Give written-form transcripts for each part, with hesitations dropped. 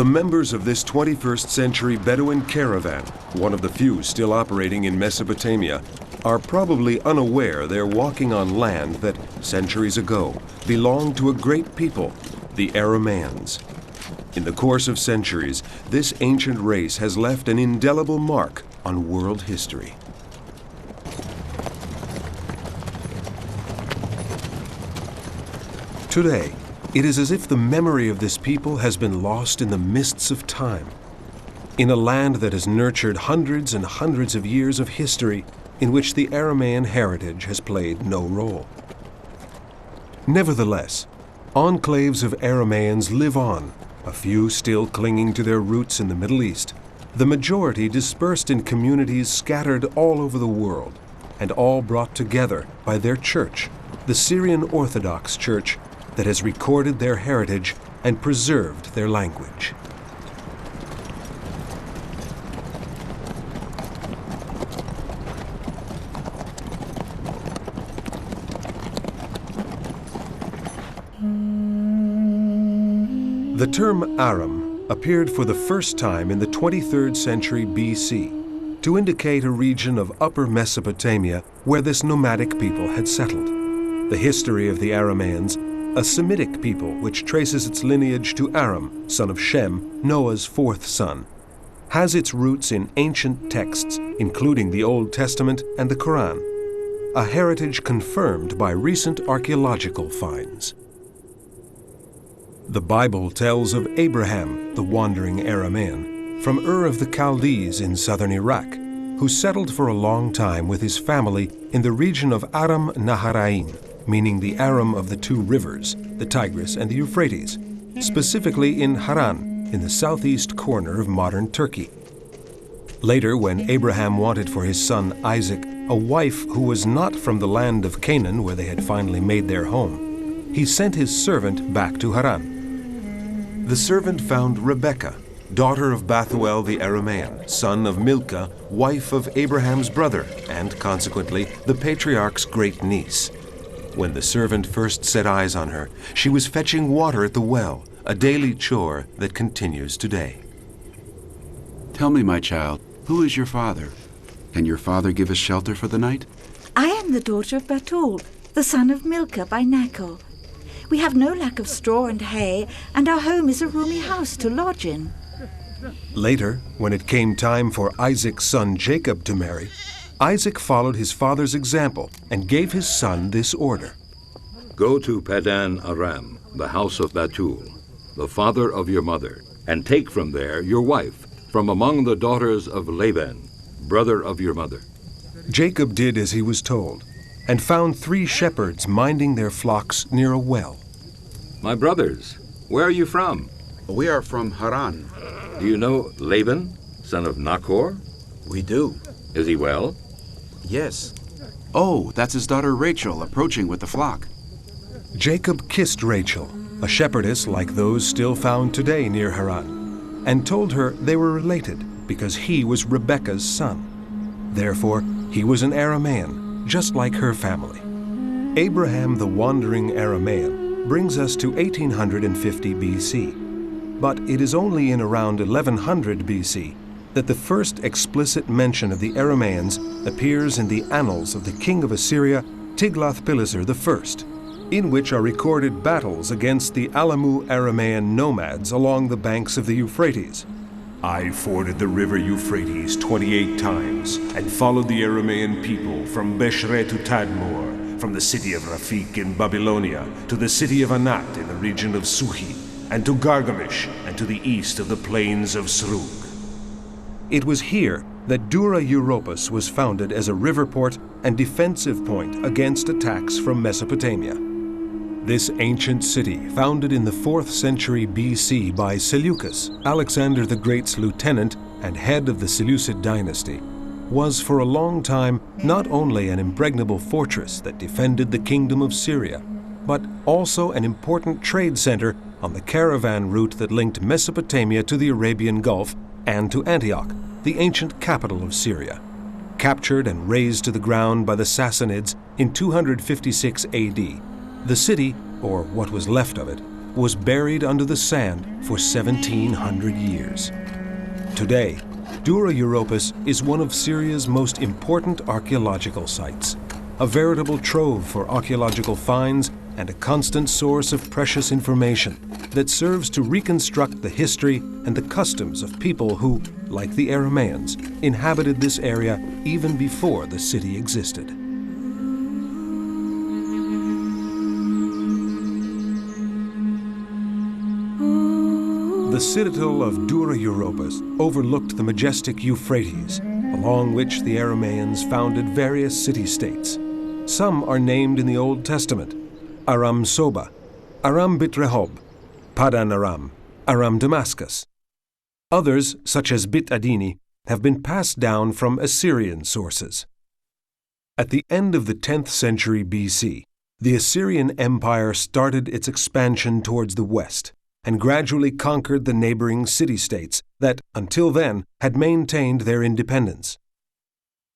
The members of this 21st century Bedouin caravan, one of the few still operating in Mesopotamia, are probably unaware they're walking on land that, centuries ago, belonged to a great people, the Arameans. In the course of centuries, this ancient race has left an indelible mark on world history. Today, it is as if the memory of this people has been lost in the mists of time. In a land that has nurtured hundreds and hundreds of years of history in which the Aramean heritage has played no role. Nevertheless, enclaves of Arameans live on, a few still clinging to their roots in the Middle East, the majority dispersed in communities scattered all over the world, and all brought together by their church, the Syrian Orthodox Church, that has recorded their heritage and preserved their language. The term Aram appeared for the first time in the 23rd century BC to indicate a region of Upper Mesopotamia where this nomadic people had settled. The history of the Arameans, a Semitic people which traces its lineage to Aram, son of Shem, Noah's fourth son, has its roots in ancient texts, including the Old Testament and the Quran, a heritage confirmed by recent archaeological finds. The Bible tells of Abraham, the wandering Aramean, from Ur of the Chaldees in southern Iraq, who settled for a long time with his family in the region of Aram Naharaim, meaning the Aram of the two rivers, the Tigris and the Euphrates, specifically in Haran, in the southeast corner of modern Turkey. Later, when Abraham wanted for his son Isaac a wife who was not from the land of Canaan, where they had finally made their home, he sent his servant back to Haran. The servant found Rebekah, daughter of Bethuel the Aramean, son of Milcah, wife of Abraham's brother, and consequently the patriarch's great niece. When the servant first set eyes on her, she was fetching water at the well, a daily chore that continues today. Tell me, my child, who is your father? Can your father give us shelter for the night? I am the daughter of Bethuel, the son of Milcah by Nachor. We have no lack of straw and hay, and our home is a roomy house to lodge in. Later, when it came time for Isaac's son Jacob to marry, Isaac followed his father's example and gave his son this order. Go to Padan Aram, the house of Bethuel, the father of your mother, and take from there your wife, from among the daughters of Laban, brother of your mother. Jacob did as he was told, and found 3 shepherds minding their flocks near a well. My brothers, where are you from? We are from Haran. Do you know Laban, son of Nachor? We do. Is he well? Yes. Oh, that's his daughter Rachel approaching with the flock. Jacob kissed Rachel, a shepherdess like those still found today near Haran, and told her they were related because he was Rebekah's son. Therefore, he was an Aramean, just like her family. Abraham the wandering Aramean brings us to 1850 BC, but it is only in around 1100 BC that the first explicit mention of the Arameans appears in the annals of the king of Assyria, Tiglath-Pileser I, in which are recorded battles against the Alamu Aramean nomads along the banks of the Euphrates. I forded the river Euphrates 28 times and followed the Aramean people from Beshre to Tadmor, from the city of Rafik in Babylonia to the city of Anat in the region of Suhi, and to Gargamish and to the east of the plains of Srug. It was here that Dura Europos was founded as a river port and defensive point against attacks from Mesopotamia. This ancient city, founded in the 4th century BC by Seleucus, Alexander the Great's lieutenant and head of the Seleucid dynasty, was for a long time not only an impregnable fortress that defended the kingdom of Syria, but also an important trade center on the caravan route that linked Mesopotamia to the Arabian Gulf and to Antioch, the ancient capital of Syria. Captured and razed to the ground by the Sassanids in 256 AD, the city, or what was left of it, was buried under the sand for 1,700 years. Today, Dura Europos is one of Syria's most important archaeological sites, a veritable trove for archaeological finds and a constant source of precious information that serves to reconstruct the history and the customs of people who, like the Arameans, inhabited this area even before the city existed. The citadel of Dura Europos overlooked the majestic Euphrates, along which the Arameans founded various city-states. Some are named in the Old Testament: Aram Soba, Aram Bit Rehob, Padan Aram, Aram Damascus. Others, such as Bit Adini, have been passed down from Assyrian sources. At the end of the 10th century BC, the Assyrian Empire started its expansion towards the west and gradually conquered the neighboring city-states that, until then, had maintained their independence.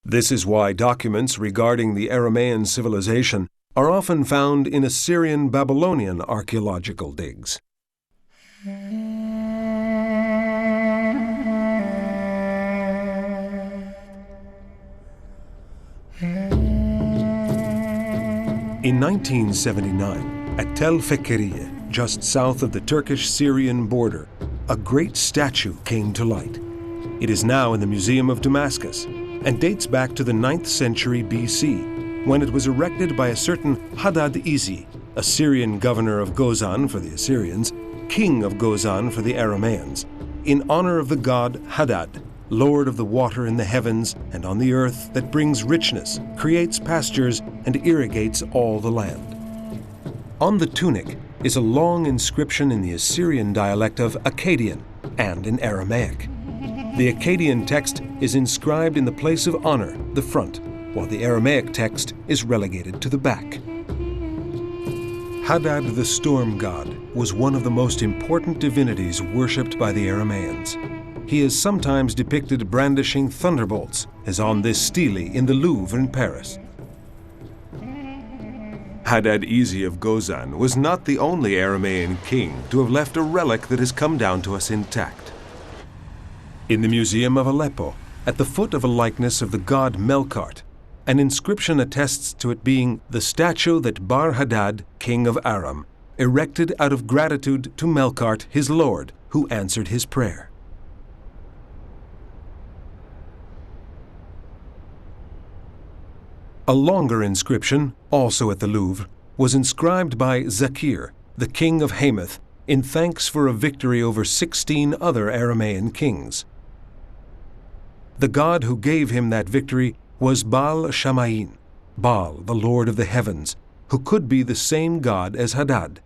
This is why documents regarding the Aramean civilization are often found in Assyrian-Babylonian archaeological digs. In 1979, at Tel Fekeriye, just south of the Turkish-Syrian border, a great statue came to light. It is now in the Museum of Damascus and dates back to the 9th century BC, when it was erected by a certain Hadad-Izi, a Syrian governor of Gozan for the Assyrians, king of Gozan for the Arameans, in honor of the god Hadad, lord of the water in the heavens and on the earth that brings richness, creates pastures, and irrigates all the land. On the tunic is a long inscription in the Assyrian dialect of Akkadian and in Aramaic. The Akkadian text is inscribed in the place of honor, the front, while the Aramaic text is relegated to the back. Hadad the storm god was one of the most important divinities worshipped by the Arameans. He is sometimes depicted brandishing thunderbolts, as on this stele in the Louvre in Paris. Hadad-Izi of Gozan was not the only Aramean king to have left a relic that has come down to us intact. In the Museum of Aleppo, at the foot of a likeness of the god Melkart, an inscription attests to it being the statue that Bar-Hadad, king of Aram, erected out of gratitude to Melkart, his lord, who answered his prayer. A longer inscription, also at the Louvre, was inscribed by Zakir, the king of Hamath, in thanks for a victory over 16 other Aramean kings. The god who gave him that victory was Baal Shamayin, Baal, the lord of the heavens, who could be the same god as Hadad.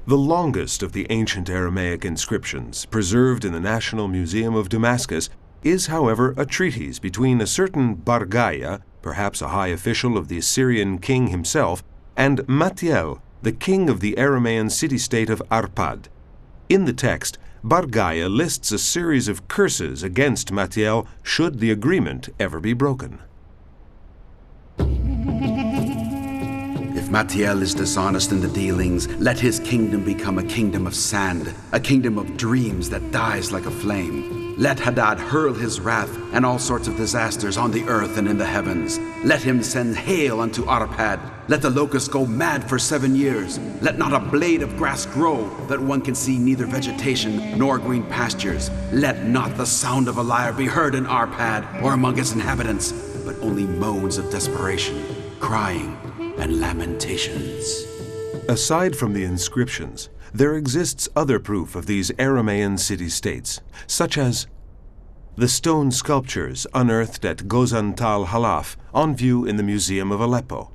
The longest of the ancient Aramaic inscriptions, preserved in the National Museum of Damascus, is, however, a treatise between a certain Bargaya, perhaps a high official of the Assyrian king himself, and Matiel, the king of the Aramean city-state of Arpad. In the text, Bargaya lists a series of curses against Matiel should the agreement ever be broken. If Matiel is dishonest in the dealings, let his kingdom become a kingdom of sand, a kingdom of dreams that dies like a flame. Let Hadad hurl his wrath and all sorts of disasters on the earth and in the heavens. Let him send hail unto Arpad. Let the locusts go mad for 7 years. Let not a blade of grass grow, that one can see neither vegetation nor green pastures. Let not the sound of a lyre be heard in Arpad or among its inhabitants, but only moans of desperation, crying, and lamentations. Aside from the inscriptions, there exists other proof of these Aramean city-states, such as the stone sculptures unearthed at Gozan Tal Halaf, on view in the Museum of Aleppo.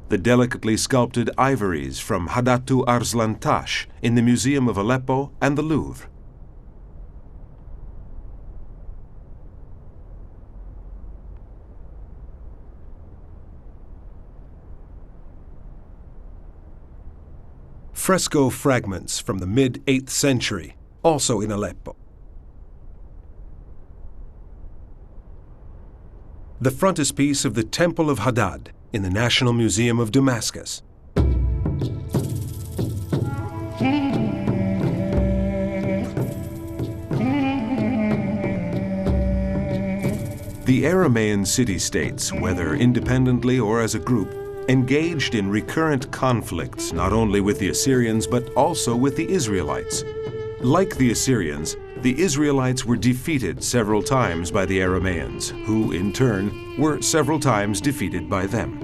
The delicately sculpted ivories from Hadatu Arslan Tash in the Museum of Aleppo and the Louvre. Fresco fragments from the mid-8th century, also in Aleppo. the frontispiece of the Temple of Hadad in the National Museum of Damascus. The Aramean city-states, whether independently or as a group, engaged in recurrent conflicts not only with the Assyrians but also with the Israelites. Like the Assyrians, the Israelites were defeated several times by the Arameans, who, in turn, were several times defeated by them.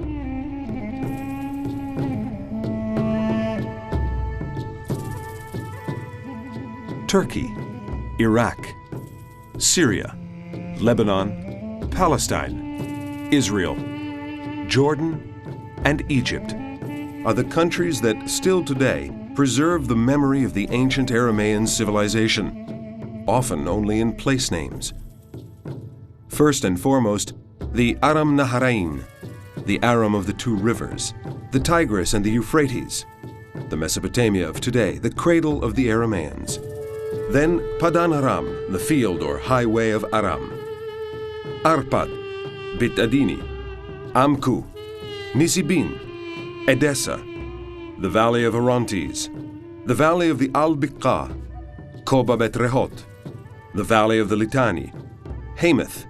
Turkey, Iraq, Syria, Lebanon, Palestine, Israel, Jordan, and Egypt are the countries that still today preserve the memory of the ancient Aramean civilization, often only in place names. First and foremost, the Aram Naharain, the Aram of the two rivers, the Tigris and the Euphrates, the Mesopotamia of today, the cradle of the Arameans. Then Padan Aram, the field or highway of Aram. Arpad, Bit Adini, Amku, Nisibin, Edessa, the valley of Orontes, the valley of the Al-Biqa, Koba Bet Rehot, the valley of the Litani, Hamath,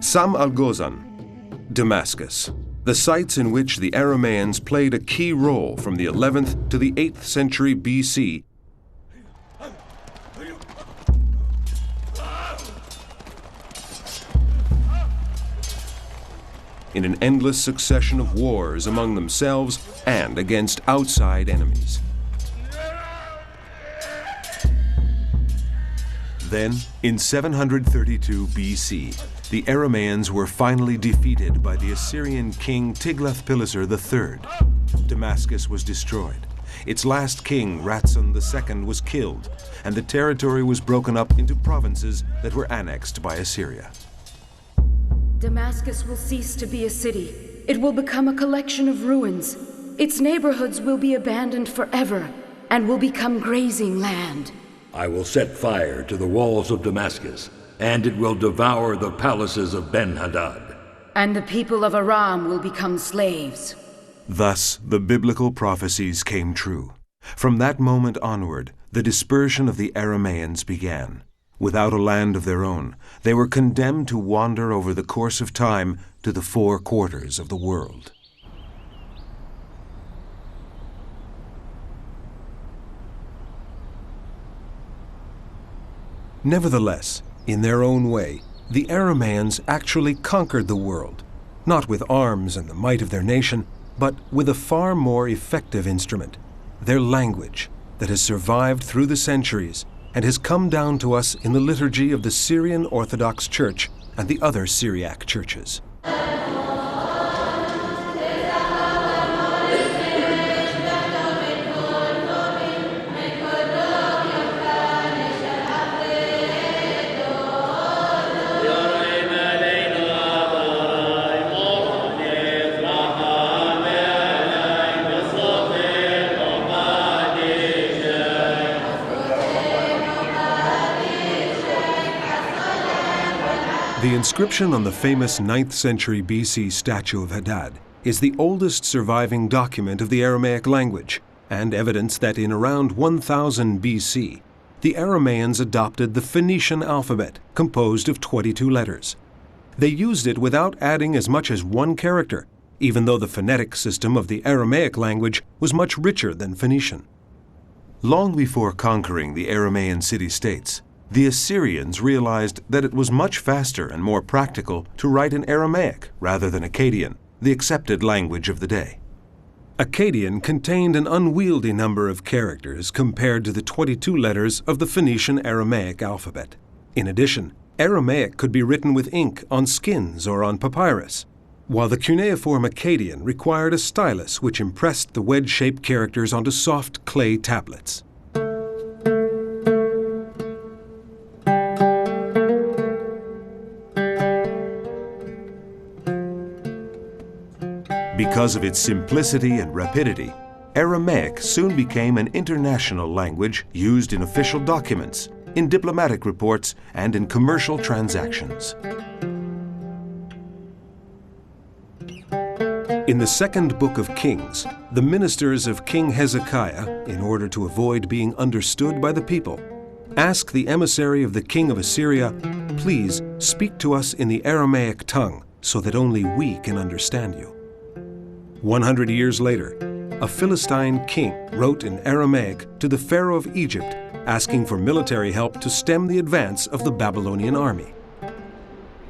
Sam al-Gozan, Damascus, the sites in which the Arameans played a key role from the 11th to the 8th century BC. In an endless succession of wars among themselves and against outside enemies. Then, in 732 BC, the Arameans were finally defeated by the Assyrian king Tiglath-Pileser III. Damascus was destroyed. Its last king, Ratson II, was killed, and the territory was broken up into provinces that were annexed by Assyria. Damascus will cease to be a city. It will become a collection of ruins. Its neighborhoods will be abandoned forever and will become grazing land. I will set fire to the walls of Damascus, and it will devour the palaces of Ben-Hadad. And the people of Aram will become slaves. Thus, the biblical prophecies came true. From that moment onward, the dispersion of the Arameans began. Without a land of their own, they were condemned to wander over the course of time to the four quarters of the world. Nevertheless, in their own way, the Arameans actually conquered the world, not with arms and the might of their nation, but with a far more effective instrument, their language, that has survived through the centuries and has come down to us in the liturgy of the Syrian Orthodox Church and the other Syriac churches. The inscription on the famous 9th century BC statue of Hadad is the oldest surviving document of the Aramaic language, and evidence that in around 1000 BC, the Arameans adopted the Phoenician alphabet, composed of 22 letters. They used it without adding as much as one character, even though the phonetic system of the Aramaic language was much richer than Phoenician. Long before conquering the Aramean city-states, the Assyrians realized that it was much faster and more practical to write in Aramaic rather than Akkadian, the accepted language of the day. Akkadian contained an unwieldy number of characters compared to the 22 letters of the Phoenician Aramaic alphabet. In addition, Aramaic could be written with ink on skins or on papyrus, while the cuneiform Akkadian required a stylus which impressed the wedge-shaped characters onto soft clay tablets. Because of its simplicity and rapidity, Aramaic soon became an international language used in official documents, in diplomatic reports, and in commercial transactions. In the second book of Kings, the ministers of King Hezekiah, in order to avoid being understood by the people, ask the emissary of the king of Assyria, "Please speak to us in the Aramaic tongue, so that only we can understand you." 100 years later, a Philistine king wrote in Aramaic to the Pharaoh of Egypt, asking for military help to stem the advance of the Babylonian army.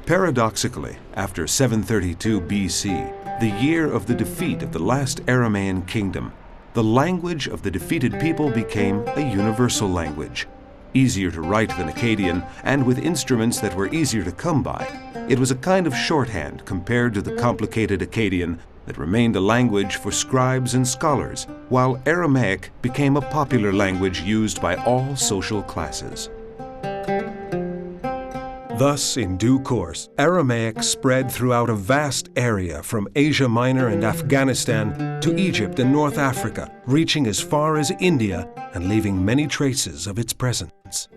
Paradoxically, after 732 BC, the year of the defeat of the last Aramean kingdom, the language of the defeated people became a universal language. Easier to write than Akkadian, and with instruments that were easier to come by, it was a kind of shorthand compared to the complicated Akkadian that remained a language for scribes and scholars, while Aramaic became a popular language used by all social classes. Thus, in due course, Aramaic spread throughout a vast area from Asia Minor and Afghanistan to Egypt and North Africa, reaching as far as India and leaving many traces of its presence.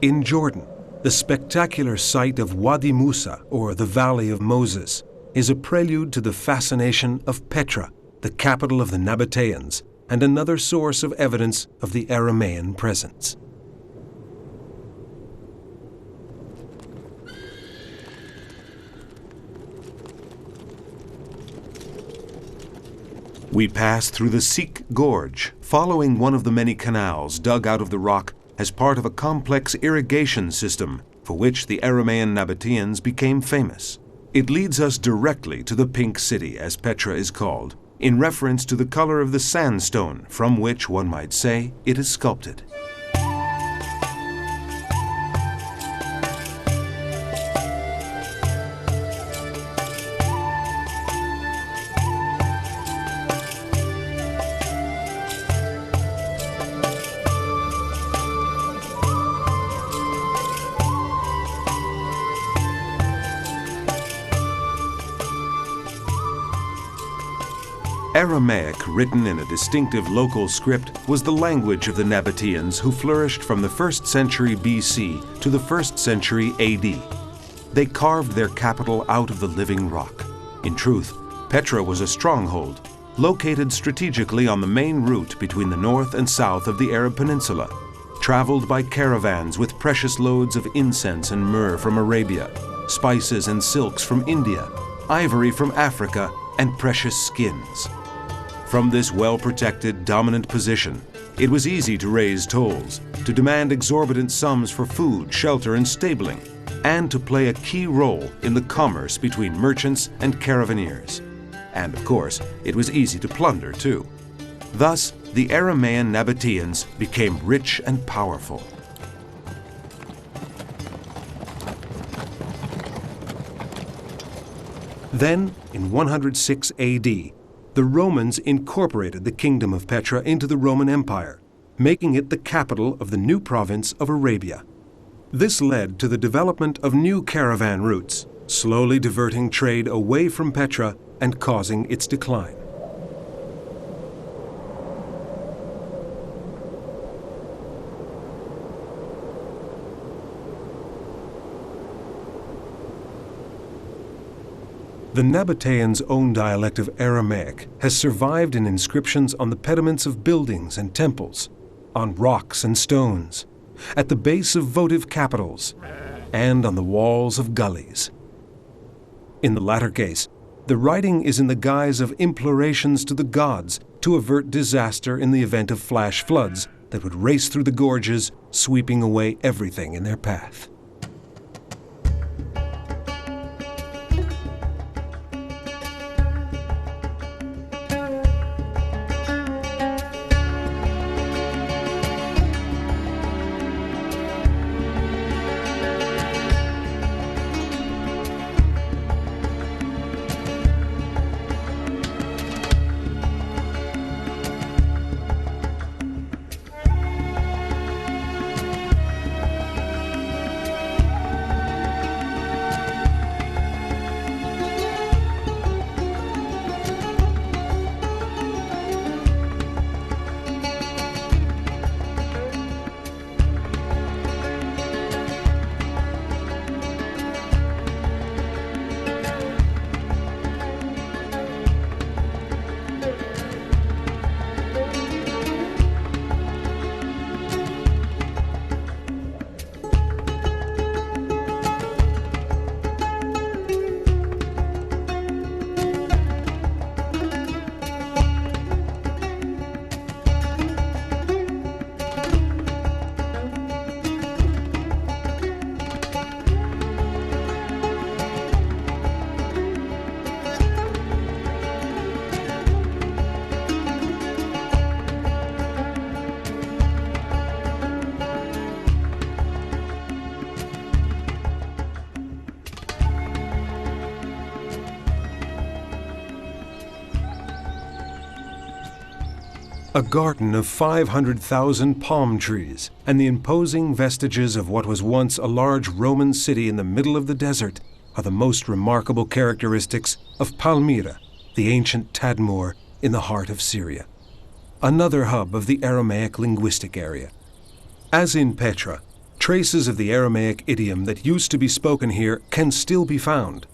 In Jordan, the spectacular site of Wadi Musa, or the Valley of Moses, is a prelude to the fascination of Petra, the capital of the Nabateans, and another source of evidence of the Aramean presence. We pass through the Sikh Gorge, following one of the many canals dug out of the rock as part of a complex irrigation system for which the Aramean Nabateans became famous. It leads us directly to the Pink City, as Petra is called, in reference to the color of the sandstone from which, one might say, it is sculpted. Aramaic, written in a distinctive local script, was the language of the Nabateans who flourished from the 1st century BC to the 1st century AD. They carved their capital out of the living rock. In truth, Petra was a stronghold, located strategically on the main route between the north and south of the Arab Peninsula, traveled by caravans with precious loads of incense and myrrh from Arabia, spices and silks from India, ivory from Africa, and precious skins. From this well-protected, dominant position, it was easy to raise tolls, to demand exorbitant sums for food, shelter, and stabling, and to play a key role in the commerce between merchants and caravaneers. And of course, it was easy to plunder too. Thus, the Aramean Nabateans became rich and powerful. Then, in 106 AD, the Romans incorporated the kingdom of Petra into the Roman Empire, making it the capital of the new province of Arabia. This led to the development of new caravan routes, slowly diverting trade away from Petra and causing its decline. The Nabateans' own dialect of Aramaic has survived in inscriptions on the pediments of buildings and temples, on rocks and stones, at the base of votive capitals, and on the walls of gullies. In the latter case, the writing is in the guise of implorations to the gods to avert disaster in the event of flash floods that would race through the gorges, sweeping away everything in their path. a garden of 500,000 palm trees, and the imposing vestiges of what was once a large Roman city in the middle of the desert are the most remarkable characteristics of Palmyra, the ancient Tadmor in the heart of Syria, another hub of the Aramaic linguistic area. As in Petra, traces of the Aramaic idiom that used to be spoken here can still be found.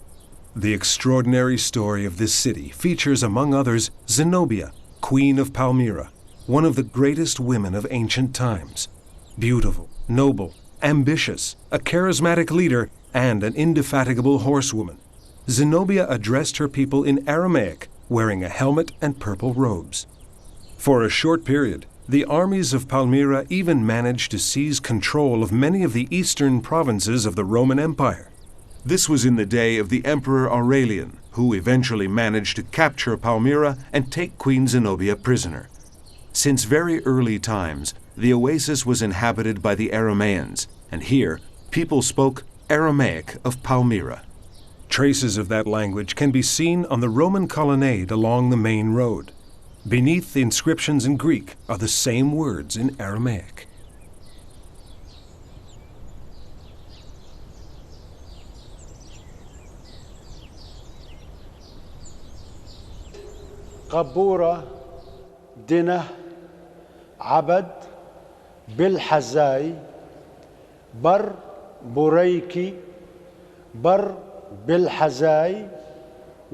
The extraordinary story of this city features, among others, Zenobia, Queen of Palmyra, one of the greatest women of ancient times. Beautiful, noble, ambitious, a charismatic leader, and an indefatigable horsewoman, Zenobia addressed her people in Aramaic, wearing a helmet and purple robes. For a short period, the armies of Palmyra even managed to seize control of many of the eastern provinces of the Roman Empire. This was in the day of the Emperor Aurelian, who eventually managed to capture Palmyra and take Queen Zenobia prisoner. Since very early times, the oasis was inhabited by the Arameans, and here people spoke Aramaic of Palmyra. Traces of that language can be seen on the Roman colonnade along the main road. Beneath the inscriptions in Greek are the same words in Aramaic. قبورة دنه عبد بالحزاي بر بريكي بر بالحزاي.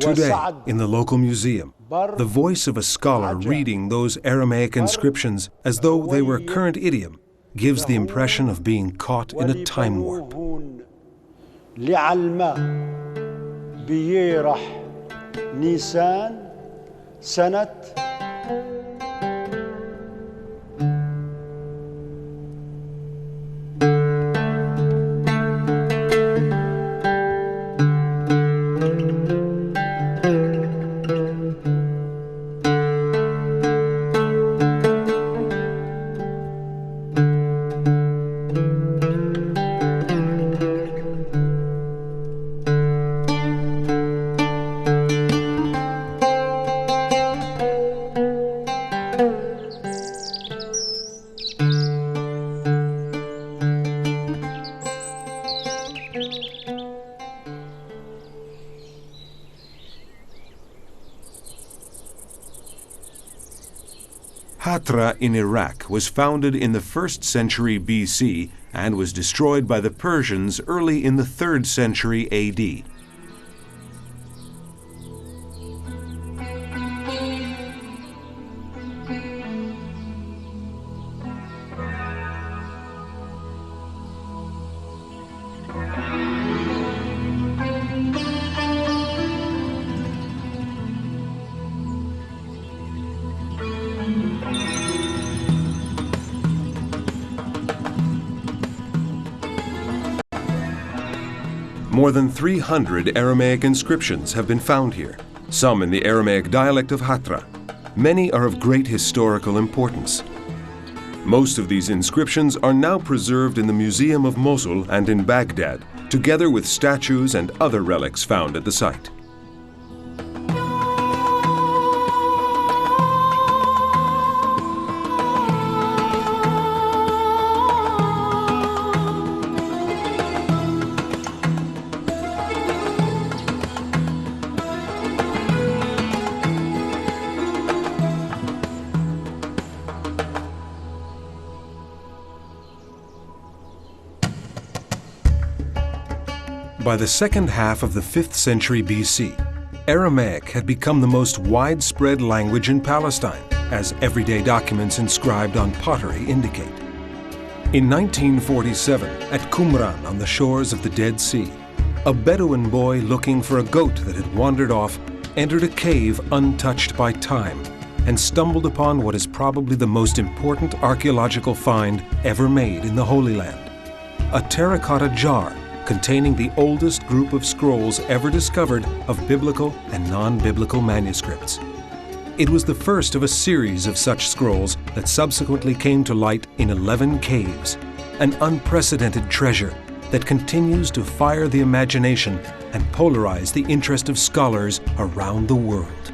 Today, in the local museum, the voice of a scholar reading those Aramaic inscriptions as though they were current idiom gives the impression of being caught in a time warp. لعلمة بيرح نيسان سنة Hatra in Iraq was founded in the 1st century BC and was destroyed by the Persians early in the 3rd century AD. More than 300 Aramaic inscriptions have been found here, some in the Aramaic dialect of Hatra. Many are of great historical importance. Most of these inscriptions are now preserved in the Museum of Mosul and in Baghdad, together with statues and other relics found at the site. By the second half of the 5th century BC, Aramaic had become the most widespread language in Palestine, as everyday documents inscribed on pottery indicate. In 1947, at Qumran on the shores of the Dead Sea, a Bedouin boy looking for a goat that had wandered off entered a cave untouched by time and stumbled upon what is probably the most important archaeological find ever made in the Holy Land: a terracotta jar containing the oldest group of scrolls ever discovered of biblical and non-biblical manuscripts. It was the first of a series of such scrolls that subsequently came to light in 11 caves, an unprecedented treasure that continues to fire the imagination and polarize the interest of scholars around the world.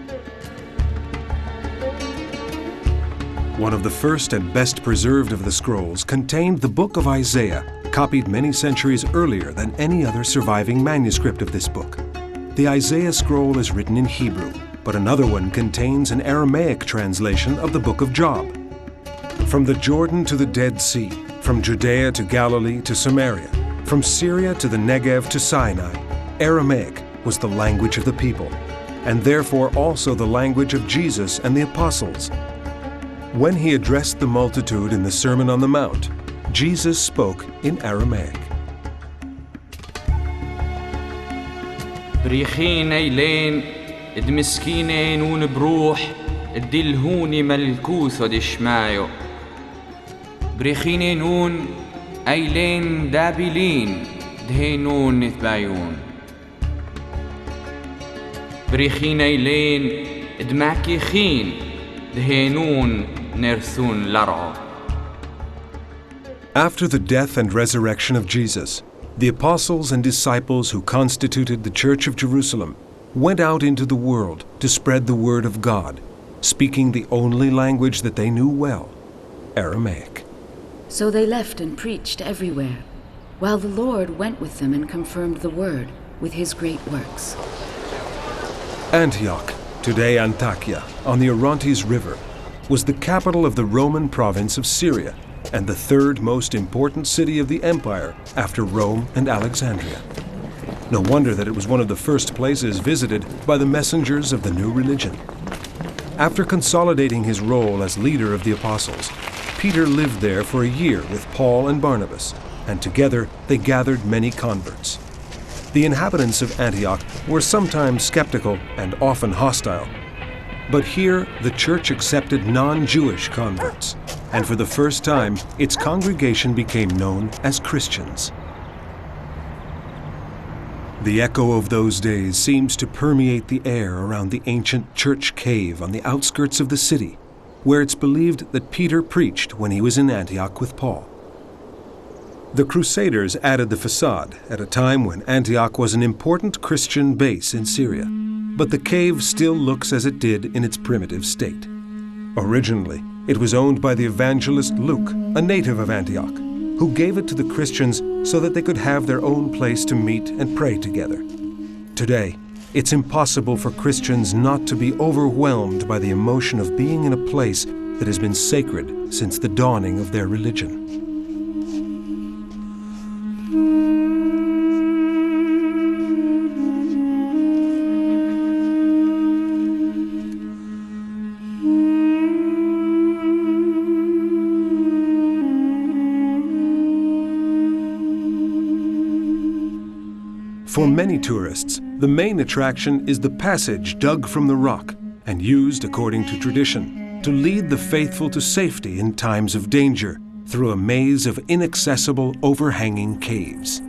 One of the first and best preserved of the scrolls contained the book of Isaiah, copied many centuries earlier than any other surviving manuscript of this book. The Isaiah scroll is written in Hebrew, but another one contains an Aramaic translation of the book of Job. From the Jordan to the Dead Sea, from Judea to Galilee to Samaria, from Syria to the Negev to Sinai, Aramaic was the language of the people, and therefore also the language of Jesus and the apostles. When he addressed the multitude in the Sermon on the Mount, Jesus spoke in Aramaic. بريخين ايلين ادمسكينين ون بروح ادلهوني ملكوث ودشمايو بريخين نون ايلين دابلين دهينون نثبايون بريخين ايلين ادماكيخين دهينون نرثون لرعو. After the death and resurrection of Jesus, the apostles and disciples who constituted the Church of Jerusalem went out into the world to spread the word of God, speaking the only language that they knew well, Aramaic. So they left and preached everywhere, while the Lord went with them and confirmed the word with his great works. Antioch, today Antakya, on the Orontes River, was the capital of the Roman province of Syria and the third most important city of the empire after Rome and Alexandria. No wonder that it was one of the first places visited by the messengers of the new religion. After consolidating his role as leader of the apostles, Peter lived there for a year with Paul and Barnabas, and together they gathered many converts. The inhabitants of Antioch were sometimes skeptical and often hostile, but here the church accepted non-Jewish converts, and for the first time its congregation became known as Christians. The echo of those days seems to permeate the air around the ancient church cave on the outskirts of the city, where it's believed that Peter preached when he was in Antioch with Paul. The Crusaders added the facade at a time when Antioch was an important Christian base in Syria, but the cave still looks as it did in its primitive state. Originally, it was owned by the evangelist Luke, a native of Antioch, who gave it to the Christians so that they could have their own place to meet and pray together. Today, it's impossible for Christians not to be overwhelmed by the emotion of being in a place that has been sacred since the dawning of their religion. For many tourists, the main attraction is the passage dug from the rock and used, according to tradition, to lead the faithful to safety in times of danger through a maze of inaccessible, overhanging caves.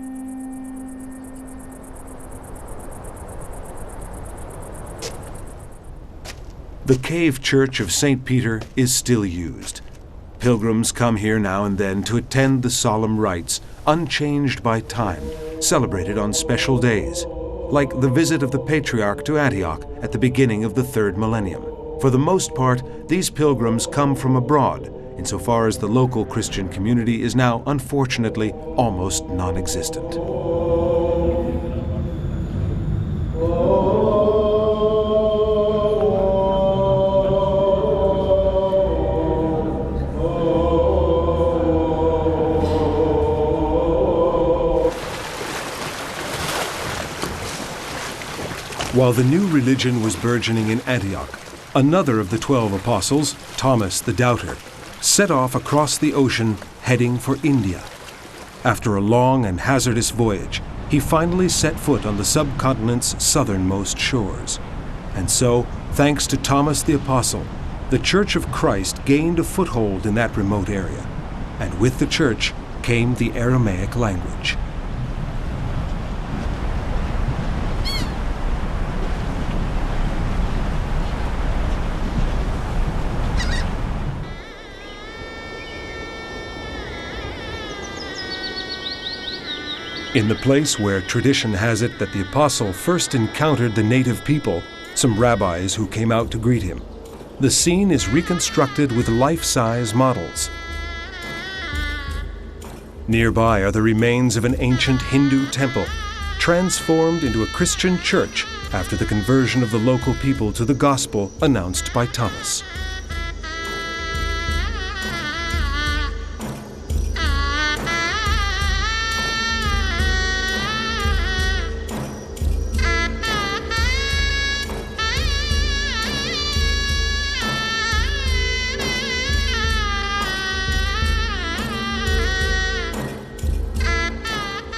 The cave church of St. Peter is still used. Pilgrims come here now and then to attend the solemn rites, unchanged by time, celebrated on special days, like the visit of the Patriarch to Antioch at the beginning of the 3rd millennium. For the most part, these pilgrims come from abroad, insofar as the local Christian community is now, unfortunately, almost non-existent. While the new religion was burgeoning in Antioch, another of the 12 apostles, Thomas the Doubter, set off across the ocean heading for India. After a long and hazardous voyage, he finally set foot on the subcontinent's southernmost shores. And so, thanks to Thomas the Apostle, the Church of Christ gained a foothold in that remote area, and with the church came the Aramaic language. In the place where tradition has it that the apostle first encountered the native people, some rabbis who came out to greet him, The scene is reconstructed with life-size models. Nearby are the remains of an ancient Hindu temple, transformed into a Christian church after the conversion of the local people to the gospel announced by Thomas.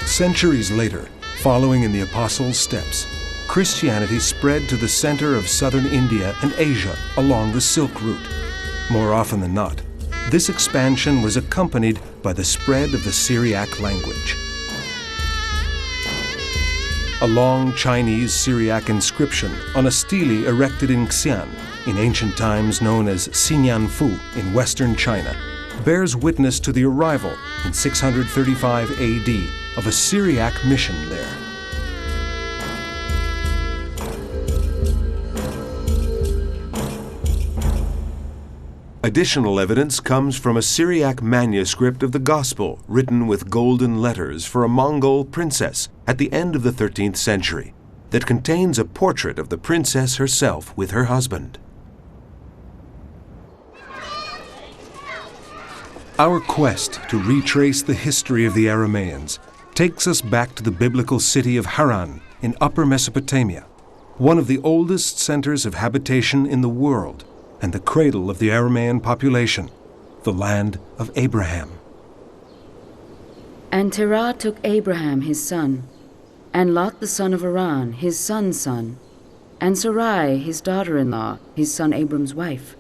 Centuries later, following in the Apostles' steps, Christianity spread to the center of southern India and Asia along the Silk Route. More often than not, this expansion was accompanied by the spread of the Syriac language. A long Chinese Syriac inscription on a stele erected in Xi'an, in ancient times known as Xinyanfu in western China, bears witness to the arrival in 635 AD of a Syriac mission there. Additional evidence comes from a Syriac manuscript of the Gospel written with golden letters for a Mongol princess at the end of the 13th century that contains a portrait of the princess herself with her husband. Our quest to retrace the history of the Arameans takes us back to the biblical city of Haran in Upper Mesopotamia, one of the oldest centers of habitation in the world and the cradle of the Aramean population, the land of Abraham. And Terah took Abraham his son, and Lot the son of Haran his son's son, and Sarai his daughter-in-law, his son Abram's wife.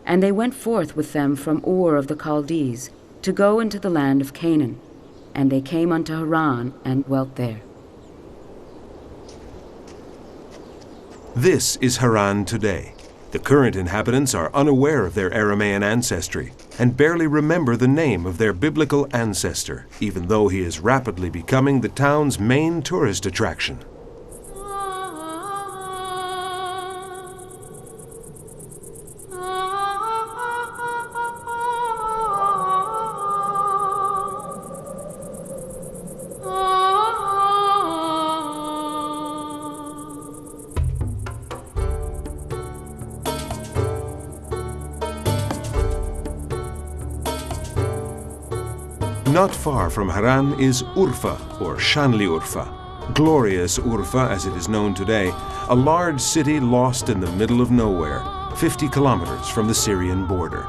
And they went forth with them from Ur of the Chaldees to go into the land of Canaan. And they came unto Haran and dwelt there. This is Haran today. The current inhabitants are unaware of their Aramean ancestry and barely remember the name of their biblical ancestor, even though he is rapidly becoming the town's main tourist attraction. Not far from Haran is Urfa, or Shanli Urfa, glorious Urfa as it is known today, a large city lost in the middle of nowhere, 50 kilometers from the Syrian border.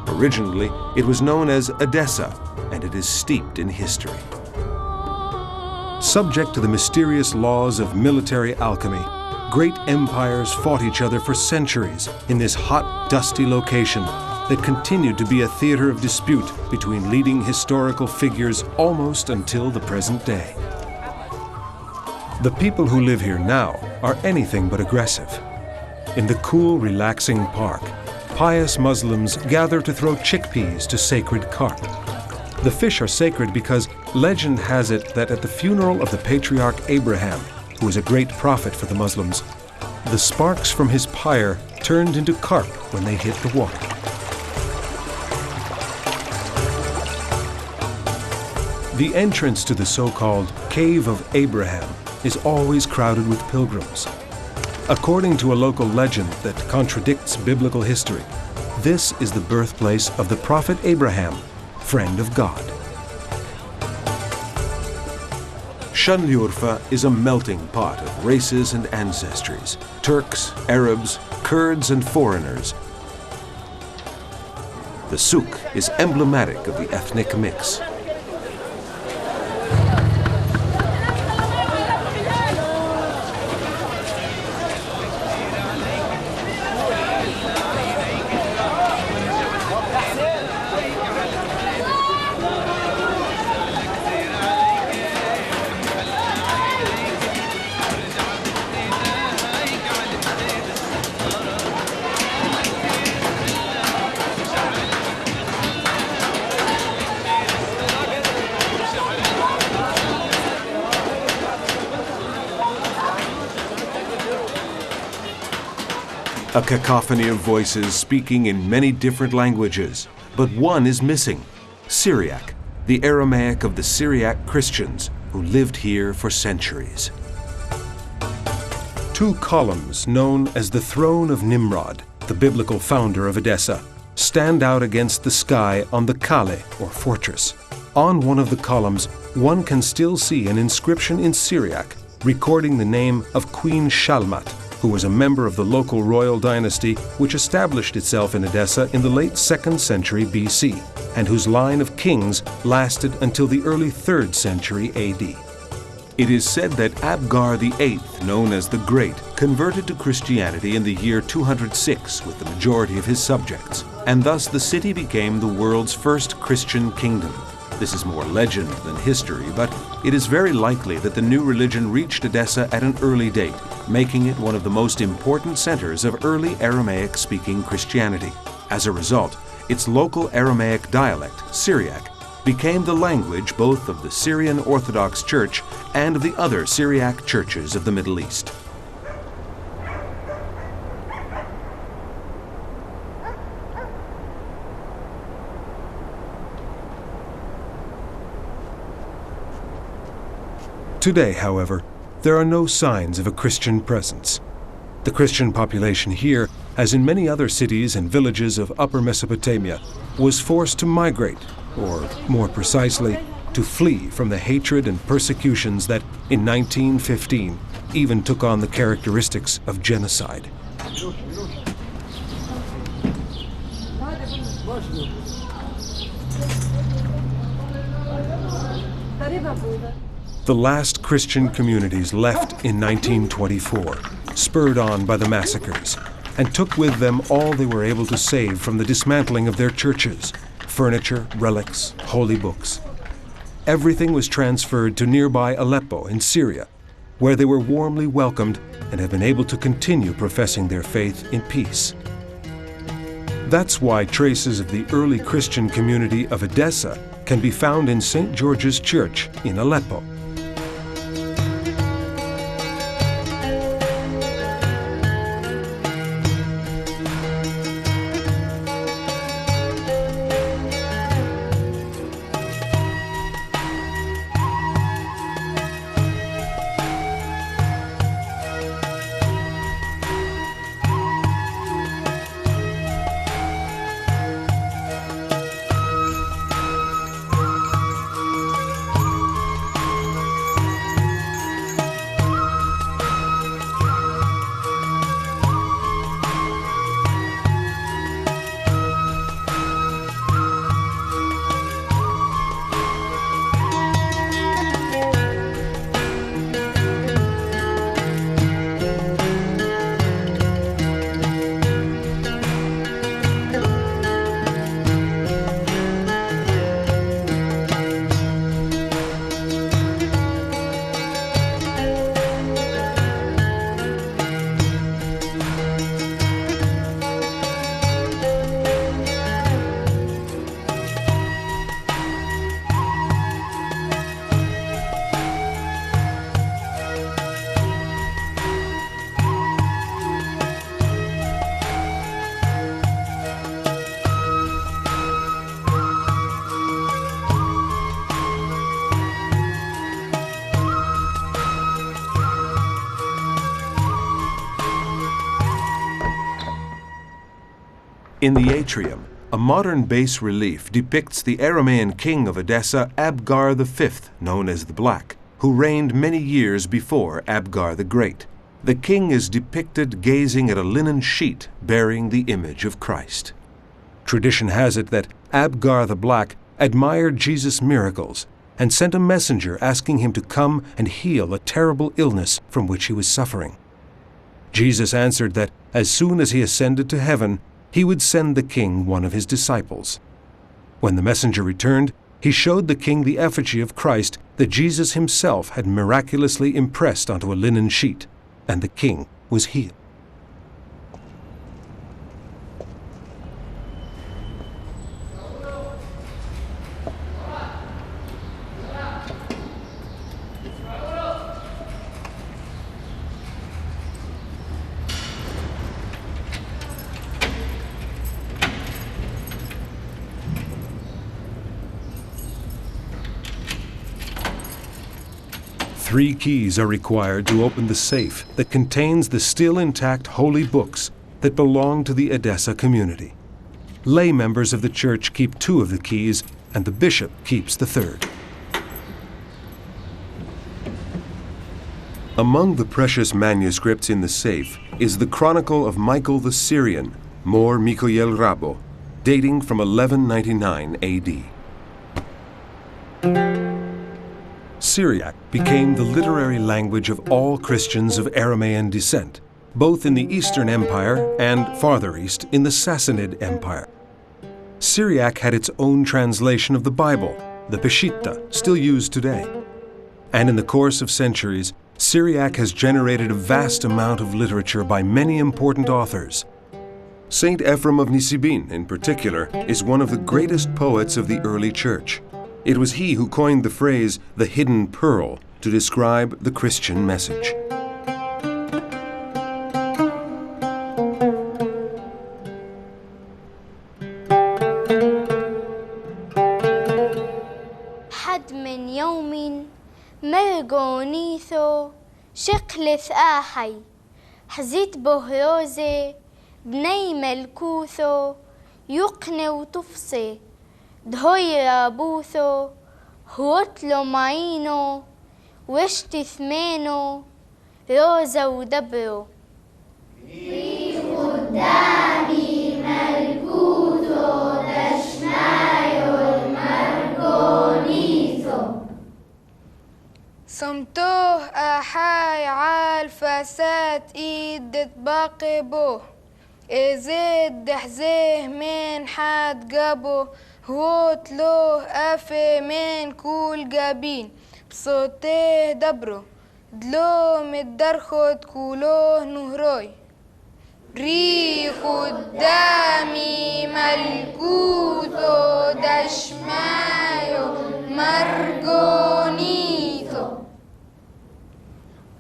Originally, it was known as Edessa, and it is steeped in history. Subject to the mysterious laws of military alchemy, great empires fought each other for centuries in this hot, dusty location that continued to be a theater of dispute between leading historical figures almost until the present day. The people who live here now are anything but aggressive. In the cool, relaxing park, pious Muslims gather to throw chickpeas to sacred carp. The fish are sacred because legend has it that at the funeral of the patriarch Abraham, who was a great prophet for the Muslims, the sparks from his pyre turned into carp when they hit the water. The entrance to the so-called Cave of Abraham is always crowded with pilgrims. According to a local legend that contradicts biblical history, this is the birthplace of the prophet Abraham, friend of God. Shanli Urfa is a melting pot of races and ancestries, Turks, Arabs, Kurds, and foreigners. The souk is emblematic of the ethnic mix. A cacophony of voices speaking in many different languages, but one is missing: Syriac, the Aramaic of the Syriac Christians who lived here for centuries. Two columns known as the Throne of Nimrod, the biblical founder of Edessa, stand out against the sky on the Kale, or fortress. On one of the columns, one can still see an inscription in Syriac recording the name of Queen Shalmat, who was a member of the local royal dynasty which established itself in Edessa in the late 2nd century BC, and whose line of kings lasted until the early 3rd century AD. It is said that Abgar VIII, known as the Great, converted to Christianity in the year 206 with the majority of his subjects, and thus the city became the world's first Christian kingdom. This is more legend than history, but it is very likely that the new religion reached Edessa at an early date, making it one of the most important centers of early Aramaic-speaking Christianity. As a result, its local Aramaic dialect, Syriac, became the language both of the Syrian Orthodox Church and of the other Syriac churches of the Middle East. Today, however, there are no signs of a Christian presence. The Christian population here, as in many other cities and villages of Upper Mesopotamia, was forced to migrate, or more precisely, to flee from the hatred and persecutions that, in 1915, even took on the characteristics of genocide. The last Christian communities left in 1924, spurred on by the massacres, and took with them all they were able to save from the dismantling of their churches: furniture, relics, holy books. Everything was transferred to nearby Aleppo in Syria, where they were warmly welcomed and have been able to continue professing their faith in peace. That's why traces of the early Christian community of Edessa can be found in St. George's Church in Aleppo. In the atrium, a modern bas-relief depicts the Aramean king of Edessa, Abgar V, known as the Black, who reigned many years before Abgar the Great. The king is depicted gazing at a linen sheet bearing the image of Christ. Tradition has it that Abgar the Black admired Jesus' miracles and sent a messenger asking him to come and heal a terrible illness from which he was suffering. Jesus answered that as soon as he ascended to heaven, he would send the king one of his disciples. When the messenger returned, he showed the king the effigy of Christ that Jesus himself had miraculously impressed onto a linen sheet, and the king was healed. 3 keys are required to open the safe that contains the still intact holy books that belong to the Edessa community. Lay members of the church keep 2 of the keys, and the bishop keeps the 3rd. Among the precious manuscripts in the safe is the Chronicle of Michael the Syrian, Mor Mikoyel Rabo, dating from 1199 AD. Syriac became the literary language of all Christians of Aramean descent, both in the Eastern Empire and, farther east, in the Sassanid Empire. Syriac had its own translation of the Bible, the Peshitta, still used today. And in the course of centuries, Syriac has generated a vast amount of literature by many important authors. Saint Ephrem of Nisibin, in particular, is one of the greatest poets of the early church. It was he who coined the phrase, the hidden pearl, to describe the Christian message. حد من يوم مرقونيثو شقلث آحي حزيت بهروزي بني ملكوثو يقني وطفصي دهوي رابوثو هوتلو معينو وشتي ثمينو روزا ودبرو في قدامي ملكوثو دشنايو المرقونيثو صمتوه أحاي عال فساد إيد تباقي بوه إزيد دحزيه من حد جابو هو تلوه أفي من كل جابين بصوته دبرو دلو متدرخد كولوه نهروي ري قدامي ملكوتو دشمايو مرقونيتو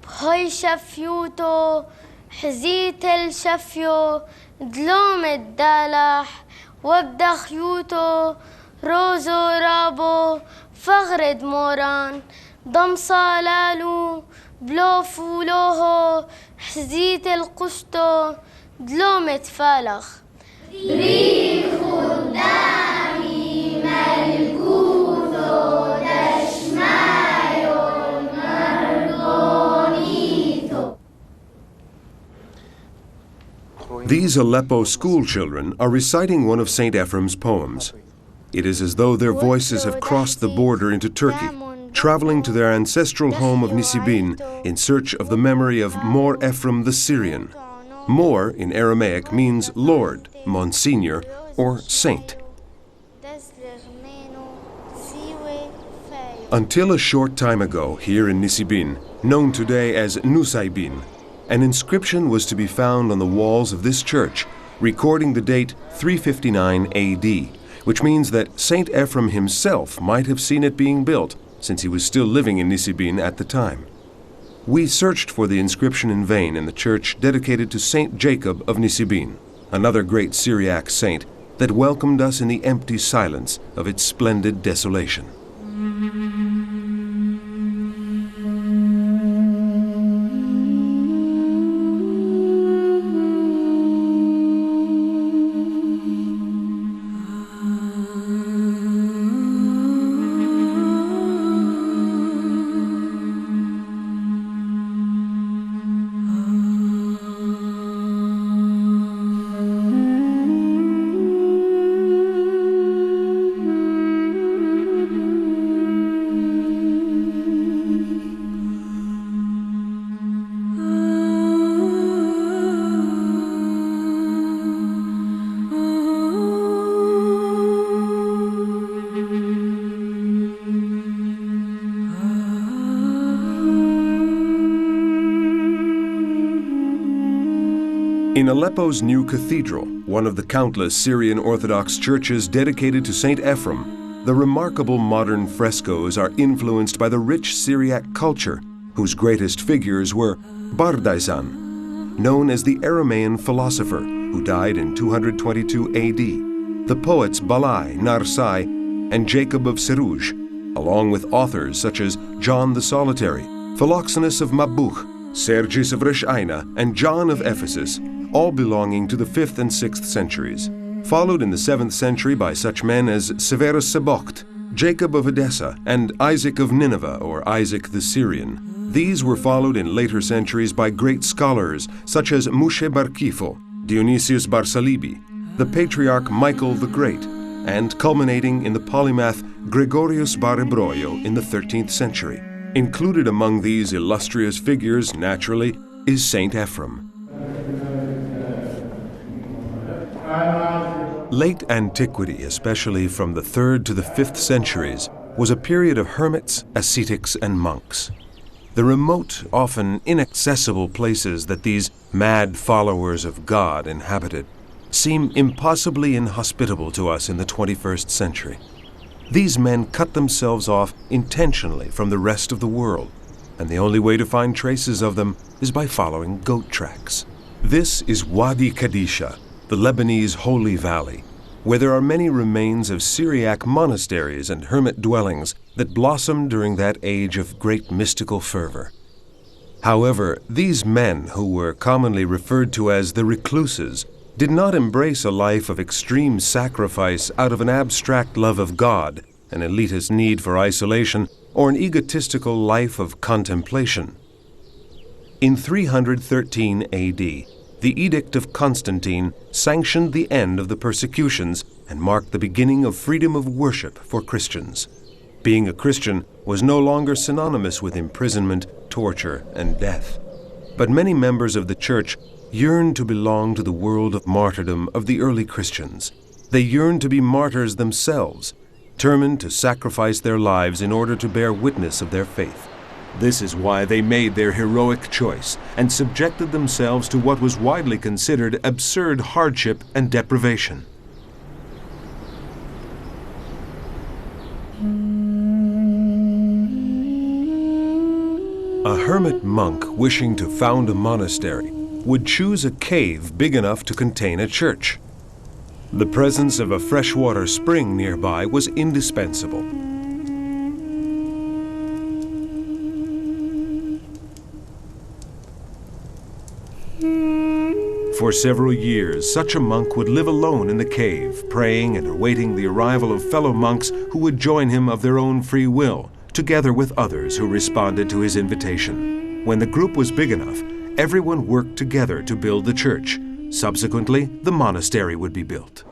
بخي شفيوتو حزيت الشفيو دلوم الدلح وابدا خيوتو روزو رابو فغرد موران ضم صالالو بلو فولوهو حزيت القشتو دلوم تفالخ ريخ قدامي ملكوثو دشمايو المرقونيثو. These Aleppo school children are reciting one of St. Ephrem's poems. It is as though their voices have crossed the border into Turkey, traveling to their ancestral home of Nisibin in search of the memory of Mor Ephrem the Syrian. Mor in Aramaic means Lord, Monsignor, or Saint. Until a short time ago, here in Nisibin, known today as Nusaybin, an inscription was to be found on the walls of this church, recording the date 359 AD, which means that Saint Ephrem himself might have seen it being built, since he was still living in Nisibin at the time. We searched for the inscription in vain in the church dedicated to Saint Jacob of Nisibin, another great Syriac saint that welcomed us in the empty silence of its splendid desolation. In Aleppo's new cathedral, one of the countless Syrian Orthodox churches dedicated to Saint Ephrem, the remarkable modern frescoes are influenced by the rich Syriac culture, whose greatest figures were Bardaisan, known as the Aramean philosopher, who died in 222 AD, the poets Balai, Narsai, and Jacob of Seruj, along with authors such as John the Solitary, Philoxenus of Mabuch, Sergius of Reshina, and John of Ephesus, all belonging to the 5th and 6th centuries, followed in the 7th century by such men as Severus Sabocht, Jacob of Edessa, and Isaac of Nineveh, or Isaac the Syrian. These were followed in later centuries by great scholars such as Mushe bar Kifo, Dionysius bar Salibi, the patriarch Michael the Great, and culminating in the polymath Gregorius bar Ebroio in the 13th century. Included among these illustrious figures, naturally, is Saint Ephrem. Late antiquity, especially from the 3rd to the 5th centuries, was a period of hermits, ascetics, and monks. The remote, often inaccessible places that these mad followers of God inhabited seem impossibly inhospitable to us in the 21st century. These men cut themselves off intentionally from the rest of the world, and the only way to find traces of them is by following goat tracks. This is Wadi Kadisha, the Lebanese Holy Valley, where there are many remains of Syriac monasteries and hermit dwellings that blossomed during that age of great mystical fervor. However, these men, who were commonly referred to as the recluses, did not embrace a life of extreme sacrifice out of an abstract love of God, an elitist need for isolation, or an egotistical life of contemplation. In 313 AD, the Edict of Constantine sanctioned the end of the persecutions and marked the beginning of freedom of worship for Christians. Being a Christian was no longer synonymous with imprisonment, torture, and death. But many members of the Church yearned to belong to the world of martyrdom of the early Christians. They yearned to be martyrs themselves, determined to sacrifice their lives in order to bear witness of their faith. This is why they made their heroic choice and subjected themselves to what was widely considered absurd hardship and deprivation. A hermit monk wishing to found a monastery would choose a cave big enough to contain a church. The presence of a freshwater spring nearby was indispensable. For several years, such a monk would live alone in the cave, praying and awaiting the arrival of fellow monks who would join him of their own free will, together with others who responded to his invitation. When the group was big enough, everyone worked together to build the church. Subsequently, the monastery would be built.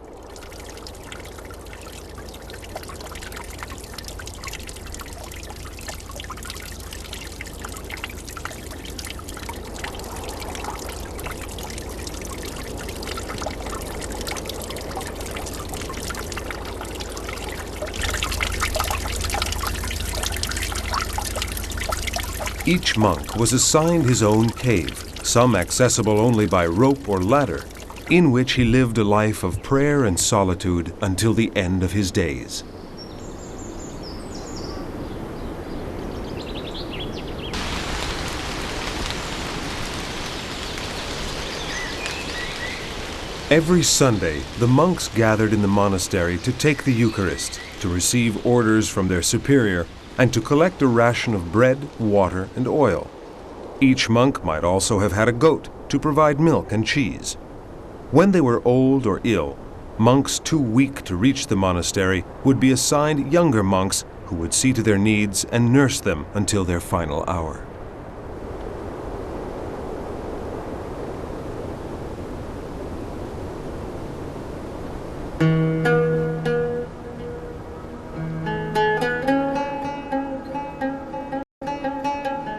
Each monk was assigned his own cave, some accessible only by rope or ladder, in which he lived a life of prayer and solitude until the end of his days. Every Sunday, the monks gathered in the monastery to take the Eucharist, to receive orders from their superior, and to collect a ration of bread, water, and oil. Each monk might also have had a goat to provide milk and cheese. When they were old or ill, monks too weak to reach the monastery would be assigned younger monks who would see to their needs and nurse them until their final hour.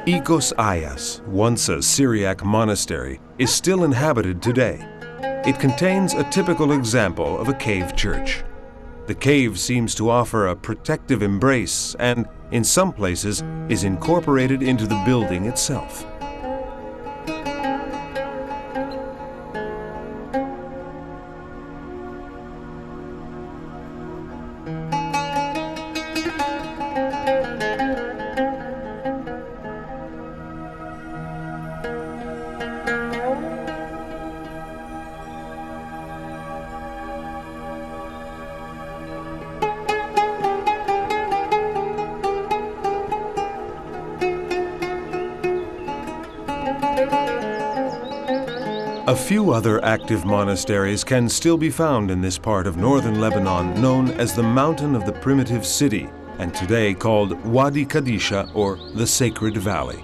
Ikos Ayas, once a Syriac monastery, is still inhabited today. It contains a typical example of a cave church. The cave seems to offer a protective embrace and, in some places, is incorporated into the building itself. A few other active monasteries can still be found in this part of northern Lebanon, known as the Mountain of the Primitive City, and today called Wadi Kadisha, or the Sacred Valley.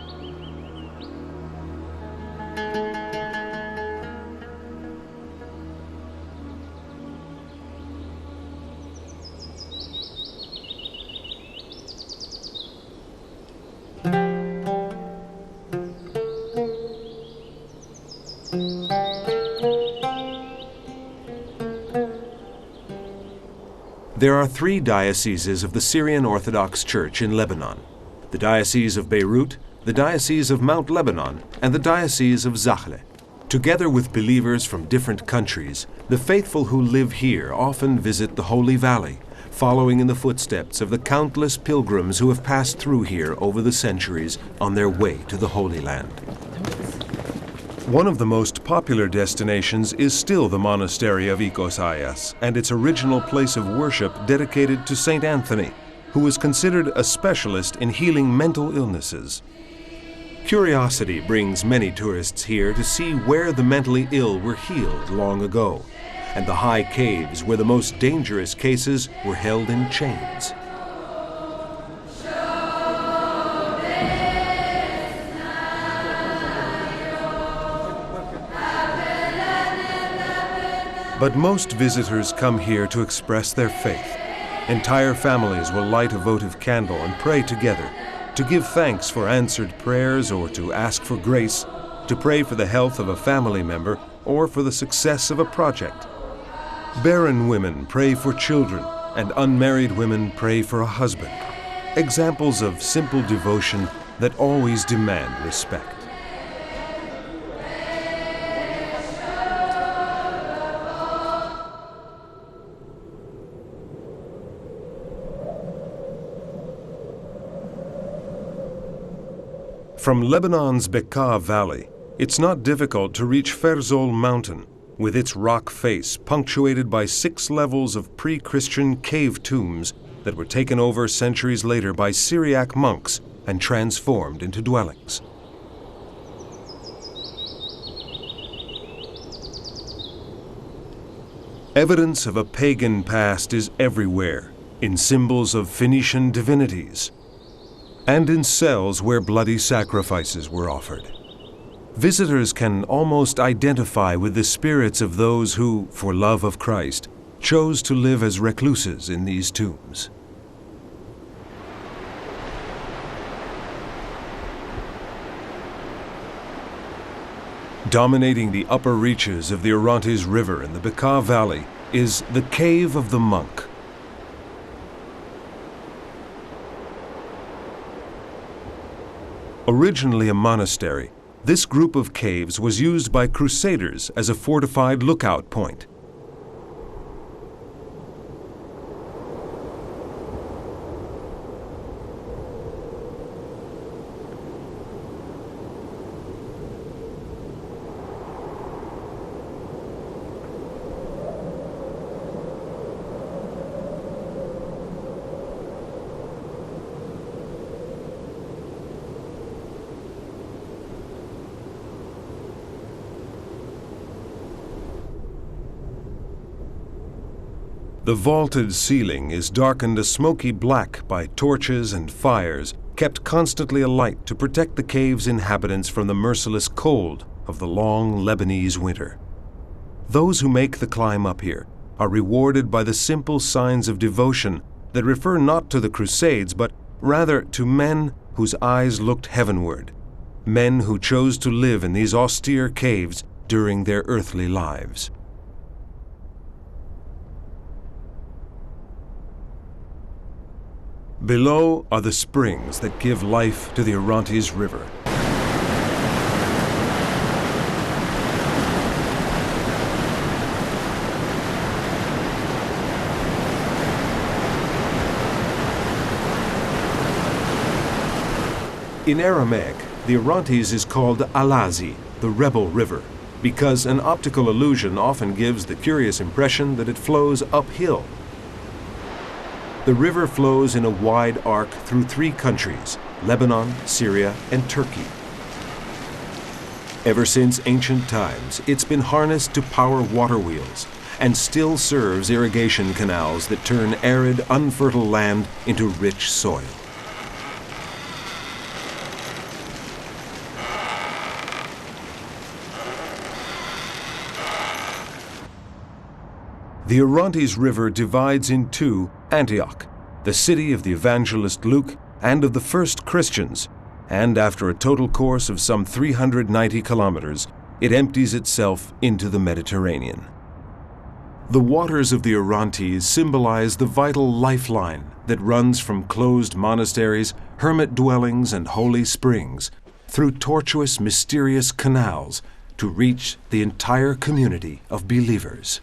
There are 3 dioceses of the Syrian Orthodox Church in Lebanon: the Diocese of Beirut, the Diocese of Mount Lebanon, and the Diocese of Zahle. Together with believers from different countries, the faithful who live here often visit the Holy Valley, following in the footsteps of the countless pilgrims who have passed through here over the centuries on their way to the Holy Land. One of the most popular destinations is still the monastery of Ikosaias and its original place of worship dedicated to St. Anthony, who was considered a specialist in healing mental illnesses. Curiosity brings many tourists here to see where the mentally ill were healed long ago, and the high caves where the most dangerous cases were held in chains. But most visitors come here to express their faith. Entire families will light a votive candle and pray together, to give thanks for answered prayers or to ask for grace, to pray for the health of a family member or for the success of a project. Barren women pray for children, and unmarried women pray for a husband. Examples of simple devotion that always demand respect. From Lebanon's Bekaa Valley, it's not difficult to reach Ferzol Mountain, with its rock face punctuated by 6 levels of pre-Christian cave tombs that were taken over centuries later by Syriac monks and transformed into dwellings. Evidence of a pagan past is everywhere, in symbols of Phoenician divinities, and in cells where bloody sacrifices were offered. Visitors can almost identify with the spirits of those who, for love of Christ, chose to live as recluses in these tombs. Dominating the upper reaches of the Orontes River in the Bekaa Valley is the Cave of the Monk. Originally a monastery, this group of caves was used by crusaders as a fortified lookout point. The vaulted ceiling is darkened a smoky black by torches and fires kept constantly alight to protect the cave's inhabitants from the merciless cold of the long Lebanese winter. Those who make the climb up here are rewarded by the simple signs of devotion that refer not to the Crusades, but rather to men whose eyes looked heavenward, men who chose to live in these austere caves during their earthly lives. Below are the springs that give life to the Orontes River. In Aramaic, the Orontes is called Alazi, the Rebel River, because an optical illusion often gives the curious impression that it flows uphill. The river flows in a wide arc through 3 countries, Lebanon, Syria, and Turkey. Ever since ancient times, it's been harnessed to power water wheels and still serves irrigation canals that turn arid, unfertile land into rich soil. The Orontes River divides in two Antioch, the city of the evangelist Luke and of the first Christians, and after a total course of some 390 kilometers, it empties itself into the Mediterranean. The waters of the Orontes symbolize the vital lifeline that runs from closed monasteries, hermit dwellings, and holy springs, through tortuous, mysterious canals to reach the entire community of believers.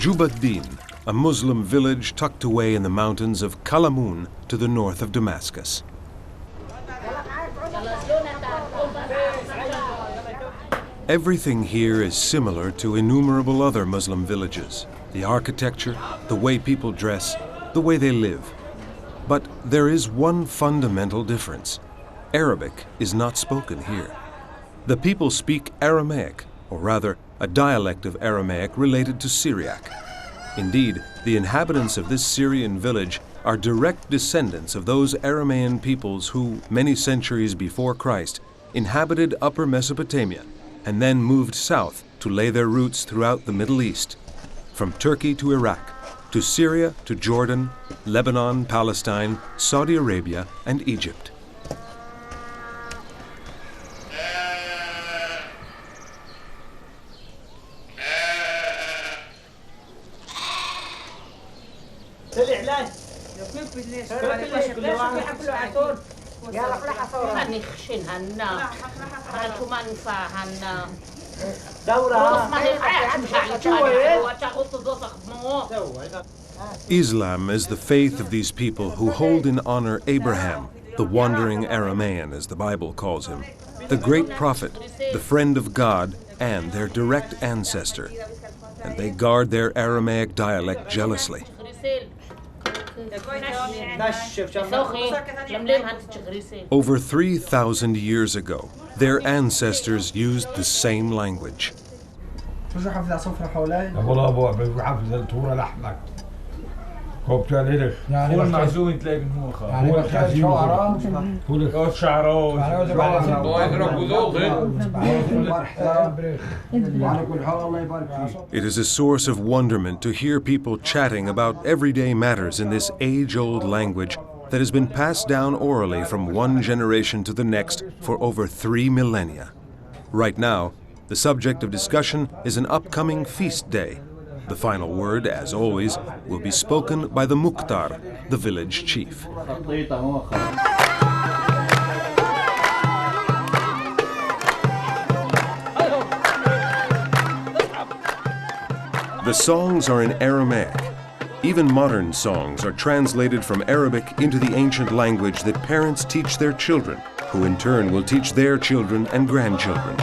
Jubaddin, a Muslim village tucked away in the mountains of Kalamun to the north of Damascus. Everything here is similar to innumerable other Muslim villages. The architecture, the way people dress, the way they live. But there is one fundamental difference. Arabic is not spoken here. The people speak Aramaic, or rather a dialect of Aramaic related to Syriac. Indeed, the inhabitants of this Syrian village are direct descendants of those Aramean peoples who, many centuries before Christ, inhabited Upper Mesopotamia and then moved south to lay their roots throughout the Middle East, from Turkey to Iraq, to Syria to Jordan, Lebanon, Palestine, Saudi Arabia, and Egypt. Islam is the faith of these people who hold in honor Abraham, the wandering Aramean, as the Bible calls him, the great prophet, the friend of God, and their direct ancestor. And they guard their Aramaic dialect jealously. Over 3,000 years ago, their ancestors used the same language. It is a source of wonderment to hear people chatting about everyday matters in this age-old language that has been passed down orally from one generation to the next for over 3 millennia. Right now, the subject of discussion is an upcoming feast day. The final word, as always, will be spoken by the Mukhtar, the village chief. The songs are in Aramaic. Even modern songs are translated from Arabic into the ancient language that parents teach their children, who in turn will teach their children and grandchildren.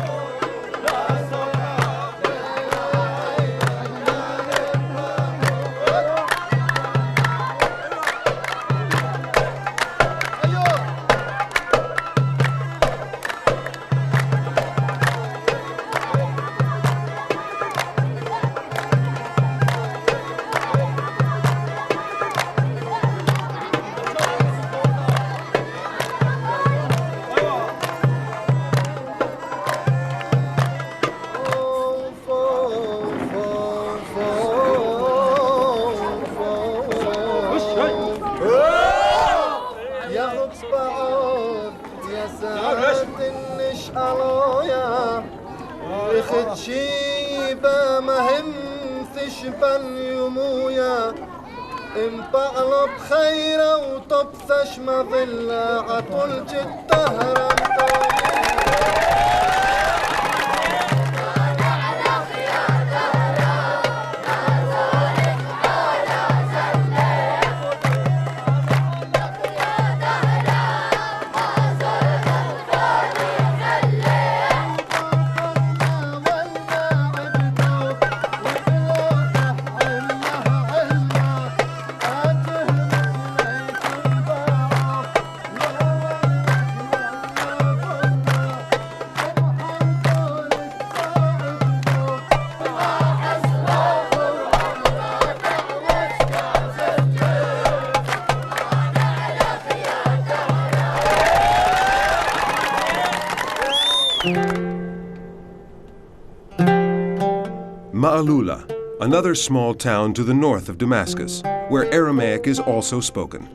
Ma'alula, another small town to the north of Damascus, where Aramaic is also spoken.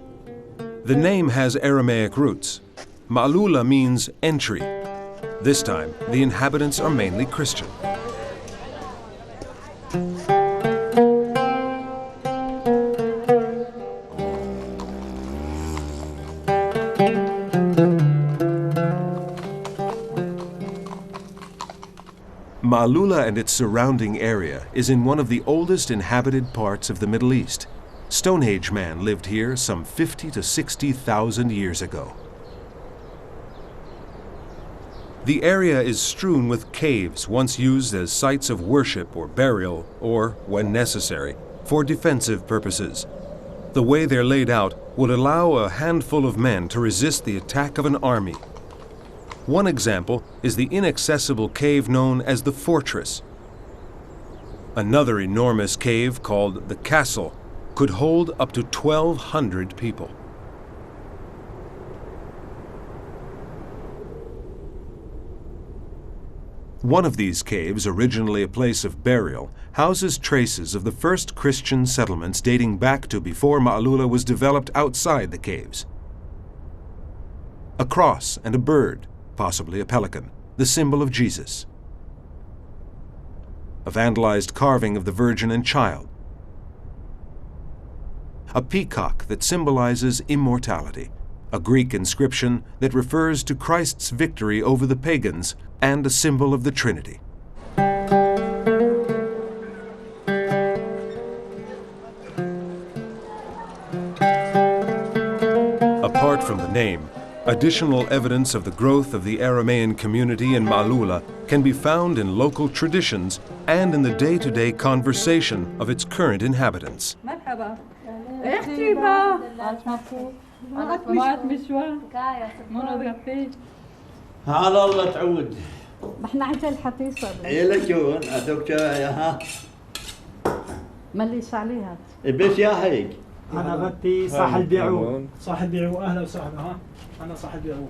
The name has Aramaic roots. Ma'alula means entry. This time, the inhabitants are mainly Christian. Ma'alula and its surrounding area is in one of the oldest inhabited parts of the Middle East. Stone Age man lived here some 50 to 60,000 years ago. The area is strewn with caves once used as sites of worship or burial, or, when necessary, for defensive purposes. The way they're laid out would allow a handful of men to resist the attack of an army. One example is the inaccessible cave known as the Fortress. Another enormous cave called the Castle could hold up to 1,200 people. One of these caves, originally a place of burial, houses traces of the first Christian settlements dating back to before Ma'lula was developed outside the caves. A cross and a bird, possibly a pelican, the symbol of Jesus. A vandalized carving of the Virgin and Child. A peacock that symbolizes immortality. A Greek inscription that refers to Christ's victory over the pagans, and a symbol of the Trinity. Apart from the name, additional evidence of the growth of the Aramean community in Ma'lula can be found in local traditions and in the day-to-day conversation of its current inhabitants. على الله تعود. ما احنا عجل حتيصل. يلا شو ادوك ها. مليش عليها. بس يا هيك. انا بدي صاحب بيعو. صاحب بيعو اهلا وسهلا ها. انا صاحب بيعو.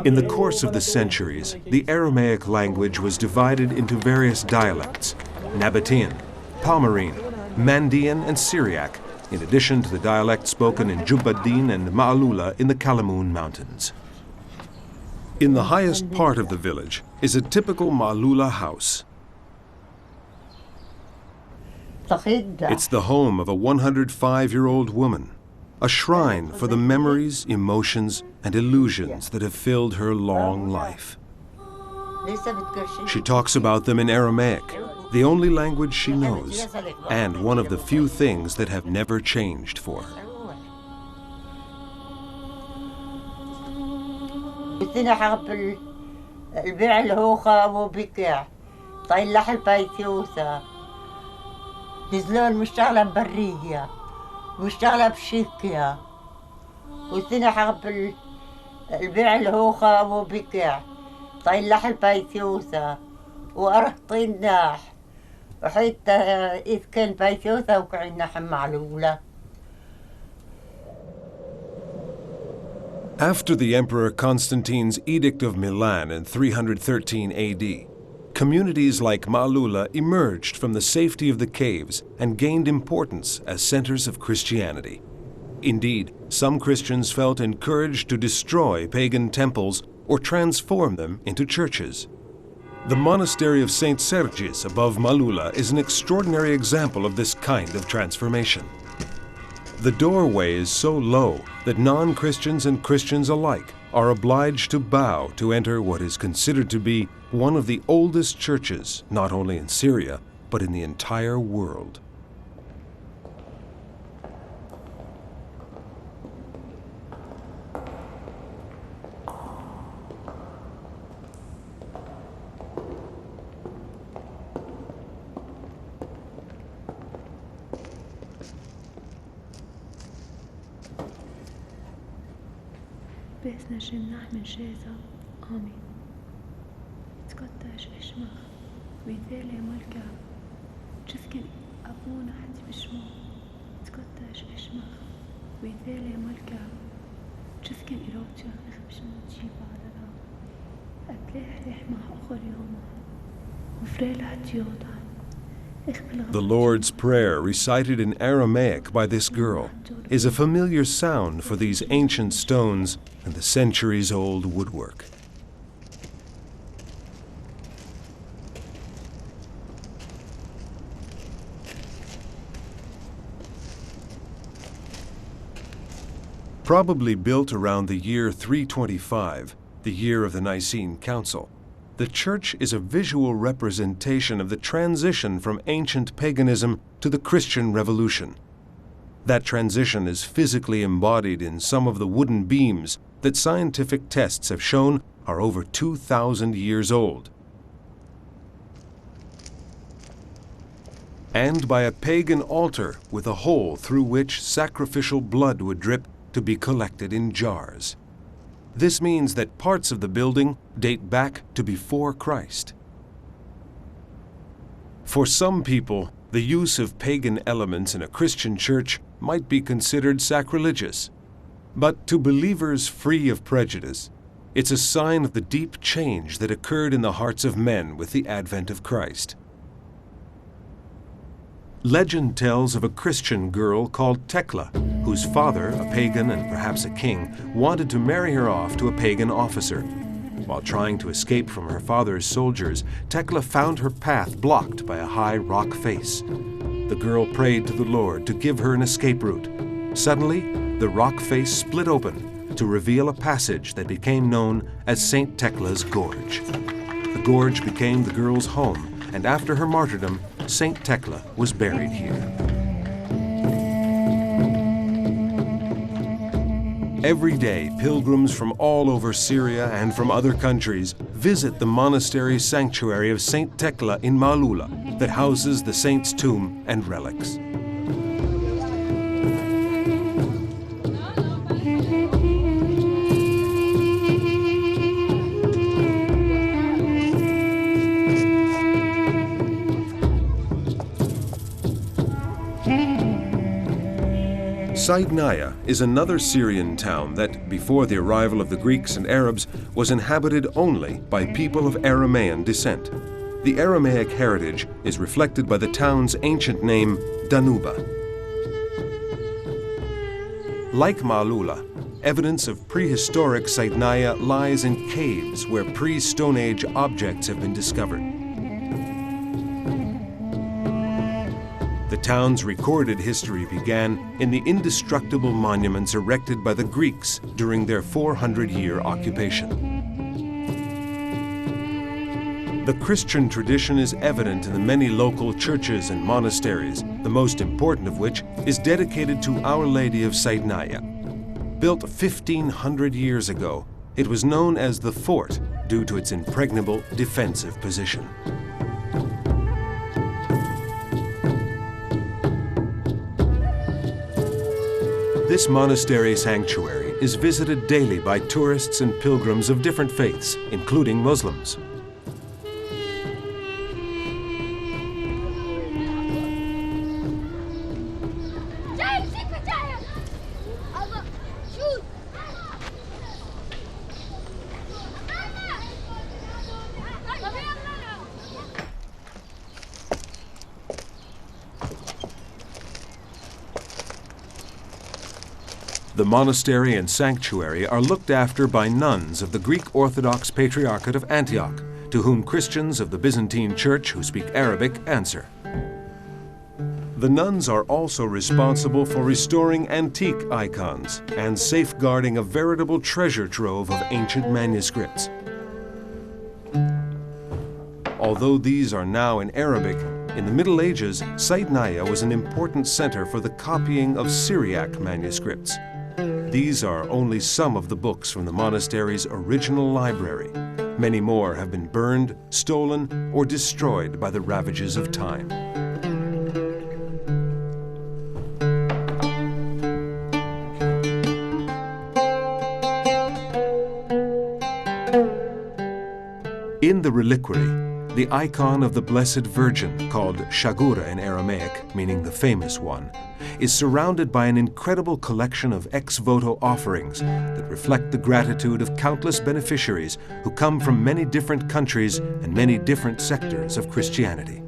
In the course of the centuries, the Aramaic language was divided into various dialects: Nabatean, Palmyrene, Mandean, and Syriac, in addition to the dialect spoken in Jubbadin and Ma'lula in the Kalamoon Mountains. In the highest part of the village is a typical Ma'lula house. It's the home of a 105-year-old woman, a shrine for the memories, emotions, and illusions that have filled her long life. She talks about them in Aramaic, the only language she knows, and one of the few things that have never changed for her. البيع الهوخة وبكع طيلح البيتيوثة نزلون مشتغلة برية مشتغلة بشيكيا وثنا حقب البيع الهوخة وبكع طيلح البيتيوثة وأرهطين ناح وحيت إذ كان بيتيوثة وكعنا حمعلولة. After the Emperor Constantine's Edict of Milan in 313 AD, communities like Ma'lula emerged from the safety of the caves and gained importance as centers of Christianity. Indeed, some Christians felt encouraged to destroy pagan temples or transform them into churches. The monastery of St. Sergis above Ma'lula is an extraordinary example of this kind of transformation. The doorway is so low that non-Christians and Christians alike are obliged to bow to enter what is considered to be one of the oldest churches, not only in Syria, but in the entire world. باسنا جناح من شيزا آمين تقدش اسمك ويثالي ملكا جسكن أبونا حتي بشمو تقدش اسمك ويثالي ملكا جسكن إروتشا نخبشمو تجيب عددا أتلاح ريح مع أخر يوم وفريلها تيودا. The Lord's Prayer, recited in Aramaic by this girl, is a familiar sound for these ancient stones and the centuries-old woodwork. Probably built around the year 325, the year of the Nicene Council, the church is a visual representation of the transition from ancient paganism to the Christian Revolution. That transition is physically embodied in some of the wooden beams that scientific tests have shown are over 2,000 years old, and by a pagan altar with a hole through which sacrificial blood would drip to be collected in jars. This means that parts of the building date back to before Christ. For some people, the use of pagan elements in a Christian church might be considered sacrilegious. But to believers free of prejudice, it's a sign of the deep change that occurred in the hearts of men with the advent of Christ. Legend tells of a Christian girl called Tekla, whose father, a pagan and perhaps a king, wanted to marry her off to a pagan officer. While trying to escape from her father's soldiers, Tekla found her path blocked by a high rock face. The girl prayed to the Lord to give her an escape route. Suddenly, the rock face split open to reveal a passage that became known as St. Tekla's Gorge. The gorge became the girl's home, and after her martyrdom, St. Tekla was buried here. Every day, pilgrims from all over Syria and from other countries visit the monastery sanctuary of St. Tekla in Maalula that houses the saint's tomb and relics. Saidnaya is another Syrian town that, before the arrival of the Greeks and Arabs, was inhabited only by people of Aramean descent. The Aramaic heritage is reflected by the town's ancient name, Danuba. Like Maalula, evidence of prehistoric Saidnaya lies in caves where pre-Stone Age objects have been discovered. The town's recorded history began in the indestructible monuments erected by the Greeks during their 400-year occupation. The Christian tradition is evident in the many local churches and monasteries, the most important of which is dedicated to Our Lady of Saidnaya. Built 1,500 years ago, it was known as the Fort due to its impregnable defensive position. This monastery sanctuary is visited daily by tourists and pilgrims of different faiths, including Muslims. The monastery and sanctuary are looked after by nuns of the Greek Orthodox Patriarchate of Antioch, to whom Christians of the Byzantine Church who speak Arabic answer. The nuns are also responsible for restoring antique icons and safeguarding a veritable treasure trove of ancient manuscripts. Although these are now in Arabic, in the Middle Ages, Saidnaya was an important center for the copying of Syriac manuscripts. These are only some of the books from the monastery's original library. Many more have been burned, stolen, or destroyed by the ravages of time. In the reliquary, the icon of the Blessed Virgin, called Shagura in Aramaic, meaning the famous one, is surrounded by an incredible collection of ex voto offerings that reflect the gratitude of countless beneficiaries who come from many different countries and many different sectors of Christianity.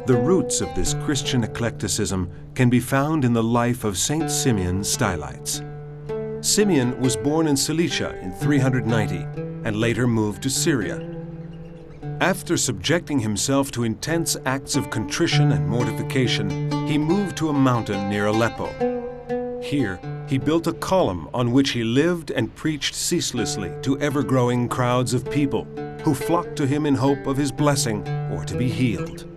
The roots of this Christian eclecticism can be found in the life of Saint Simeon Stylites. Simeon was born in Cilicia in 390 and later moved to Syria. After subjecting himself to intense acts of contrition and mortification, he moved to a mountain near Aleppo. Here, he built a column on which he lived and preached ceaselessly to ever-growing crowds of people who flocked to him in hope of his blessing or to be healed.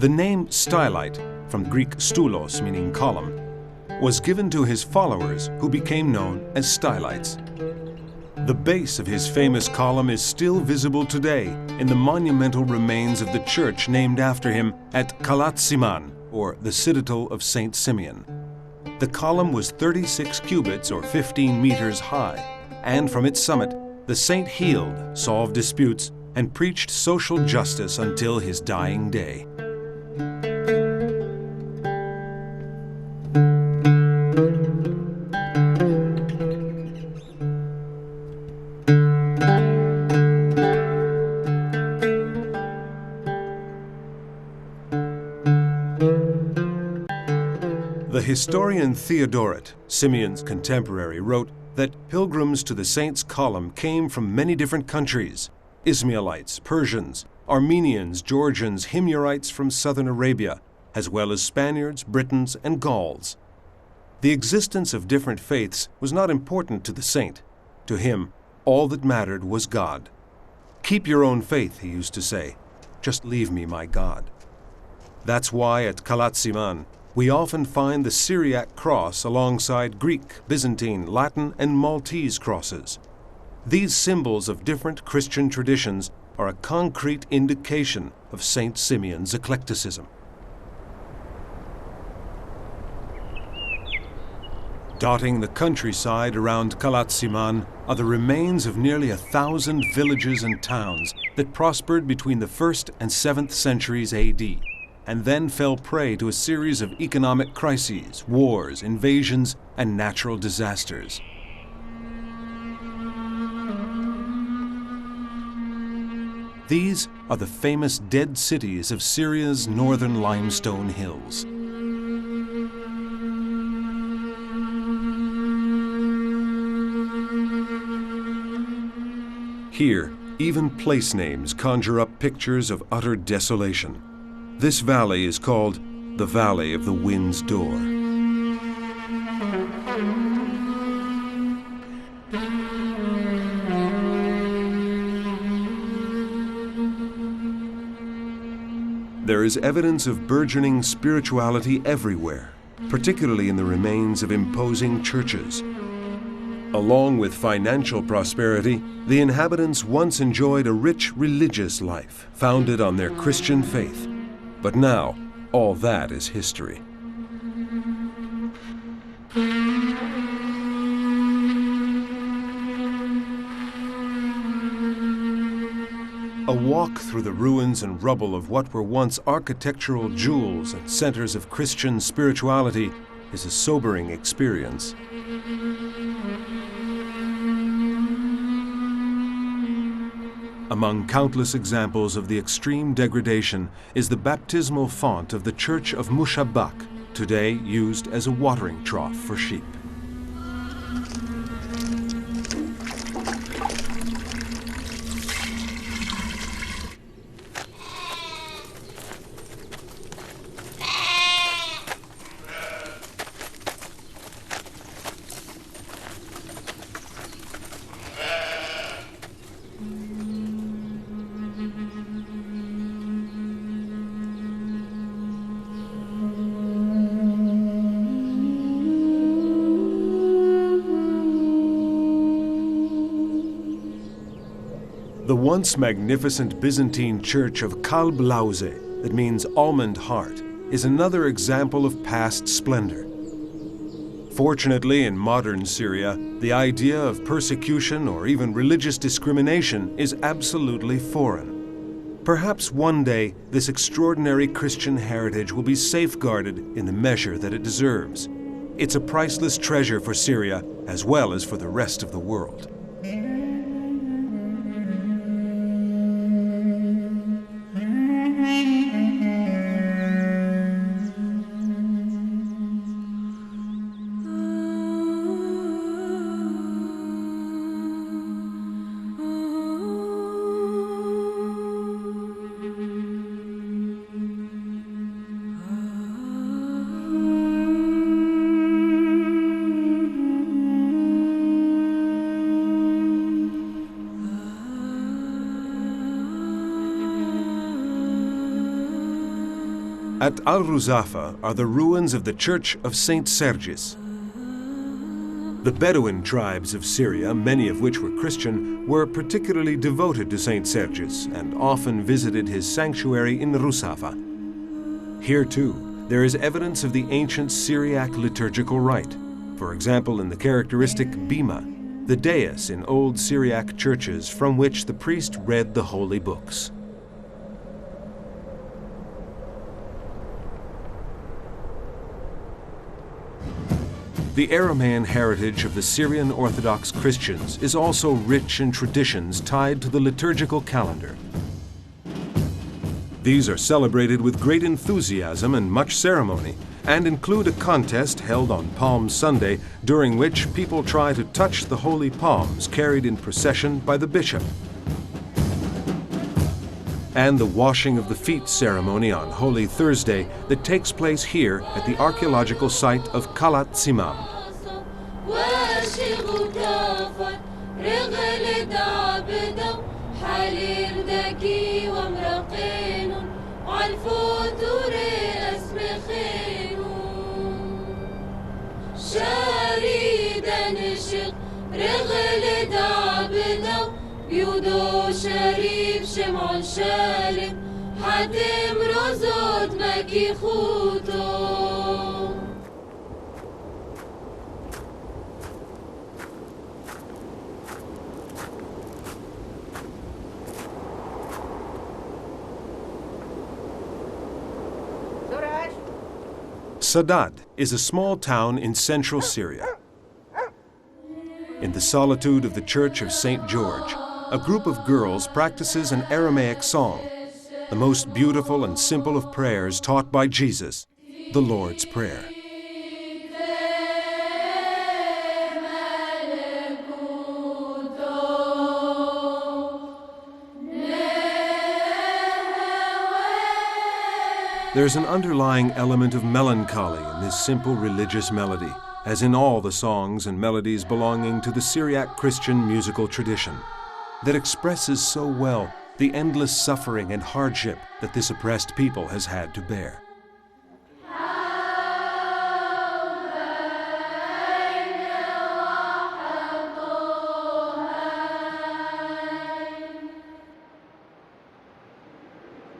The name Stylite, from Greek stoulos meaning column, was given to his followers, who became known as Stylites. The base of his famous column is still visible today in the monumental remains of the church named after him at Kalatsiman, or the citadel of Saint Simeon. The column was 36 cubits or 15 meters high, and from its summit, the saint healed, solved disputes, and preached social justice until his dying day. The historian Theodoret, Simeon's contemporary, wrote that pilgrims to the saint's column came from many different countries: Ismailites, Persians, Armenians, Georgians, Himyarites from southern Arabia, as well as Spaniards, Britons, and Gauls. The existence of different faiths was not important to the saint. To him, all that mattered was God. "Keep your own faith," he used to say. "Just leave me my God." That's why at Kalatsiman, we often find the Syriac cross alongside Greek, Byzantine, Latin, and Maltese crosses. These symbols of different Christian traditions are a concrete indication of Saint Simeon's eclecticism. Dotting the countryside around Kalatsiman are the remains of nearly 1,000 villages and towns that prospered between the 1st and 7th centuries AD, and then fell prey to a series of economic crises, wars, invasions, and natural disasters. These are the famous dead cities of Syria's northern limestone hills. Here, even place names conjure up pictures of utter desolation. This valley is called the Valley of the Wind's Door. There is evidence of burgeoning spirituality everywhere, particularly in the remains of imposing churches. Along with financial prosperity, the inhabitants once enjoyed a rich religious life founded on their Christian faith. But now, all that is history. A walk through the ruins and rubble of what were once architectural jewels and centers of Christian spirituality is a sobering experience. Among countless examples of the extreme degradation is the baptismal font of the Church of Mushabbak, today used as a watering trough for sheep. The once magnificent Byzantine church of Kalb Lauze, that means almond heart, is another example of past splendor. Fortunately, in modern Syria, the idea of persecution or even religious discrimination is absolutely foreign. Perhaps one day, this extraordinary Christian heritage will be safeguarded in the measure that it deserves. It's a priceless treasure for Syria as well as for the rest of the world. At Al-Ruzafa are the ruins of the Church of St. Sergis. The Bedouin tribes of Syria, many of which were Christian, were particularly devoted to St. Sergis and often visited his sanctuary in Ruzafa. Here, too, there is evidence of the ancient Syriac liturgical rite, for example in the characteristic bima, the dais in old Syriac churches from which the priest read the holy books. The Aramean heritage of the Syrian Orthodox Christians is also rich in traditions tied to the liturgical calendar. These are celebrated with great enthusiasm and much ceremony, and include a contest held on Palm Sunday, during which people try to touch the holy palms carried in procession by the bishop, and the washing of the feet ceremony on Holy Thursday that takes place here at the archaeological site of Kalat Simam. يودو شريف شمعون شالم حاتم رزود مكي خوتو Sadat is a small town in central Syria. In the solitude of the Church of St. George, a group of girls practices an Aramaic song, the most beautiful and simple of prayers taught by Jesus, the Lord's Prayer. There's an underlying element of melancholy in this simple religious melody, as in all the songs and melodies belonging to the Syriac Christian musical tradition, that expresses so well the endless suffering and hardship that this oppressed people has had to bear.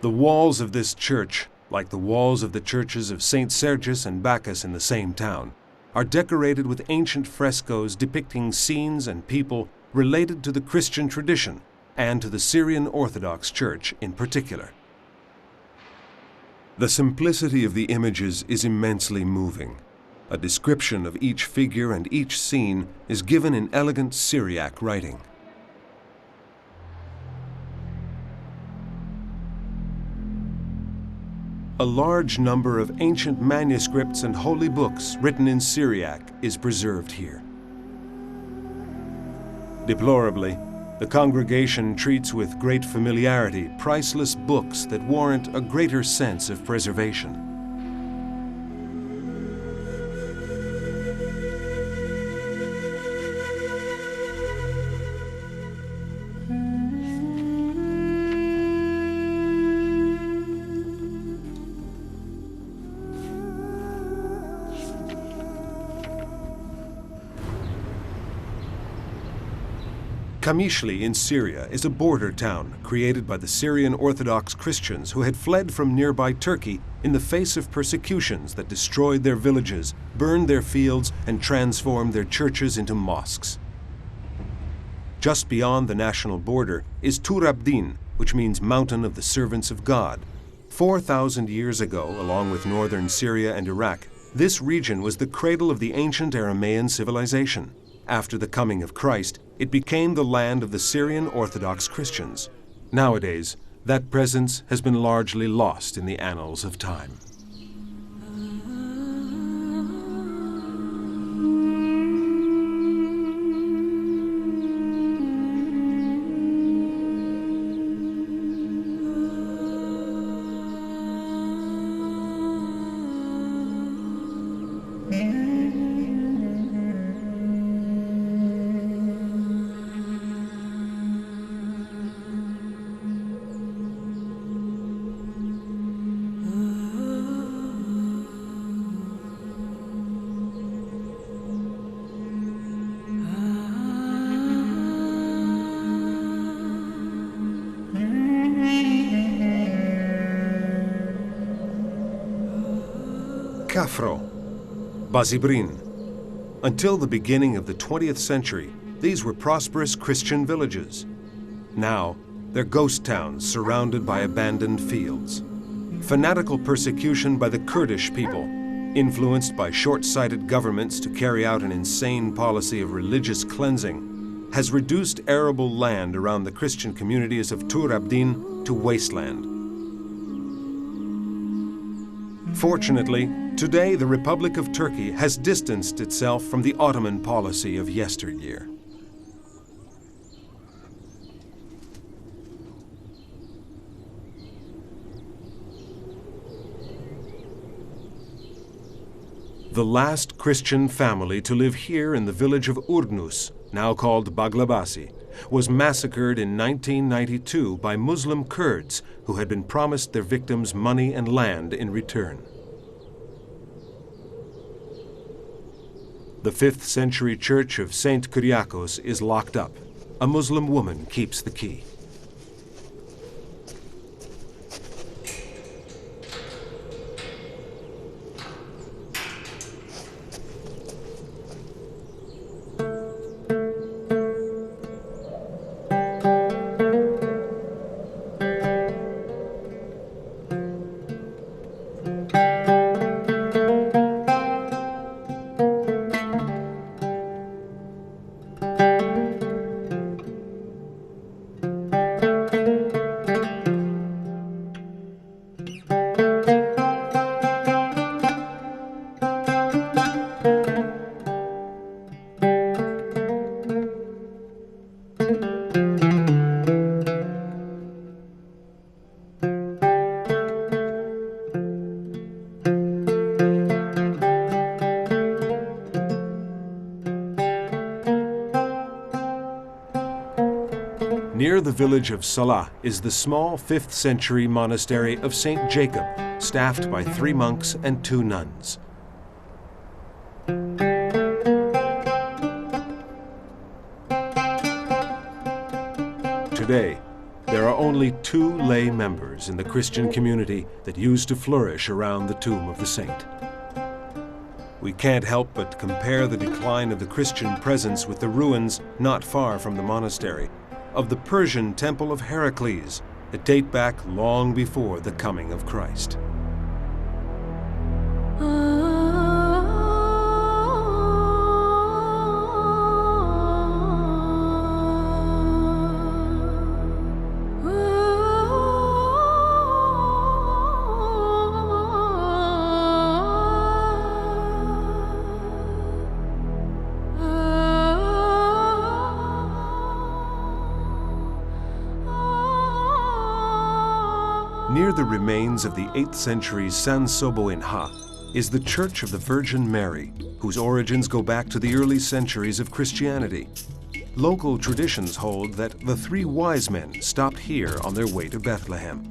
The walls of this church, like the walls of the churches of St. Sergius and Bacchus in the same town, are decorated with ancient frescoes depicting scenes and people related to the Christian tradition and to the Syrian Orthodox Church in particular. The simplicity of the images is immensely moving. A description of each figure and each scene is given in elegant Syriac writing. A large number of ancient manuscripts and holy books written in Syriac is preserved here. Deplorably, the congregation treats with great familiarity priceless books that warrant a greater sense of preservation. Kamishli in Syria is a border town created by the Syrian Orthodox Christians who had fled from nearby Turkey in the face of persecutions that destroyed their villages, burned their fields, and transformed their churches into mosques. Just beyond the national border is Turabdin, which means Mountain of the Servants of God. 4,000 years ago, along with northern Syria and Iraq, this region was the cradle of the ancient Aramean civilization. After the coming of Christ, it became the land of the Syrian Orthodox Christians. Nowadays, that presence has been largely lost in the annals of time. Kafro, Bazibrin. Until the beginning of the 20th century, these were prosperous Christian villages. Now, they're ghost towns surrounded by abandoned fields. Fanatical persecution by the Kurdish people, influenced by short-sighted governments to carry out an insane policy of religious cleansing, has reduced arable land around the Christian communities of Tur Abdin to wasteland. Fortunately, today the Republic of Turkey has distanced itself from the Ottoman policy of yesteryear. The last Christian family to live here in the village of Urdnus, now called Baglabasi, was massacred in 1992 by Muslim Kurds who had been promised their victims money and land in return. The 5th century church of Saint Kyriakos is locked up. A Muslim woman keeps the key. Near the village of Salah is the small 5th century monastery of St. Jacob, staffed by 3 monks and 2 nuns. Today, there are only 2 lay members in the Christian community that used to flourish around the tomb of the saint. We can't help but compare the decline of the Christian presence with the ruins not far from the monastery of the Persian temple of Heracles that date back long before the coming of Christ. Near the remains of the 8th century San Sobo in Ha is the Church of the Virgin Mary, whose origins go back to the early centuries of Christianity. Local traditions hold that the 3 wise men stopped here on their way to Bethlehem.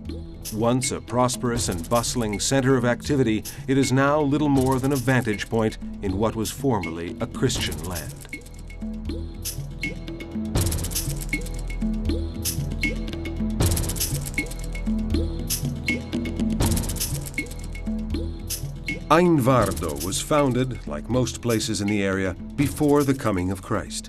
Once a prosperous and bustling center of activity, it is now little more than a vantage point in what was formerly a Christian land. Ainvardo was founded, like most places in the area, before the coming of Christ.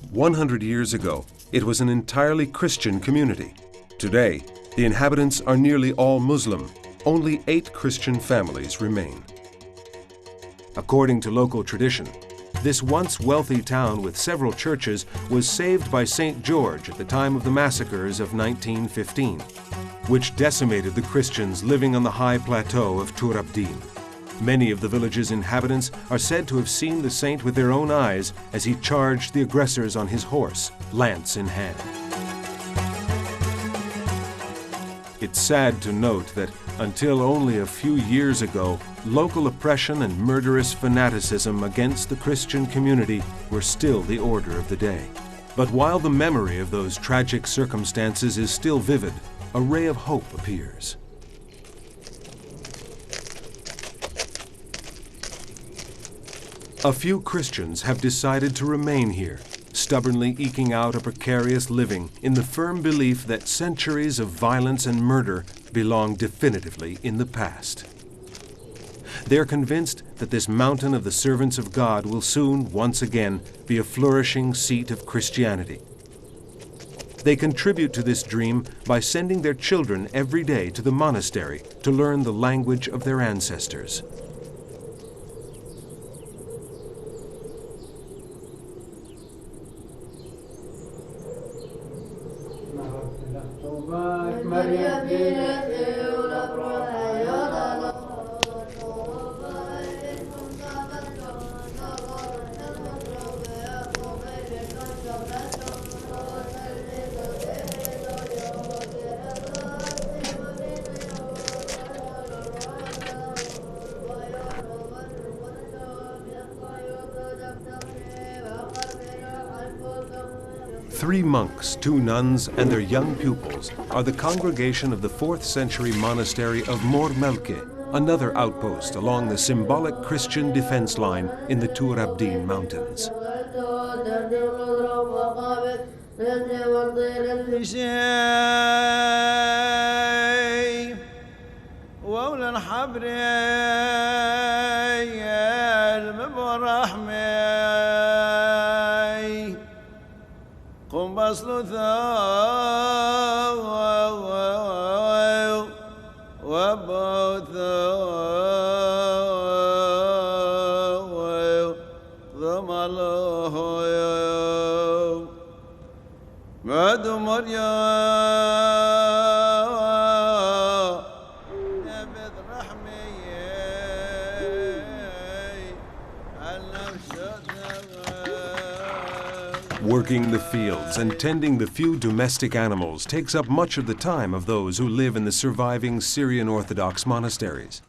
100 years ago, it was an entirely Christian community. Today, the inhabitants are nearly all Muslim. Only 8 Christian families remain. According to local tradition, this once wealthy town with several churches was saved by St. George at the time of the massacres of 1915, which decimated the Christians living on the high plateau of Tur Abdin. Many of the village's inhabitants are said to have seen the saint with their own eyes as he charged the aggressors on his horse, lance in hand. It's sad to note that until only a few years ago, local oppression and murderous fanaticism against the Christian community were still the order of the day. But while the memory of those tragic circumstances is still vivid, a ray of hope appears. A few Christians have decided to remain here, stubbornly eking out a precarious living in the firm belief that centuries of violence and murder belong definitively in the past. They're convinced that this mountain of the servants of God will soon, once again, be a flourishing seat of Christianity. They contribute to this dream by sending their children every day to the monastery to learn the language of their ancestors. Three monks, 2 nuns, and their young pupils are the congregation of the 4th century monastery of Mormelke, another outpost along the symbolic Christian defense line in the Tur Abdin Mountains. Working the fields and tending the few domestic animals takes up much of the time of those who live in the surviving Syrian Orthodox monasteries.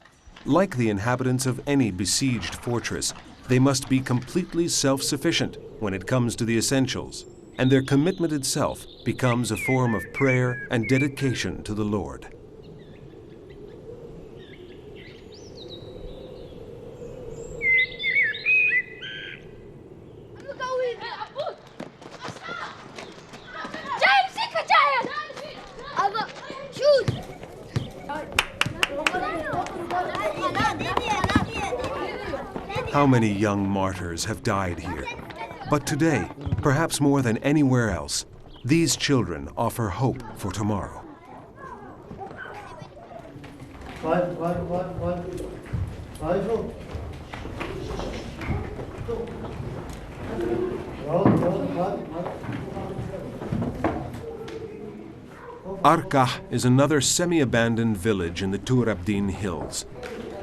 Like the inhabitants of any besieged fortress, they must be completely self-sufficient when it comes to the essentials, and their commitment itself becomes a form of prayer and dedication to the Lord. How many young martyrs have died here? But today, perhaps more than anywhere else, these children offer hope for tomorrow. Arkah is another semi-abandoned village in the Tur Abdin hills.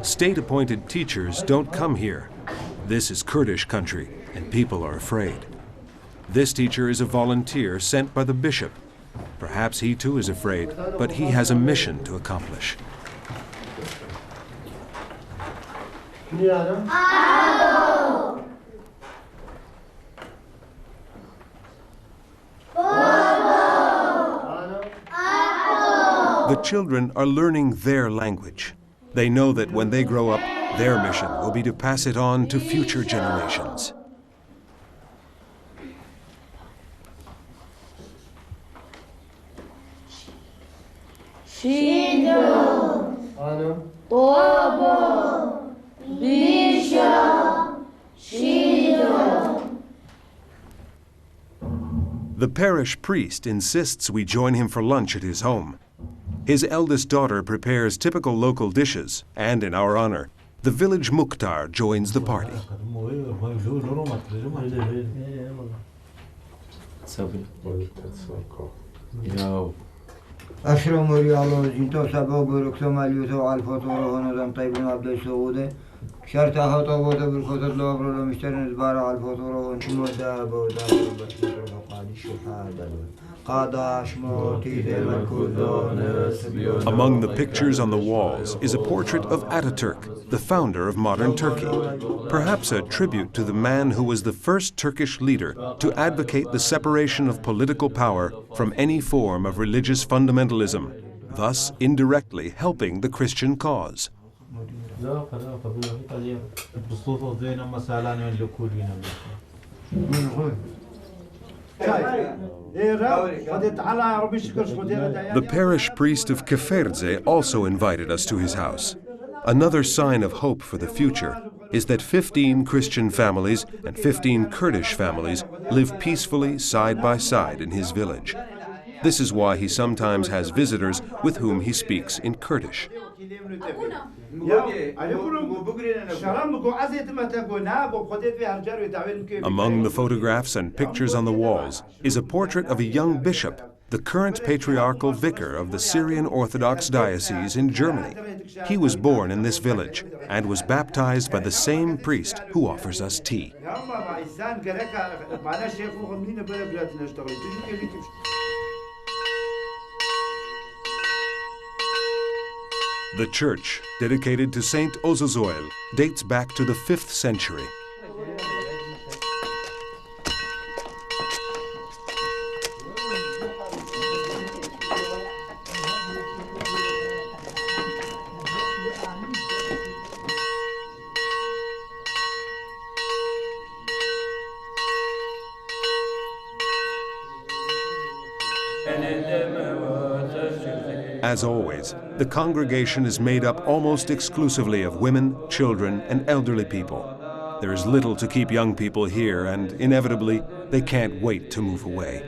State-appointed teachers don't come here. This is Kurdish country, and people are afraid. This teacher is a volunteer sent by the bishop. Perhaps he too is afraid, but he has a mission to accomplish. The children are learning their language. They know that when they grow up, their mission will be to pass it on to future generations. The parish priest insists we join him for lunch at his home. His eldest daughter prepares typical local dishes, and in our honor, the village Mukhtar joins the party. Among the pictures on the walls is a portrait of Ataturk, the founder of modern Turkey, perhaps a tribute to the man who was the first Turkish leader to advocate the separation of political power from any form of religious fundamentalism, thus indirectly helping the Christian cause. The parish priest of Keferdze also invited us to his house. Another sign of hope for the future is that 15 Christian families and 15 Kurdish families live peacefully side by side in his village. This is why he sometimes has visitors with whom he speaks in Kurdish. Among the photographs and pictures on the walls is a portrait of a young bishop, the current patriarchal vicar of the Syrian Orthodox Diocese in Germany. He was born in this village and was baptized by the same priest who offers us tea. The church, dedicated to Saint Ozozoil, dates back to the 5th century. As always, the congregation is made up almost exclusively of women, children, and elderly people. There is little to keep young people here, and inevitably, they can't wait to move away.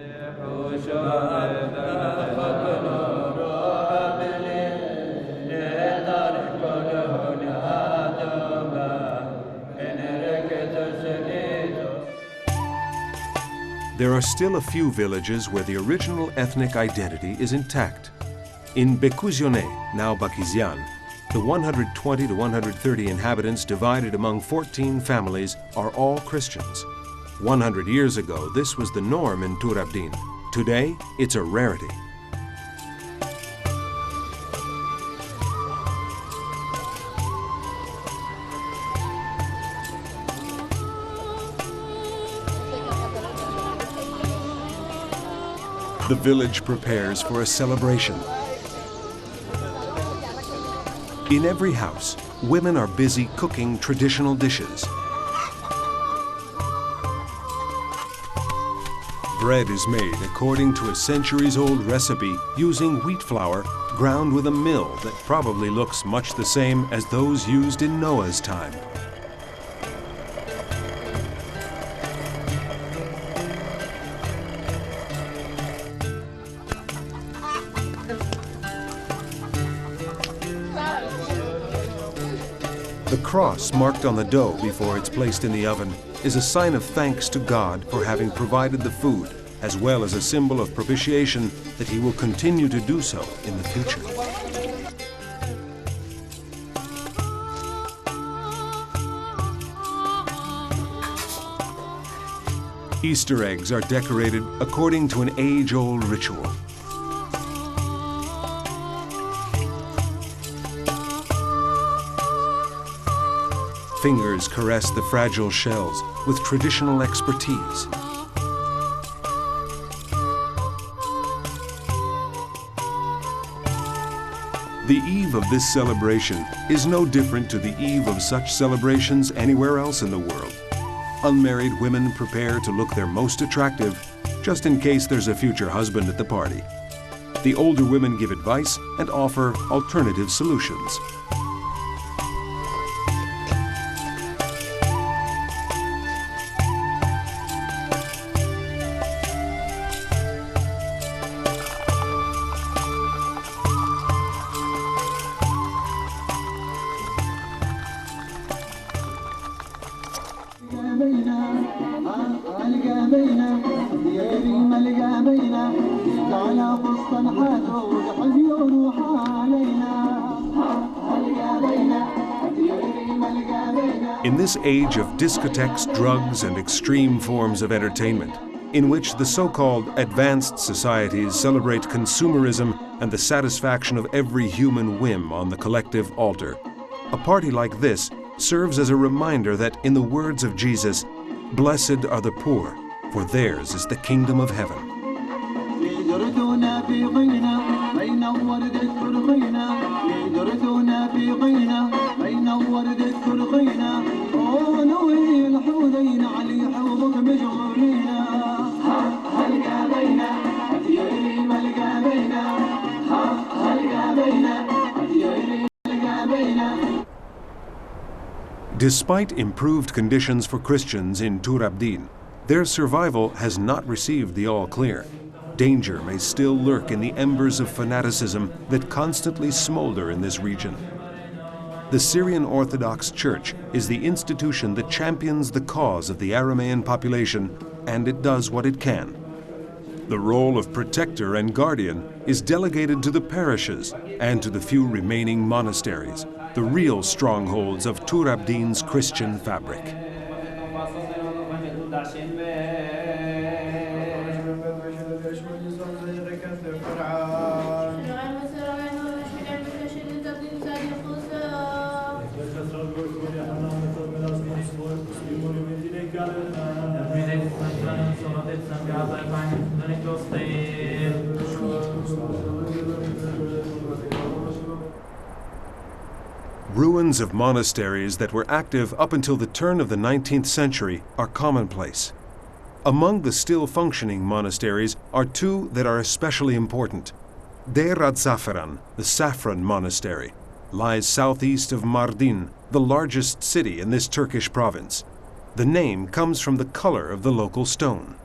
There are still a few villages where the original ethnic identity is intact. In Bekouzione, now Bakizian, the 120 to 130 inhabitants divided among 14 families are all Christians. 100 years ago, this was the norm in Turabdin. Today, it's a rarity. The village prepares for a celebration. In every house, women are busy cooking traditional dishes. Bread is made according to a centuries-old recipe using wheat flour ground with a mill that probably looks much the same as those used in Noah's time. The cross marked on the dough before it's placed in the oven is a sign of thanks to God for having provided the food, as well as a symbol of propitiation that He will continue to do so in the future. Easter eggs are decorated according to an age-old ritual. Fingers caress the fragile shells with traditional expertise. The eve of this celebration is no different to the eve of such celebrations anywhere else in the world. Unmarried women prepare to look their most attractive, just in case there's a future husband at the party. The older women give advice and offer alternative solutions. In this age of discotheques, drugs, and extreme forms of entertainment, in which the so-called advanced societies celebrate consumerism and the satisfaction of every human whim on the collective altar, a party like this serves as a reminder that, in the words of Jesus, "Blessed are the poor, for theirs is the kingdom of heaven." Despite improved conditions for Christians in Tur Abdin, their survival has not received the all-clear. Danger may still lurk in the embers of fanaticism that constantly smolder in this region. The Syrian Orthodox Church is the institution that champions the cause of the Aramean population, and it does what it can. The role of protector and guardian is delegated to the parishes and to the few remaining monasteries, the real strongholds of Tur Abdin's Christian fabric. Ruins of monasteries that were active up until the turn of the 19th century are commonplace. Among the still functioning monasteries are two that are especially important. Deir az-Zafaran, the Saffron Monastery, lies southeast of Mardin, the largest city in this Turkish province. The name comes from the color of the local stone.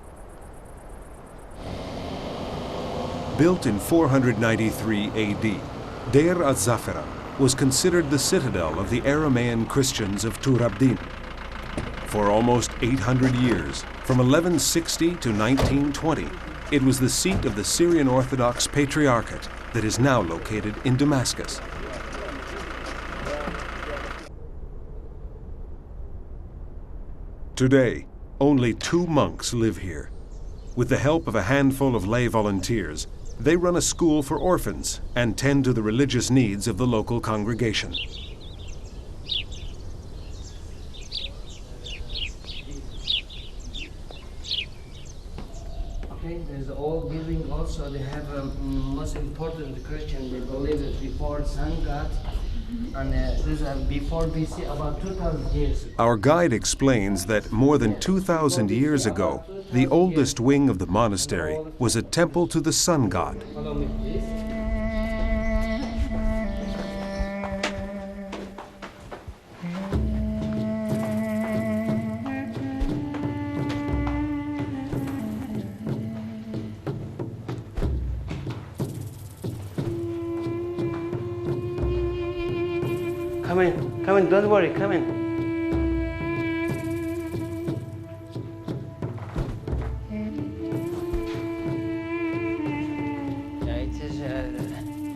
Built in 493 AD, Deir az-Zafaran was considered the citadel of the Aramean Christians of Tur Abdin. For almost 800 years, from 1160 to 1920, it was the seat of the Syrian Orthodox Patriarchate that is now located in Damascus. Today, only 2 monks live here. With the help of a handful of lay volunteers, they run a school for orphans and tend to the religious needs of the local congregation. Okay, there's an old building also. They have a most important Christian. They believe that before sun god, and this is before BC, about 2,000 years ago. Our guide explains that more than 2,000 years ago, the oldest wing of the monastery was a temple to the sun god. Follow me, please. Come in, don't worry, come in. It is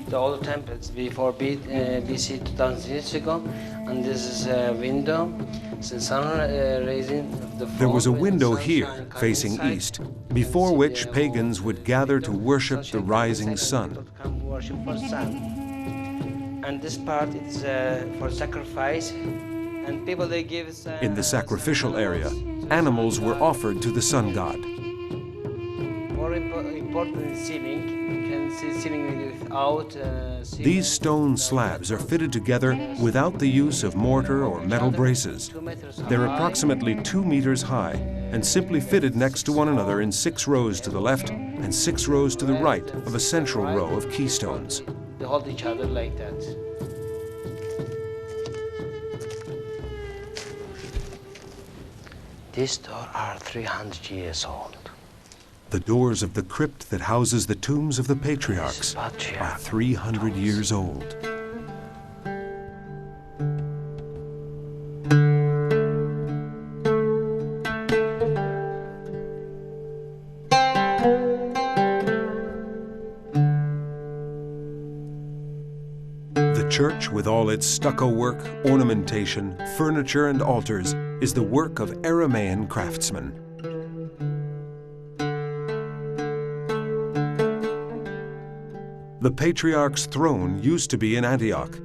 the old temples before BC 2,000 years ago, and this is a window. The sun raising the There was a window here, facing east, before which pagans would gather to worship the rising sun. Come worship for sun. And this part is for sacrifice, and people they give. In the sacrificial area, animals were offered to the sun god. More important is ceiling. You can see ceiling without. These stone slabs are fitted together without the use of mortar or metal braces. They're approximately 2 meters high and simply fitted next to one another in 6 rows to the left and 6 rows to the right of a central row of keystones. They hold each other like that. These doors are 300 years old. The doors of the crypt that houses the tombs of the patriarchs are 300 years old. The church, with all its stucco work, ornamentation, furniture, and altars, is the work of Aramean craftsmen. The Patriarch's throne used to be in Antioch.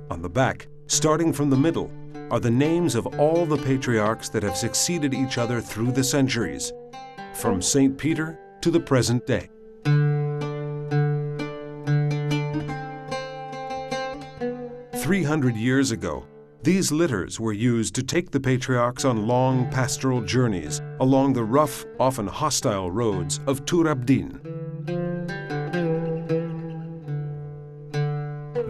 On the back, starting from the middle, are the names of all the patriarchs that have succeeded each other through the centuries, from St. Peter to the present day. "300 years ago, these litters were used to take the patriarchs on long pastoral journeys along the rough, often hostile roads of Tur Abdin.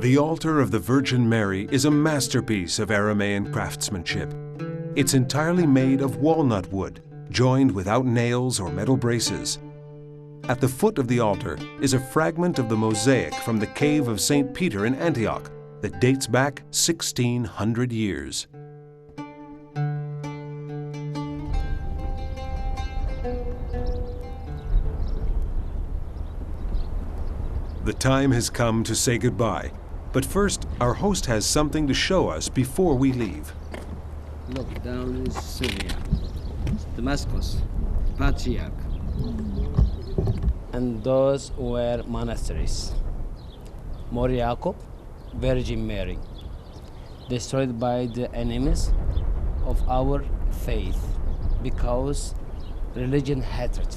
The altar of the Virgin Mary is a masterpiece of Aramean craftsmanship. It's entirely made of walnut wood, joined without nails or metal braces. At the foot of the altar is a fragment of the mosaic from the cave of St. Peter in Antioch that dates back 1,600 years. The time has come to say goodbye, but first our host has something to show us before we leave. Look, down is Syria, Damascus, Patriarch. And those were monasteries. Mor Yaakov, Virgin Mary, destroyed by the enemies of our faith because religion hatred.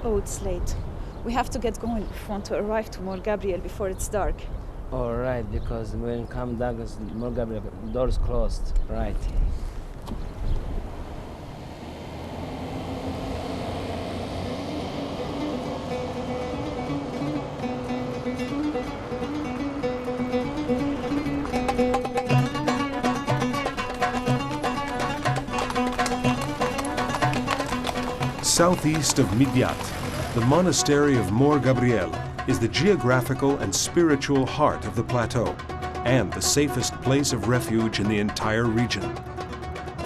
Oh, it's late. We have to get going if we want to arrive to Mor Gabriel before it's dark. All right, because when come dark, Mor Gabriel, doors closed, right. Southeast of Midyat, the monastery of Mor Gabriel is the geographical and spiritual heart of the plateau and the safest place of refuge in the entire region.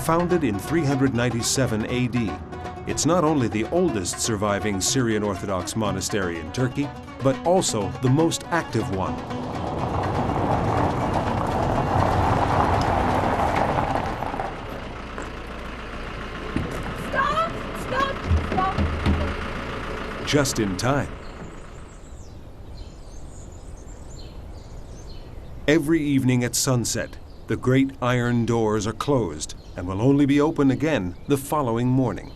Founded in 397 AD, it's not only the oldest surviving Syrian Orthodox monastery in Turkey, but also the most active one. Just in time. Every evening at sunset, the great iron doors are closed and will only be open again the following morning.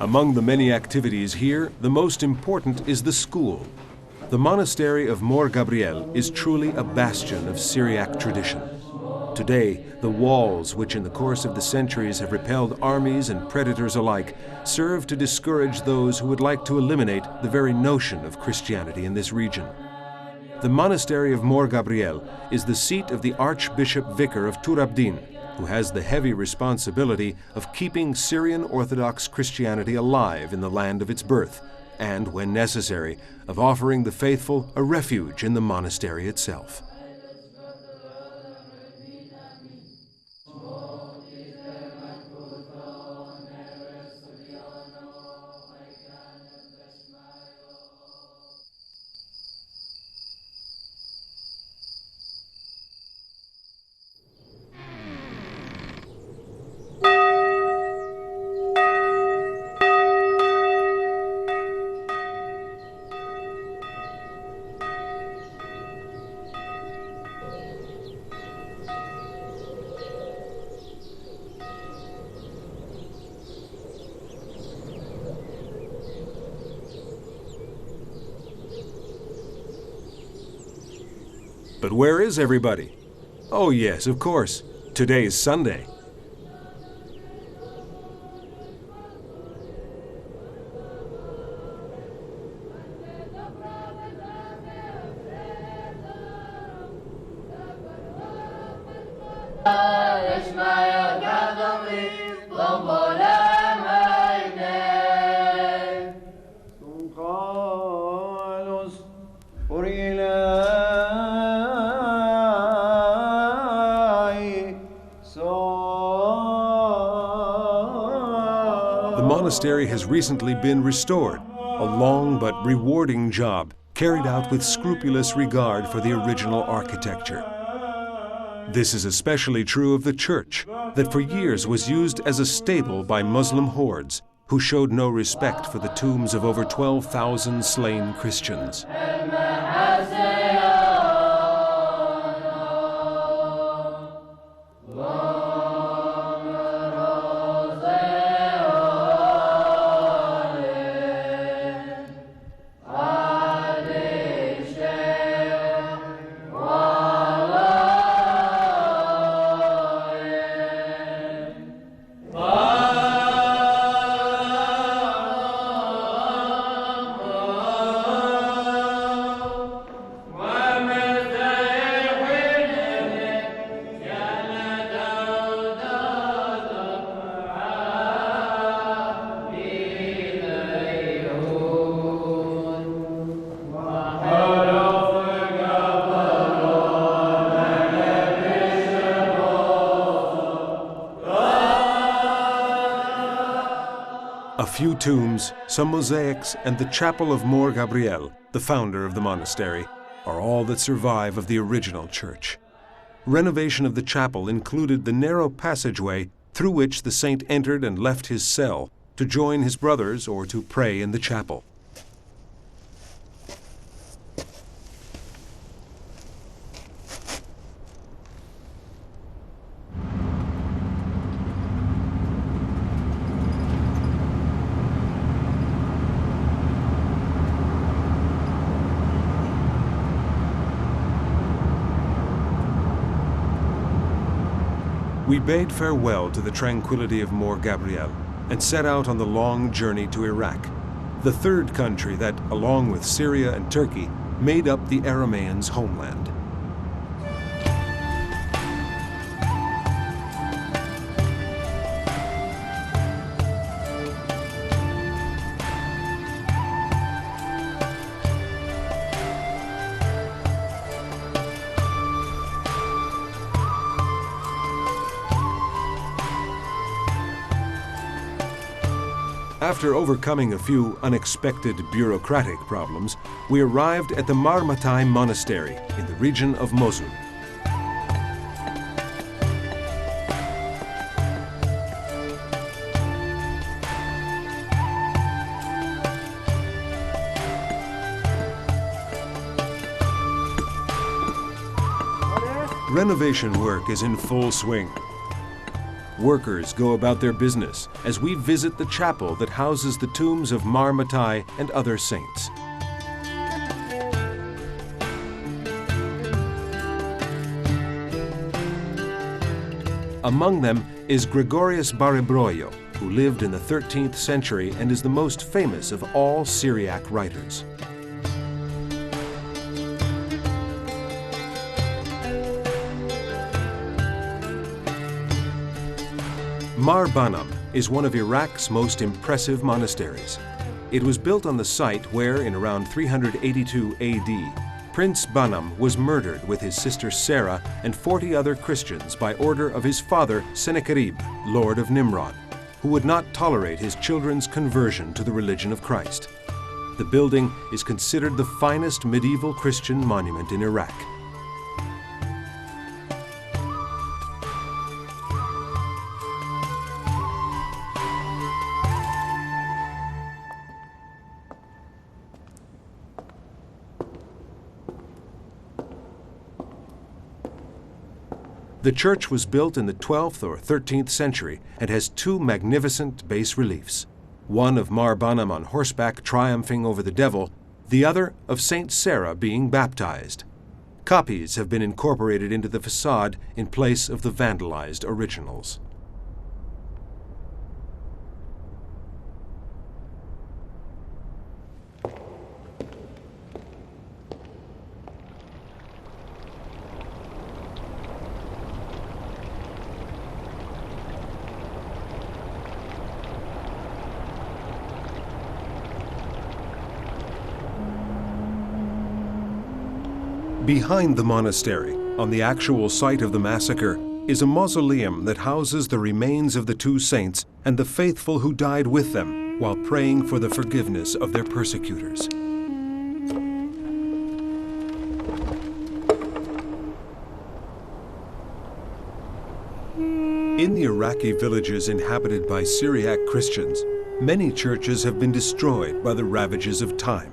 Among the many activities here, the most important is the school. The monastery of Mor Gabriel is truly a bastion of Syriac tradition. Today, the walls, which in the course of the centuries have repelled armies and predators alike, serve to discourage those who would like to eliminate the very notion of Christianity in this region. The monastery of Mor Gabriel is the seat of the Archbishop Vicar of Tur Abdin, who has the heavy responsibility of keeping Syrian Orthodox Christianity alive in the land of its birth, and, when necessary, of offering the faithful a refuge in the monastery itself. But where is everybody? Oh yes, of course. Today is Sunday. The monastery has recently been restored, a long but rewarding job carried out with scrupulous regard for the original architecture. This is especially true of the church, that for years was used as a stable by Muslim hordes who showed no respect for the tombs of over 12,000 slain Christians. A few tombs, some mosaics, and the chapel of Mor Gabriel, the founder of the monastery, are all that survive of the original church. Renovation of the chapel included the narrow passageway through which the saint entered and left his cell to join his brothers or to pray in the chapel. We bade farewell to the tranquility of Mor Gabriel and set out on the long journey to Iraq, the third country that, along with Syria and Turkey, made up the Arameans' homeland. After overcoming a few unexpected bureaucratic problems, we arrived at the Marmatai Monastery in the region of Mosul. Renovation work is in full swing. Workers go about their business as we visit the chapel that houses the tombs of Marmatai and other saints. Among them is Gregorius Baribroyo, who lived in the 13th century and is the most famous of all Syriac writers. Mar Banam is one of Iraq's most impressive monasteries. It was built on the site where, in around 382 AD, Prince Banam was murdered with his sister Sarah and 40 other Christians by order of his father Sennacherib, Lord of Nimrod, who would not tolerate his children's conversion to the religion of Christ. The building is considered the finest medieval Christian monument in Iraq. The church was built in the 12th or 13th century and has two magnificent bas reliefs, one of Mar Banam on horseback triumphing over the devil, the other of Saint Sarah being baptized. Copies have been incorporated into the facade in place of the vandalized originals. Behind the monastery, on the actual site of the massacre, is a mausoleum that houses the remains of the two saints and the faithful who died with them while praying for the forgiveness of their persecutors. In the Iraqi villages inhabited by Syriac Christians, many churches have been destroyed by the ravages of time.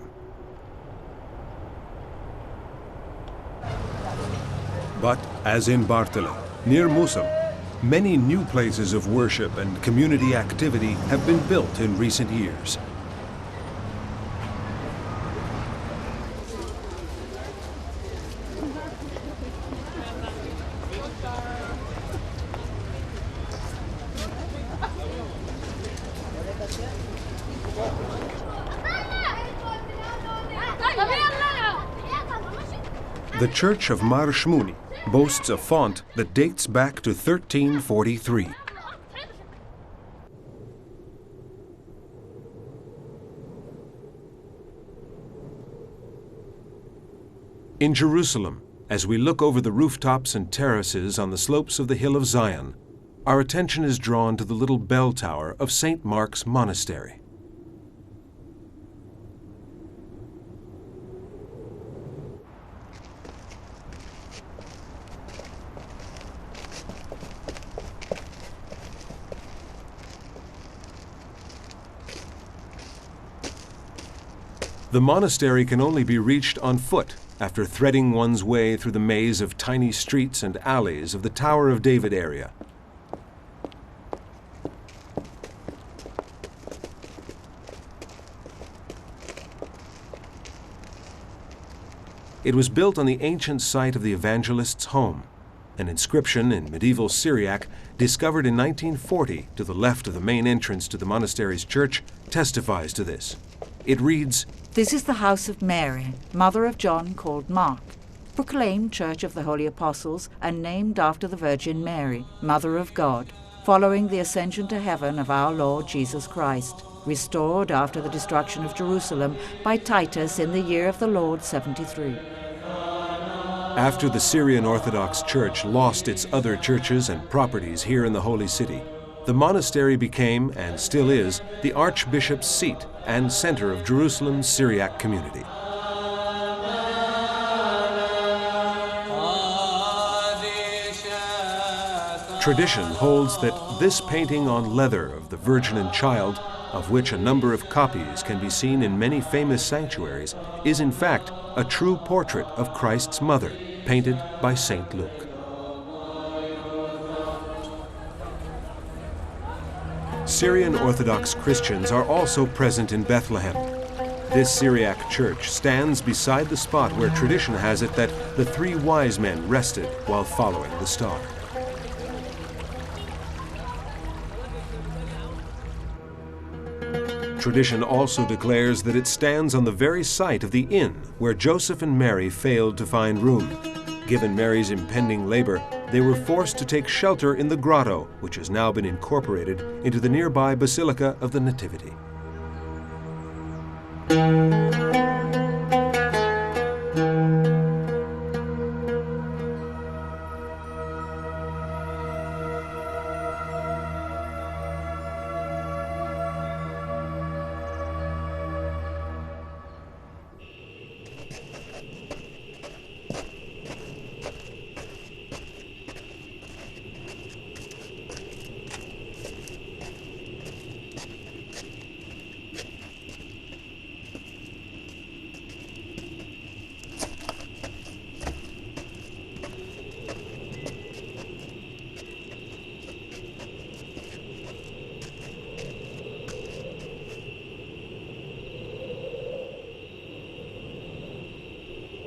But, as in Perle, near Mosul, many new places of worship and community activity have been built in recent years. The Church of Mar Shmouni boasts a font that dates back to 1343. In Jerusalem, as we look over the rooftops and terraces on the slopes of the Hill of Zion, our attention is drawn to the little bell tower of St. Mark's Monastery. The monastery can only be reached on foot after threading one's way through the maze of tiny streets and alleys of the Tower of David area. It was built on the ancient site of the evangelist's home. An inscription in medieval Syriac, discovered in 1940 to the left of the main entrance to the monastery's church, testifies to this. It reads, "This is the house of Mary, mother of John called Mark, proclaimed Church of the Holy Apostles and named after the Virgin Mary, Mother of God, following the ascension to heaven of our Lord Jesus Christ, restored after the destruction of Jerusalem by Titus in the year of the Lord 73. After the Syrian Orthodox Church lost its other churches and properties here in the Holy City, the monastery became, and still is, the Archbishop's seat and center of Jerusalem's Syriac community. Tradition holds that this painting on leather of the Virgin and Child, of which a number of copies can be seen in many famous sanctuaries, is in fact a true portrait of Christ's mother, painted by St. Luke. Syrian Orthodox Christians are also present in Bethlehem. This Syriac church stands beside the spot where tradition has it that the three wise men rested while following the star. Tradition also declares that it stands on the very site of the inn where Joseph and Mary failed to find room. Given Mary's impending labor, they were forced to take shelter in the grotto, which has now been incorporated into the nearby Basilica of the Nativity.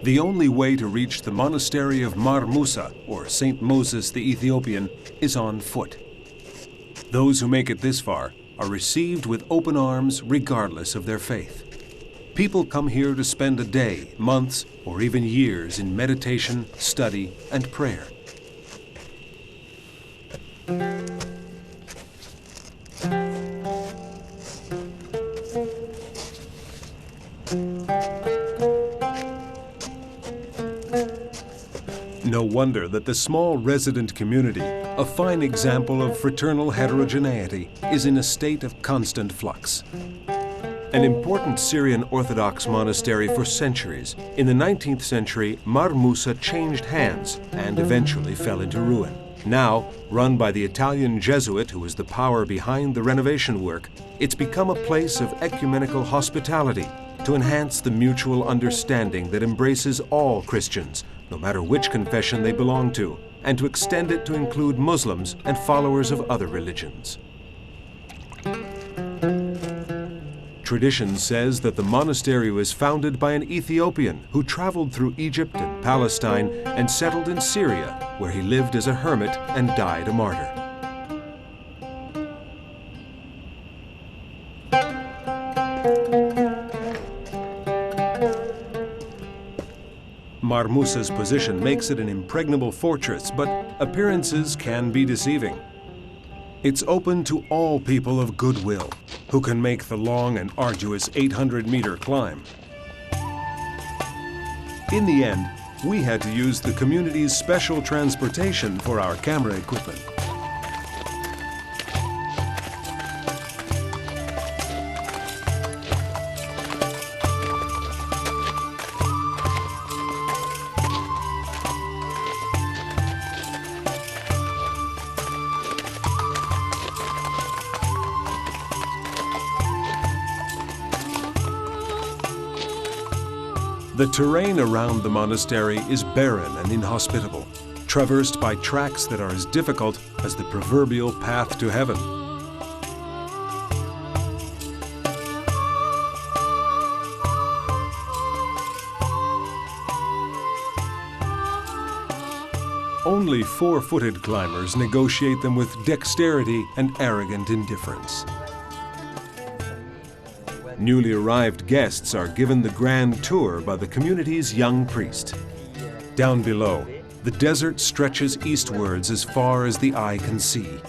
The only way to reach the monastery of Mar Musa, or St. Moses the Ethiopian, is on foot. Those who make it this far are received with open arms regardless of their faith. People come here to spend a day, months, or even years in meditation, study, and prayer. No wonder that the small resident community, a fine example of fraternal heterogeneity, is in a state of constant flux. An important Syrian Orthodox monastery for centuries, in the 19th century, Mar Musa changed hands and eventually fell into ruin. Now, run by the Italian Jesuit who was the power behind the renovation work, it's become a place of ecumenical hospitality to enhance the mutual understanding that embraces all Christians, no matter which confession they belong to, and to extend it to include Muslims and followers of other religions. Tradition says that the monastery was founded by an Ethiopian who traveled through Egypt and Palestine and settled in Syria, where he lived as a hermit and died a martyr. Mar Musa's position makes it an impregnable fortress, but appearances can be deceiving. It's open to all people of goodwill who can make the long and arduous 800-meter climb. In the end, we had to use the community's special transportation for our camera equipment. The terrain around the monastery is barren and inhospitable, traversed by tracks that are as difficult as the proverbial path to heaven. Only four-footed climbers negotiate them with dexterity and arrogant indifference. Newly arrived guests are given the grand tour by the community's young priest. Down below, the desert stretches eastwards as far as the eye can see.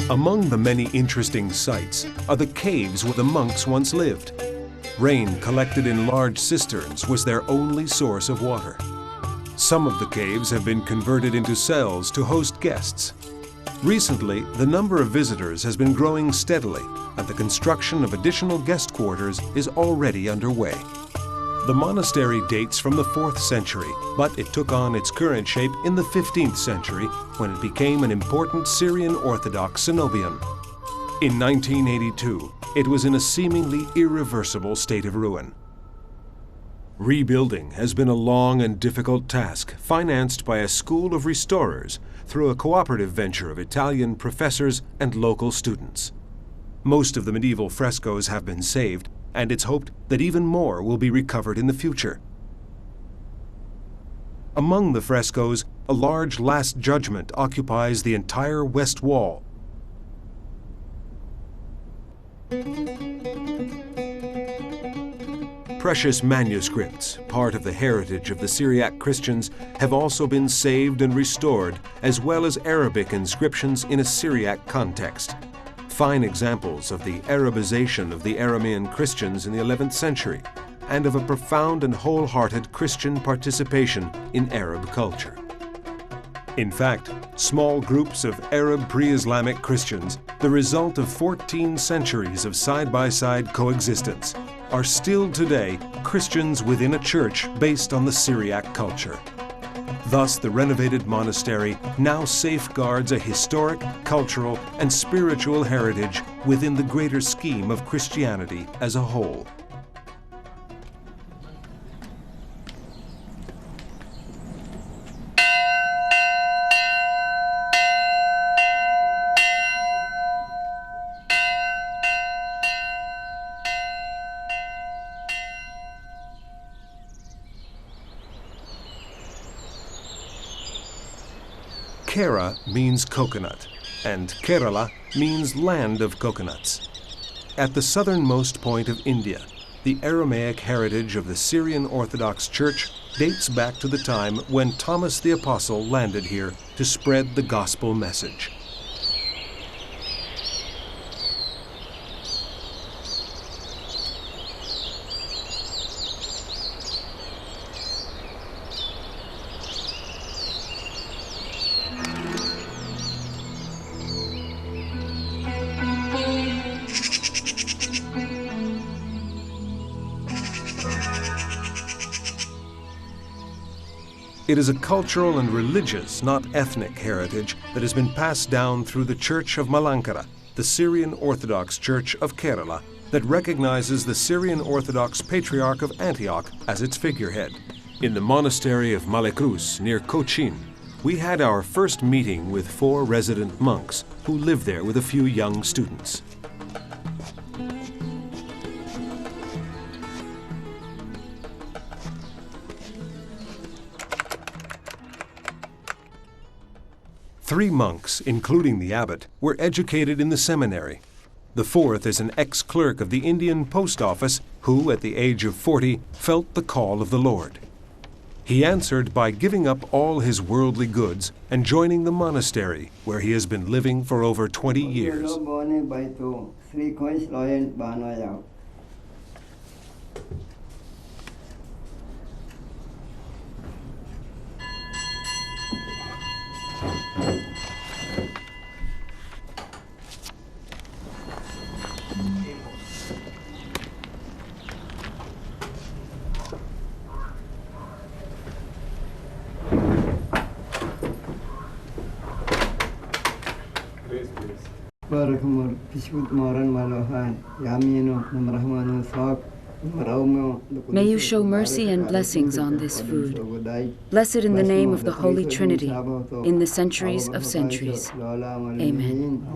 Among the many interesting sights are the caves where the monks once lived. Rain collected in large cisterns was their only source of water. Some of the caves have been converted into cells to host guests. Recently, the number of visitors has been growing steadily, and the construction of additional guest quarters is already underway. The monastery dates from the 4th century, but it took on its current shape in the 15th century when it became an important Syrian Orthodox cenobion. In 1982, it was in a seemingly irreversible state of ruin. Rebuilding has been a long and difficult task, financed by a school of restorers through a cooperative venture of Italian professors and local students. Most of the medieval frescoes have been saved, and it's hoped that even more will be recovered in the future. Among the frescoes, a large Last Judgment occupies the entire west wall. Precious manuscripts, part of the heritage of the Syriac Christians, have also been saved and restored, as well as Arabic inscriptions in a Syriac context. Fine examples of the Arabization of the Aramean Christians in the 11th century, and of a profound and wholehearted Christian participation in Arab culture. In fact, small groups of Arab pre-Islamic Christians, the result of 14 centuries of side-by-side coexistence, are still today Christians within a church based on the Syriac culture. Thus, the renovated monastery now safeguards a historic, cultural, and spiritual heritage within the greater scheme of Christianity as a whole. Kera means coconut, and Kerala means land of coconuts. At the southernmost point of India, the Aramaic heritage of the Syrian Orthodox Church dates back to the time when Thomas the Apostle landed here to spread the gospel message. It is a cultural and religious, not ethnic, heritage that has been passed down through the Church of Malankara, the Syrian Orthodox Church of Kerala, that recognizes the Syrian Orthodox Patriarch of Antioch as its figurehead. In the monastery of Malacruz, near Cochin, we had our first meeting with 4 resident monks who live there with a few young students. Three monks, including the abbot, were educated in the seminary. The fourth is an ex-clerk of the Indian Post Office who, at the age of 40, felt the call of the Lord. He answered by giving up all his worldly goods and joining the monastery, where he has been living for over 20 years. May you show mercy and blessings on this food. Bless it in the name of the Holy Trinity, in the centuries of centuries. Amen.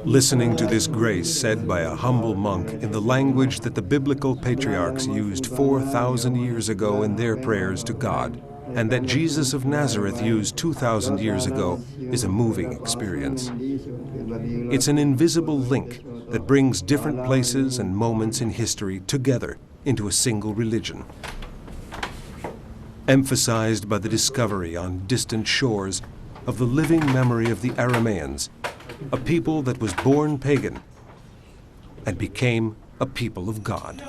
Listening to this grace said by a humble monk in the language that the biblical patriarchs used 4,000 years ago in their prayers to God, and that Jesus of Nazareth used 2,000 years ago, is a moving experience. It's an invisible link that brings different places and moments in history together into a single religion. Emphasized by the discovery on distant shores of the living memory of the Arameans, a people that was born pagan and became a people of God.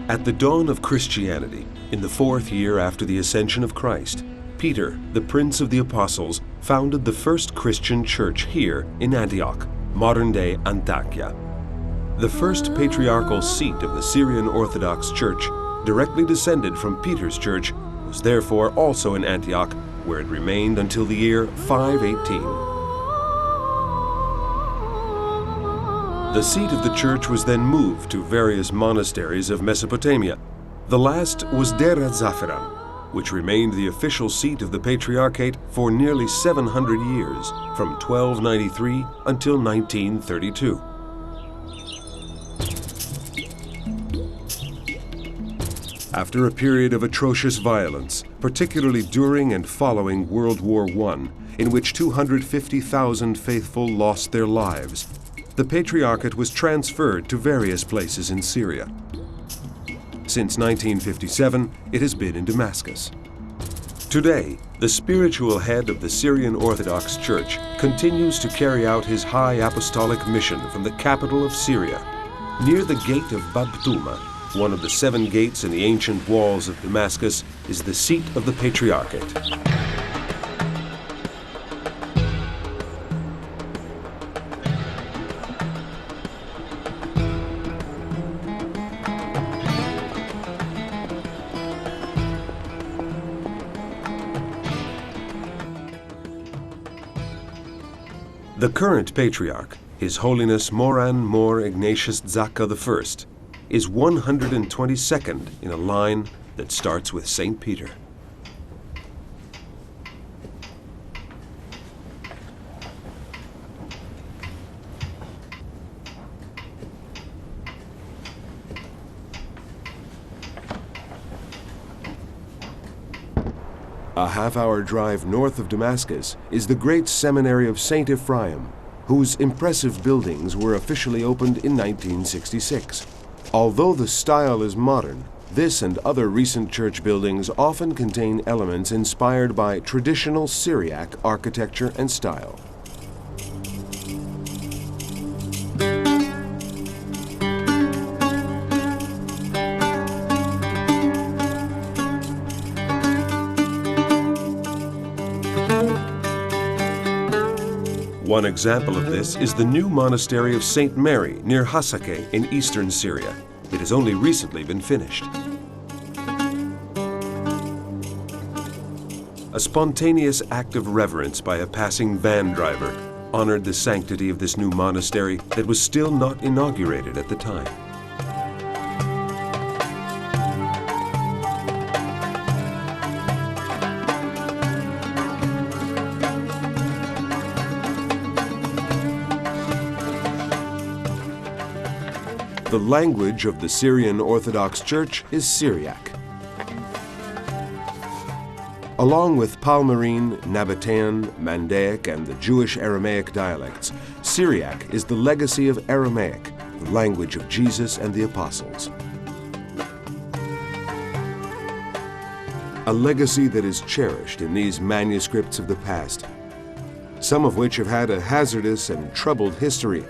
At the dawn of Christianity, in the 4th year after the ascension of Christ, Peter, the Prince of the Apostles, founded the first Christian church here in Antioch, modern-day Antakya. The first patriarchal seat of the Syrian Orthodox Church, directly descended from Peter's church, was therefore also in Antioch, where it remained until the year 518. The seat of the church was then moved to various monasteries of Mesopotamia. The last was Deir Zafiran, which remained the official seat of the Patriarchate for nearly 700 years, from 1293 until 1932. After a period of atrocious violence, particularly during and following World War I, in which 250,000 faithful lost their lives, the Patriarchate was transferred to various places in Syria. Since 1957, it has been in Damascus. Today, the spiritual head of the Syrian Orthodox Church continues to carry out his high apostolic mission from the capital of Syria. Near the gate of Bab Tuma, one of the 7 gates in the ancient walls of Damascus, is the seat of the Patriarchate. The current Patriarch, His Holiness Moran Mor Ignatius Zaka I, is 122nd in a line that starts with St. Peter. A half-hour drive north of Damascus is the great seminary of St. Ephraim, whose impressive buildings were officially opened in 1966. Although the style is modern, this and other recent church buildings often contain elements inspired by traditional Syriac architecture and style. One example of this is the new monastery of St. Mary near Hasake in eastern Syria. It has only recently been finished. A spontaneous act of reverence by a passing van driver honored the sanctity of this new monastery that was still not inaugurated at the time. The language of the Syrian Orthodox Church is Syriac. Along with Palmyrene, Nabatean, Mandaic, and the Jewish Aramaic dialects, Syriac is the legacy of Aramaic, the language of Jesus and the Apostles. A legacy that is cherished in these manuscripts of the past, some of which have had a hazardous and troubled history.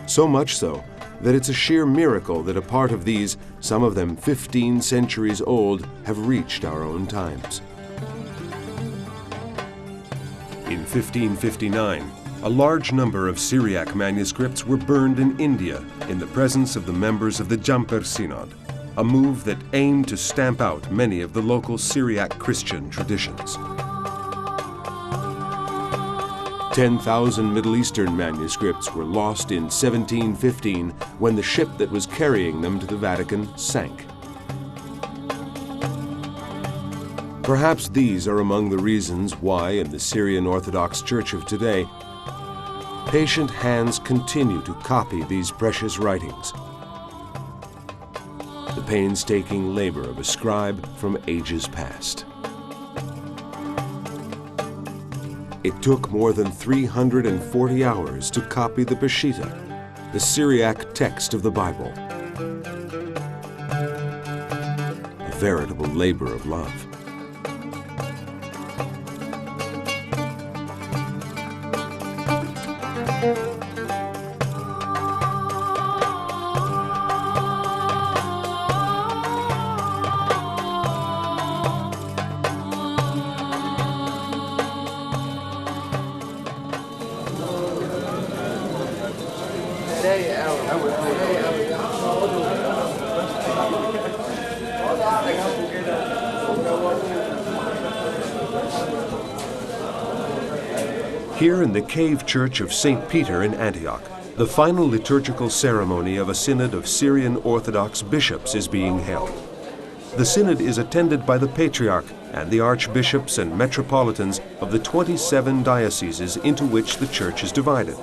So much so that it's a sheer miracle that a part of these, some of them 15 centuries old, have reached our own times. In 1559, a large number of Syriac manuscripts were burned in India in the presence of the members of the Jumper Synod, a move that aimed to stamp out many of the local Syriac Christian traditions. 10,000 Middle Eastern manuscripts were lost in 1715 when the ship that was carrying them to the Vatican sank. Perhaps these are among the reasons why, in the Syrian Orthodox Church of today, patient hands continue to copy these precious writings, the painstaking labor of a scribe from ages past. It took more than 340 hours to copy the Peshitta, the Syriac text of the Bible. A veritable labor of love. Here in the cave church of St. Peter in Antioch, the final liturgical ceremony of a synod of Syrian Orthodox bishops is being held. The synod is attended by the Patriarch and the archbishops and metropolitans of the 27 dioceses into which the church is divided.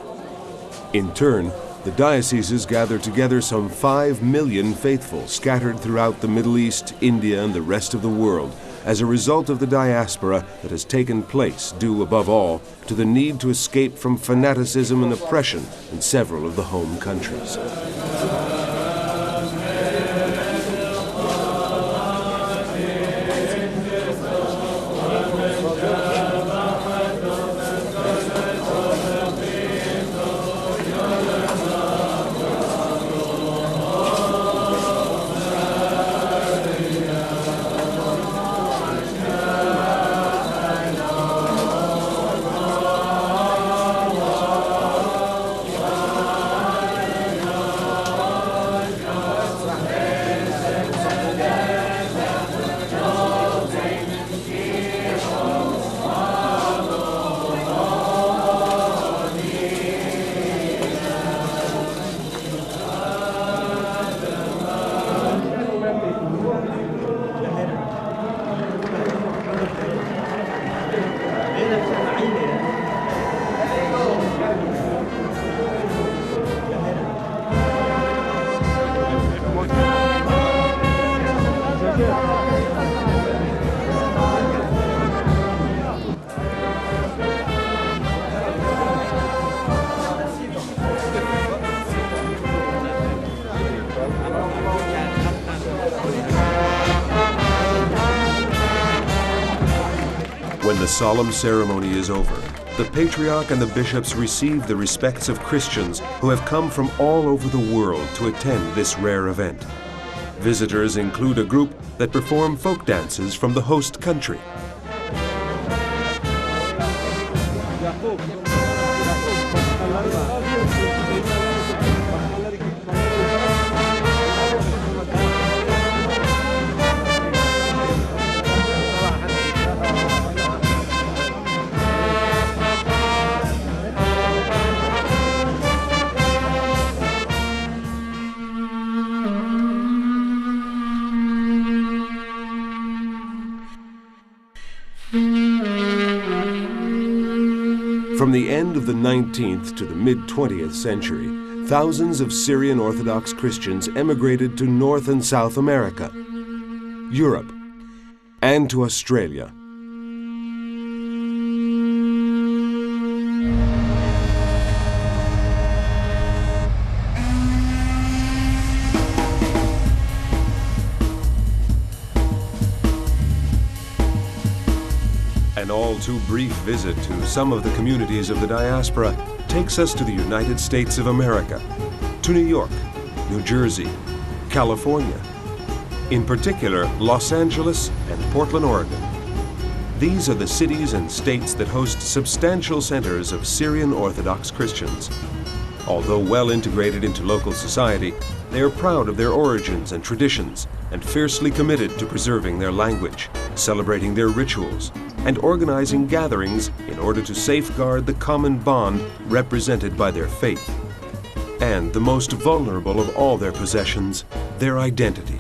In turn, the dioceses gather together some 5 million faithful scattered throughout the Middle East, India, and the rest of the world as a result of the diaspora that has taken place, due above all to the need to escape from fanaticism and oppression in several of the home countries. When the solemn ceremony is over, the Patriarch and the bishops receive the respects of Christians who have come from all over the world to attend this rare event. Visitors include a group that perform folk dances from the host country. From the end of the 19th to the mid-20th century, thousands of Syrian Orthodox Christians emigrated to North and South America, Europe, and to Australia. An all too brief visit to some of the communities of the diaspora takes us to the United States of America, to New York, New Jersey, California, in particular Los Angeles and Portland, Oregon. These are the cities and states that host substantial centers of Syrian Orthodox Christians. Although well integrated into local society, they are proud of their origins and traditions and fiercely committed to preserving their language, celebrating their rituals, and organizing gatherings in order to safeguard the common bond represented by their faith, and the most vulnerable of all their possessions, their identity.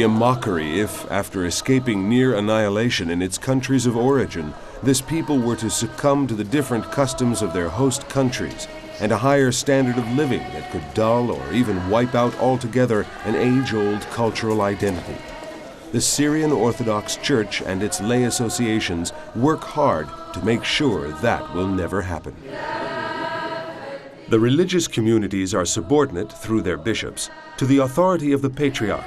be a mockery if, after escaping near annihilation in its countries of origin, this people were to succumb to the different customs of their host countries and a higher standard of living that could dull or even wipe out altogether an age-old cultural identity. The Syrian Orthodox Church and its lay associations work hard to make sure that will never happen. The religious communities are subordinate, through their bishops, to the authority of the Patriarch,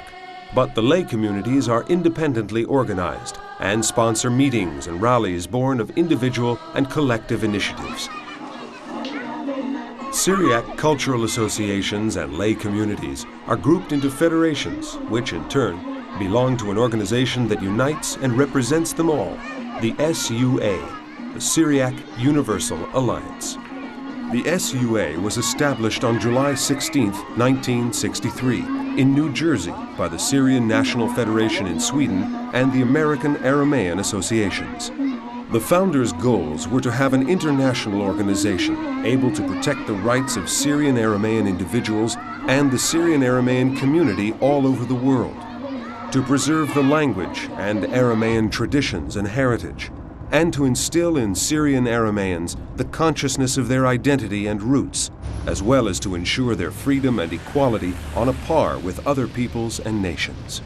but the lay communities are independently organized and sponsor meetings and rallies born of individual and collective initiatives. Syriac cultural associations and lay communities are grouped into federations, which in turn belong to an organization that unites and represents them all, the SUA, the Syriac Universal Alliance. The SUA was established on July 16, 1963, in New Jersey by the Syrian National Federation in Sweden and the American Aramean Associations. The founders' goals were to have an international organization able to protect the rights of Syrian Aramean individuals and the Syrian Aramean community all over the world, to preserve the language and Aramean traditions and heritage, and to instill in Syrian Arameans the consciousness of their identity and roots, as well as to ensure their freedom and equality on a par with other peoples and nations.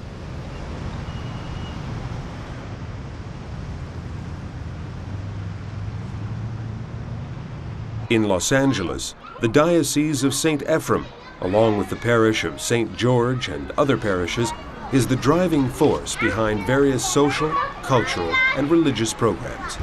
In Los Angeles, the Diocese of St. Ephrem, along with the parish of St. George and other parishes, is the driving force behind various social, cultural, and religious programs.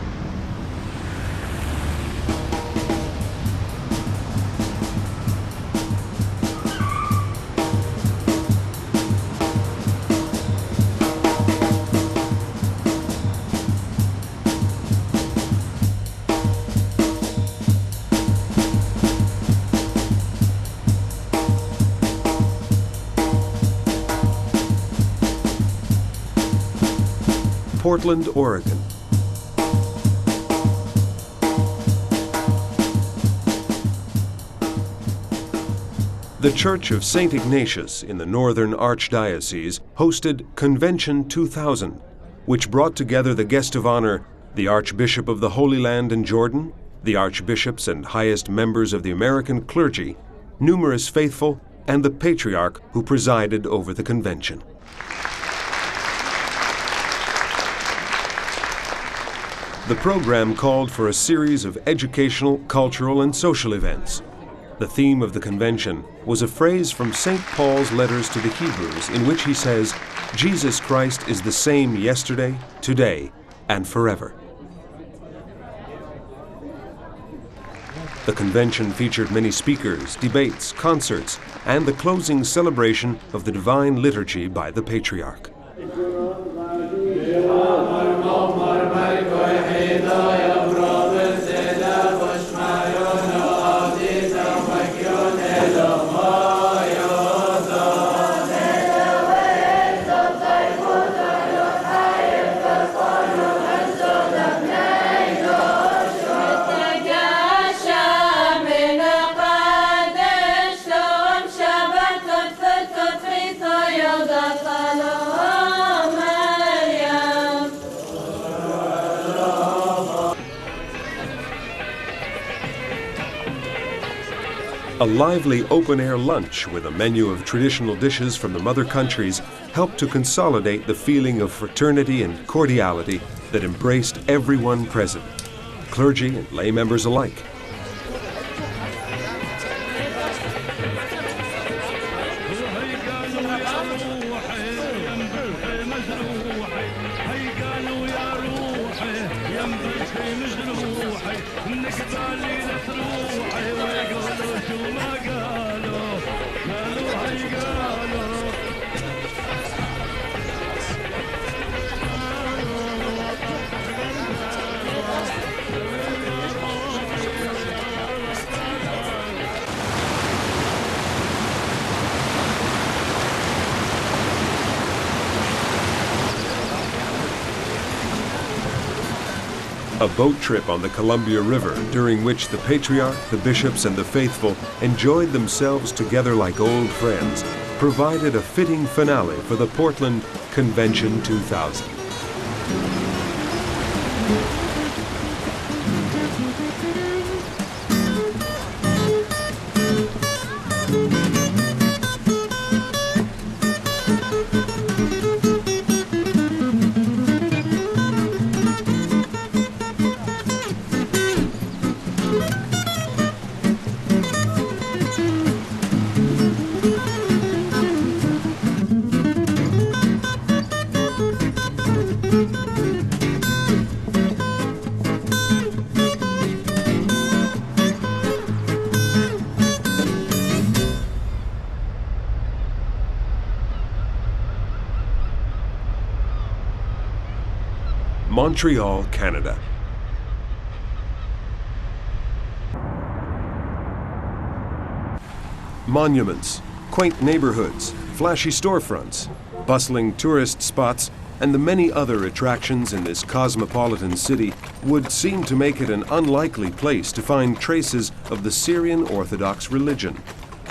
Portland, Oregon. The Church of St. Ignatius in the Northern Archdiocese hosted Convention 2000, which brought together the guest of honor, the Archbishop of the Holy Land and Jordan, the archbishops and highest members of the American clergy, numerous faithful, and the Patriarch who presided over the convention. The program called for a series of educational, cultural, and social events. The theme of the convention was a phrase from St. Paul's letters to the Hebrews in which he says, "Jesus Christ is the same yesterday, today, and forever." The convention featured many speakers, debates, concerts, and the closing celebration of the Divine Liturgy by the Patriarch. A lively open-air lunch with a menu of traditional dishes from the mother countries helped to consolidate the feeling of fraternity and cordiality that embraced everyone present, clergy and lay members alike. A boat trip on the Columbia River, during which the Patriarch, the bishops, and the faithful enjoyed themselves together like old friends, provided a fitting finale for the Portland Convention 2000. Montreal, Canada. Monuments, quaint neighborhoods, flashy storefronts, bustling tourist spots, and the many other attractions in this cosmopolitan city would seem to make it an unlikely place to find traces of the Syrian Orthodox religion.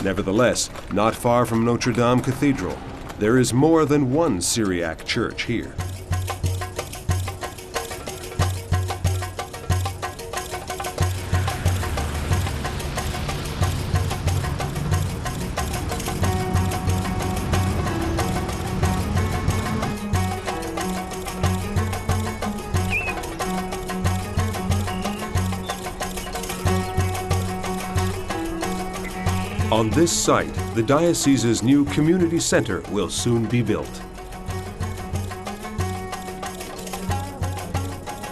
Nevertheless, not far from Notre Dame Cathedral, there is more than one Syriac church here. On this site, the diocese's new community center will soon be built.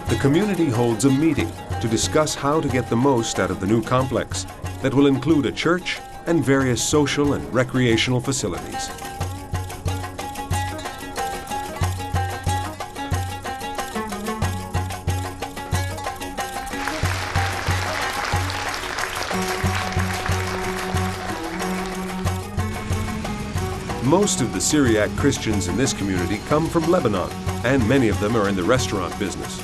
The community holds a meeting to discuss how to get the most out of the new complex that will include a church and various social and recreational facilities. Most of the Syriac Christians in this community come from Lebanon, and many of them are in the restaurant business.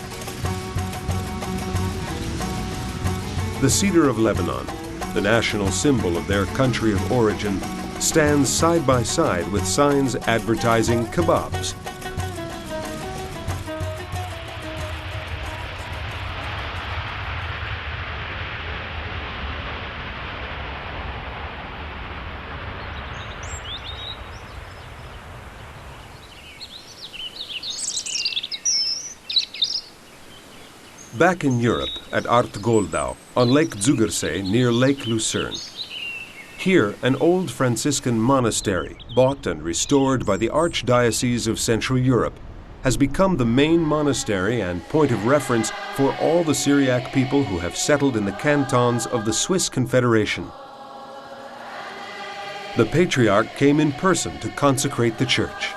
The Cedar of Lebanon, the national symbol of their country of origin, stands side by side with signs advertising kebabs. Back in Europe, at Art Goldau, on Lake Zugersee near Lake Lucerne. Here, an old Franciscan monastery, bought and restored by the Archdiocese of Central Europe, has become the main monastery and point of reference for all the Syriac people who have settled in the cantons of the Swiss Confederation. The Patriarch came in person to consecrate the church.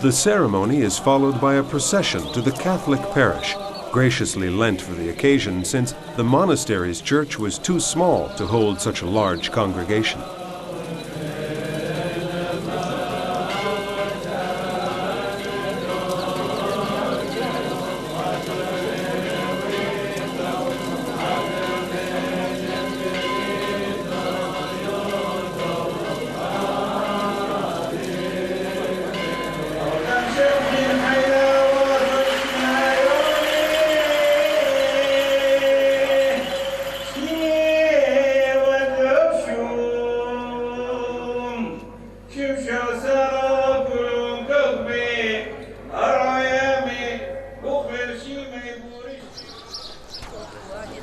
The ceremony is followed by a procession to the Catholic parish, graciously lent for the occasion since the monastery's church was too small to hold such a large congregation.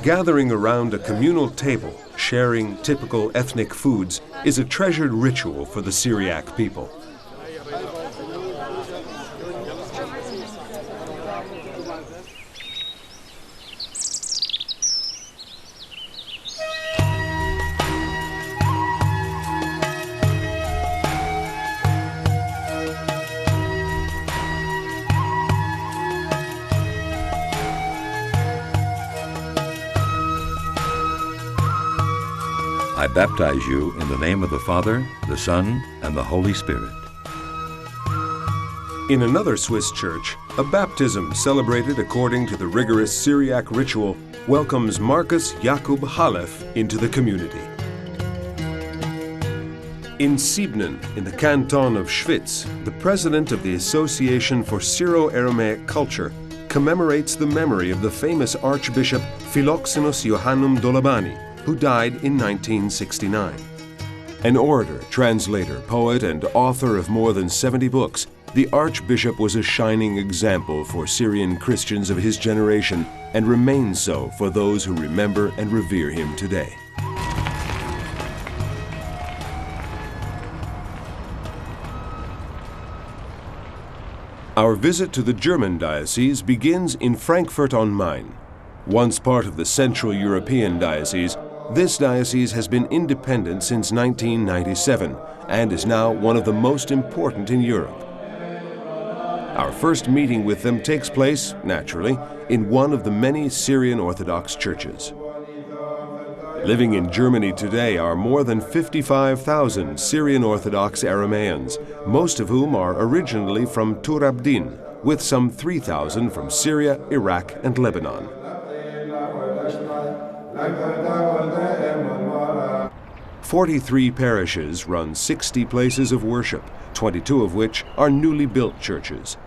Gathering around a communal table, sharing typical ethnic foods, is a treasured ritual for the Syriac people. I baptize you in the name of the Father, the Son, and the Holy Spirit. In another Swiss church, a baptism celebrated according to the rigorous Syriac ritual welcomes Marcus Jakub Halef into the community. In Siebnen, in the canton of Schwyz, the president of the Association for Syro-Aramaic Culture commemorates the memory of the famous Archbishop Philoxenus Johannum Dolabani, who died in 1969. An orator, translator, poet, and author of more than 70 books, the Archbishop was a shining example for Syrian Christians of his generation and remains so for those who remember and revere him today. Our visit to the German diocese begins in Frankfurt on Main. Once part of the Central European Diocese, this diocese has been independent since 1997 and is now one of the most important in Europe. Our first meeting with them takes place, naturally, in one of the many Syrian Orthodox churches. Living in Germany today are more than 55,000 Syrian Orthodox Arameans, most of whom are originally from Tur Abdin, with some 3,000 from Syria, Iraq, and Lebanon. 43 parishes run 60 places of worship, 22 of which are newly built churches.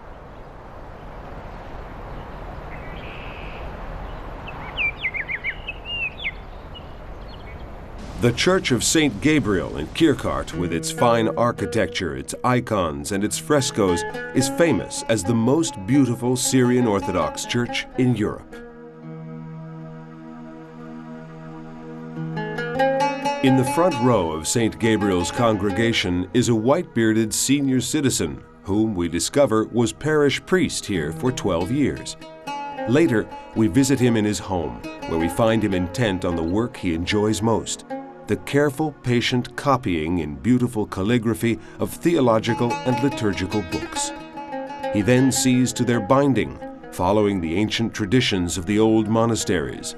The Church of St. Gabriel in Kirchart, with its fine architecture, its icons, and its frescoes, is famous as the most beautiful Syrian Orthodox church in Europe. In the front row of St. Gabriel's congregation is a white-bearded senior citizen, whom we discover was parish priest here for 12 years. Later, we visit him in his home, where we find him intent on the work he enjoys most: the careful, patient copying in beautiful calligraphy of theological and liturgical books. He then sees to their binding, following the ancient traditions of the old monasteries.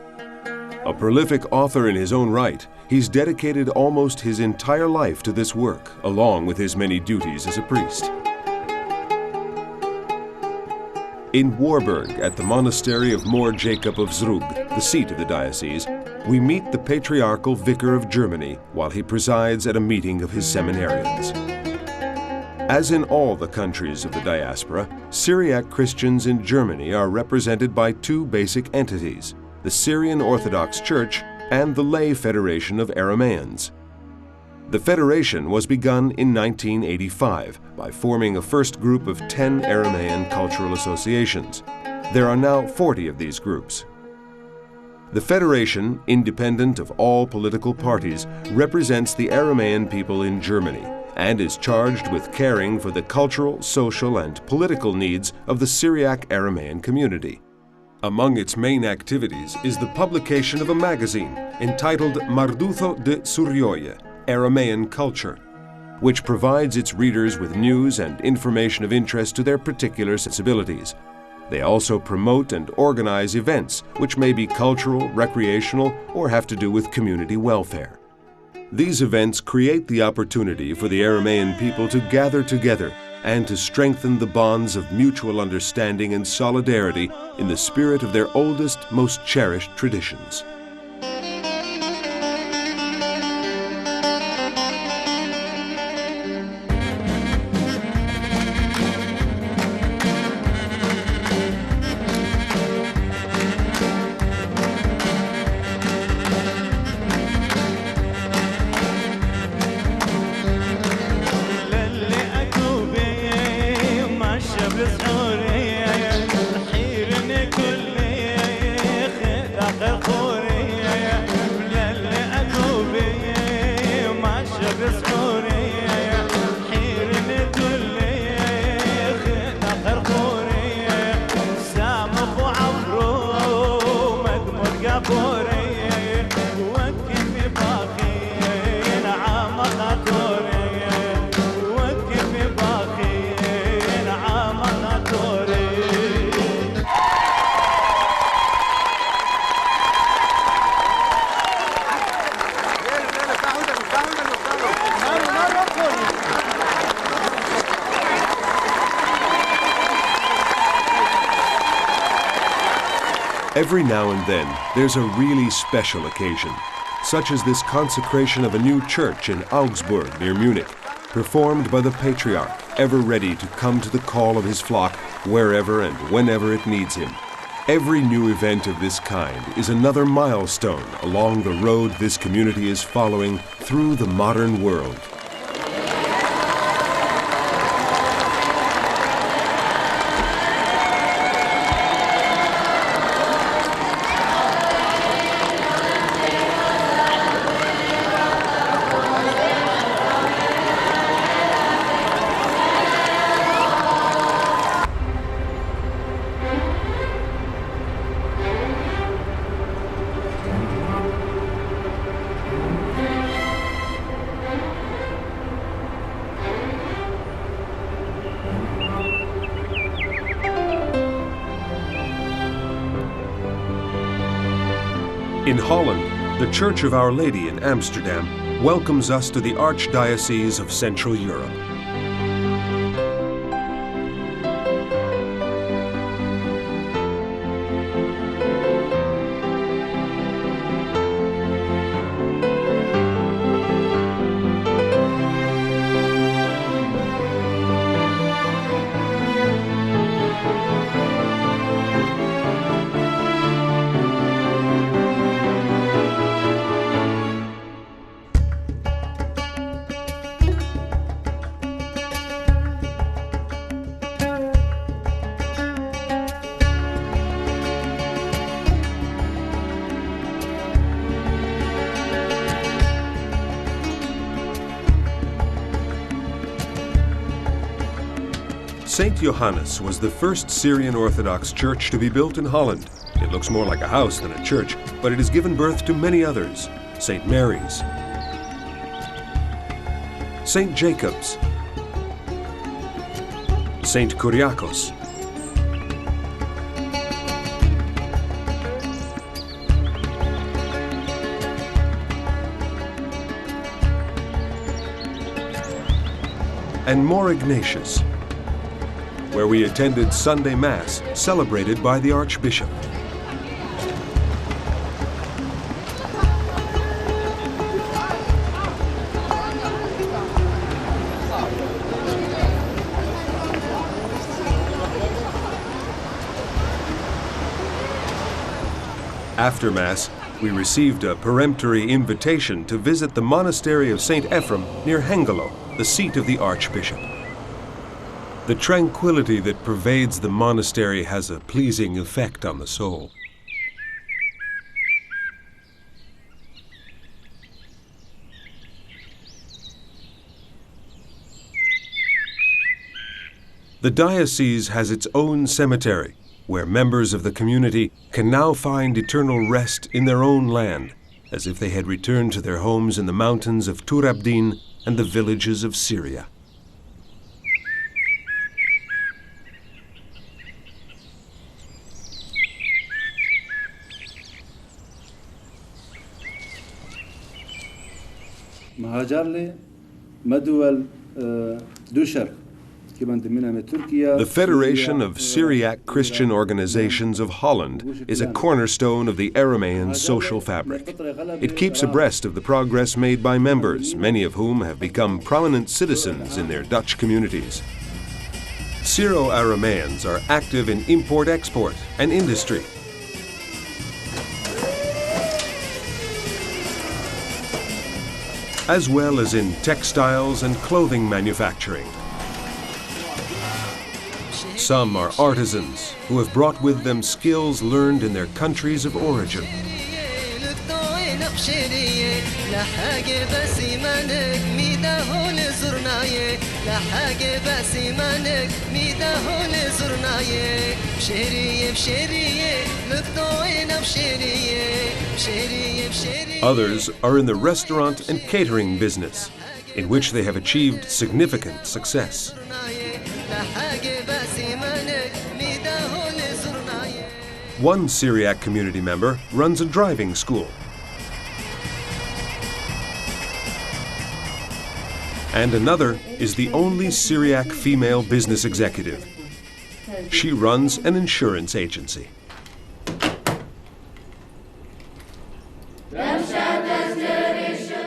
A prolific author in his own right, he's dedicated almost his entire life to this work, along with his many duties as a priest. In Warburg, at the monastery of Mor Jacob of Zrug, the seat of the diocese, we meet the Patriarchal Vicar of Germany while he presides at a meeting of his seminarians. As in all the countries of the diaspora, Syriac Christians in Germany are represented by two basic entities: the Syrian Orthodox Church and the Lay Federation of Arameans. The federation was begun in 1985 by forming a first group of 10 Aramean cultural associations. There are now 40 of these groups. The federation, independent of all political parties, represents the Aramean people in Germany and is charged with caring for the cultural, social, and political needs of the Syriac Aramean community. Among its main activities is the publication of a magazine entitled Mardutho de Suryoyo, Aramean Culture, which provides its readers with news and information of interest to their particular sensibilities. They also promote and organize events which may be cultural, recreational, or have to do with community welfare. These events create the opportunity for the Aramean people to gather together and to strengthen the bonds of mutual understanding and solidarity in the spirit of their oldest, most cherished traditions. الخوري Every now and then, there's a really special occasion, such as this consecration of a new church in Augsburg near Munich, performed by the Patriarch, ever ready to come to the call of his flock wherever and whenever it needs him. Every new event of this kind is another milestone along the road this community is following through the modern world. In Holland, the Church of Our Lady in Amsterdam welcomes us to the Archdiocese of Central Europe. St. Johannes was the first Syrian Orthodox church to be built in Holland. It looks more like a house than a church, but it has given birth to many others. St. Mary's, St. Jacob's, St. Kyriakos, and More Ignatius, where we attended Sunday Mass, celebrated by the Archbishop. After Mass, we received a peremptory invitation to visit the monastery of St. Ephrem near Hengelo, the seat of the Archbishop. The tranquility that pervades the monastery has a pleasing effect on the soul. The diocese has its own cemetery, where members of the community can now find eternal rest in their own land, as if they had returned to their homes in the mountains of Tur Abdin and the villages of Syria. The Federation of Syriac Christian Organizations of Holland is a cornerstone of the Aramean social fabric. It keeps abreast of the progress made by members, many of whom have become prominent citizens in their Dutch communities. Syro-Arameans are active in import-export and industry. As well as in textiles and clothing manufacturing. Some are artisans who have brought with them skills learned in their countries of origin. Others are in the restaurant and catering business, in which they have achieved significant success. One Syriac community member runs a driving school. And another is the only Syriac female business executive. She runs an insurance agency.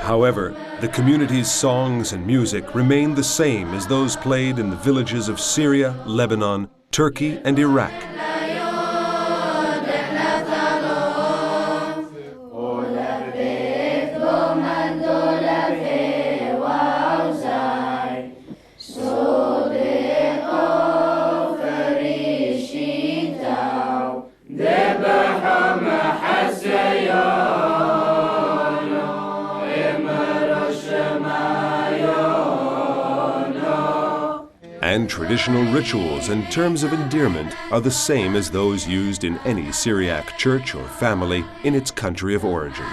However, the community's songs and music remain the same as those played in the villages of Syria, Lebanon, Turkey, and Iraq. And traditional rituals and terms of endearment are the same as those used in any Syriac church or family in its country of origin.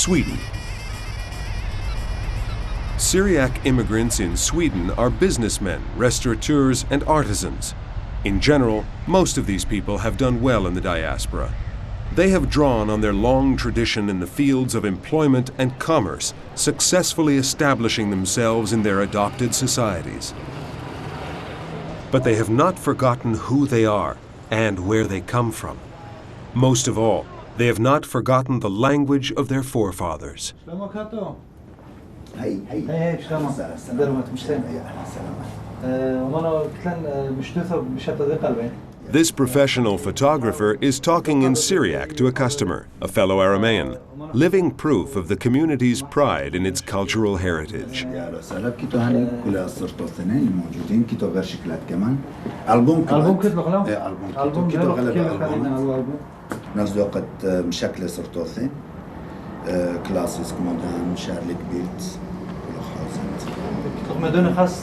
Sweden. Syriac immigrants in Sweden are businessmen, restaurateurs, and artisans. In general, most of these people have done well in the diaspora. They have drawn on their long tradition in the fields of employment and commerce, successfully establishing themselves in their adopted societies. But they have not forgotten who they are and where they come from. Most of all, they have not forgotten the language of their forefathers. This professional photographer is talking in Syriac to a customer, a fellow Aramean, living proof of the community's pride in its cultural heritage. نفس الوقت مشكلة صرتوثين كلاسيسك مودرن شارليك بيلت مدن خاص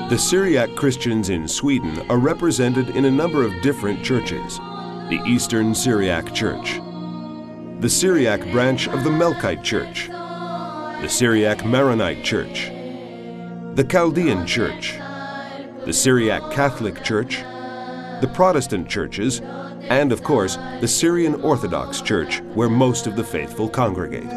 The Syriac Christians in Sweden are represented in a number of different churches. The Eastern Syriac Church, the Syriac branch of the Melkite Church, the Syriac Maronite Church, the Chaldean Church, the Syriac Catholic Church, the Protestant churches, and of course, the Syrian Orthodox Church, where most of the faithful congregate.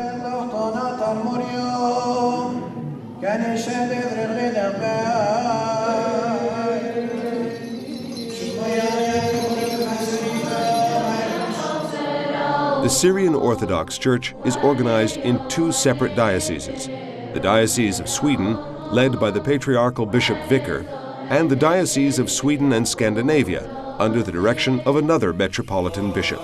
The Syrian Orthodox Church is organized in two separate dioceses, the Diocese of Sweden, led by the Patriarchal Bishop Vicar, and the Diocese of Sweden and Scandinavia, under the direction of another Metropolitan Bishop.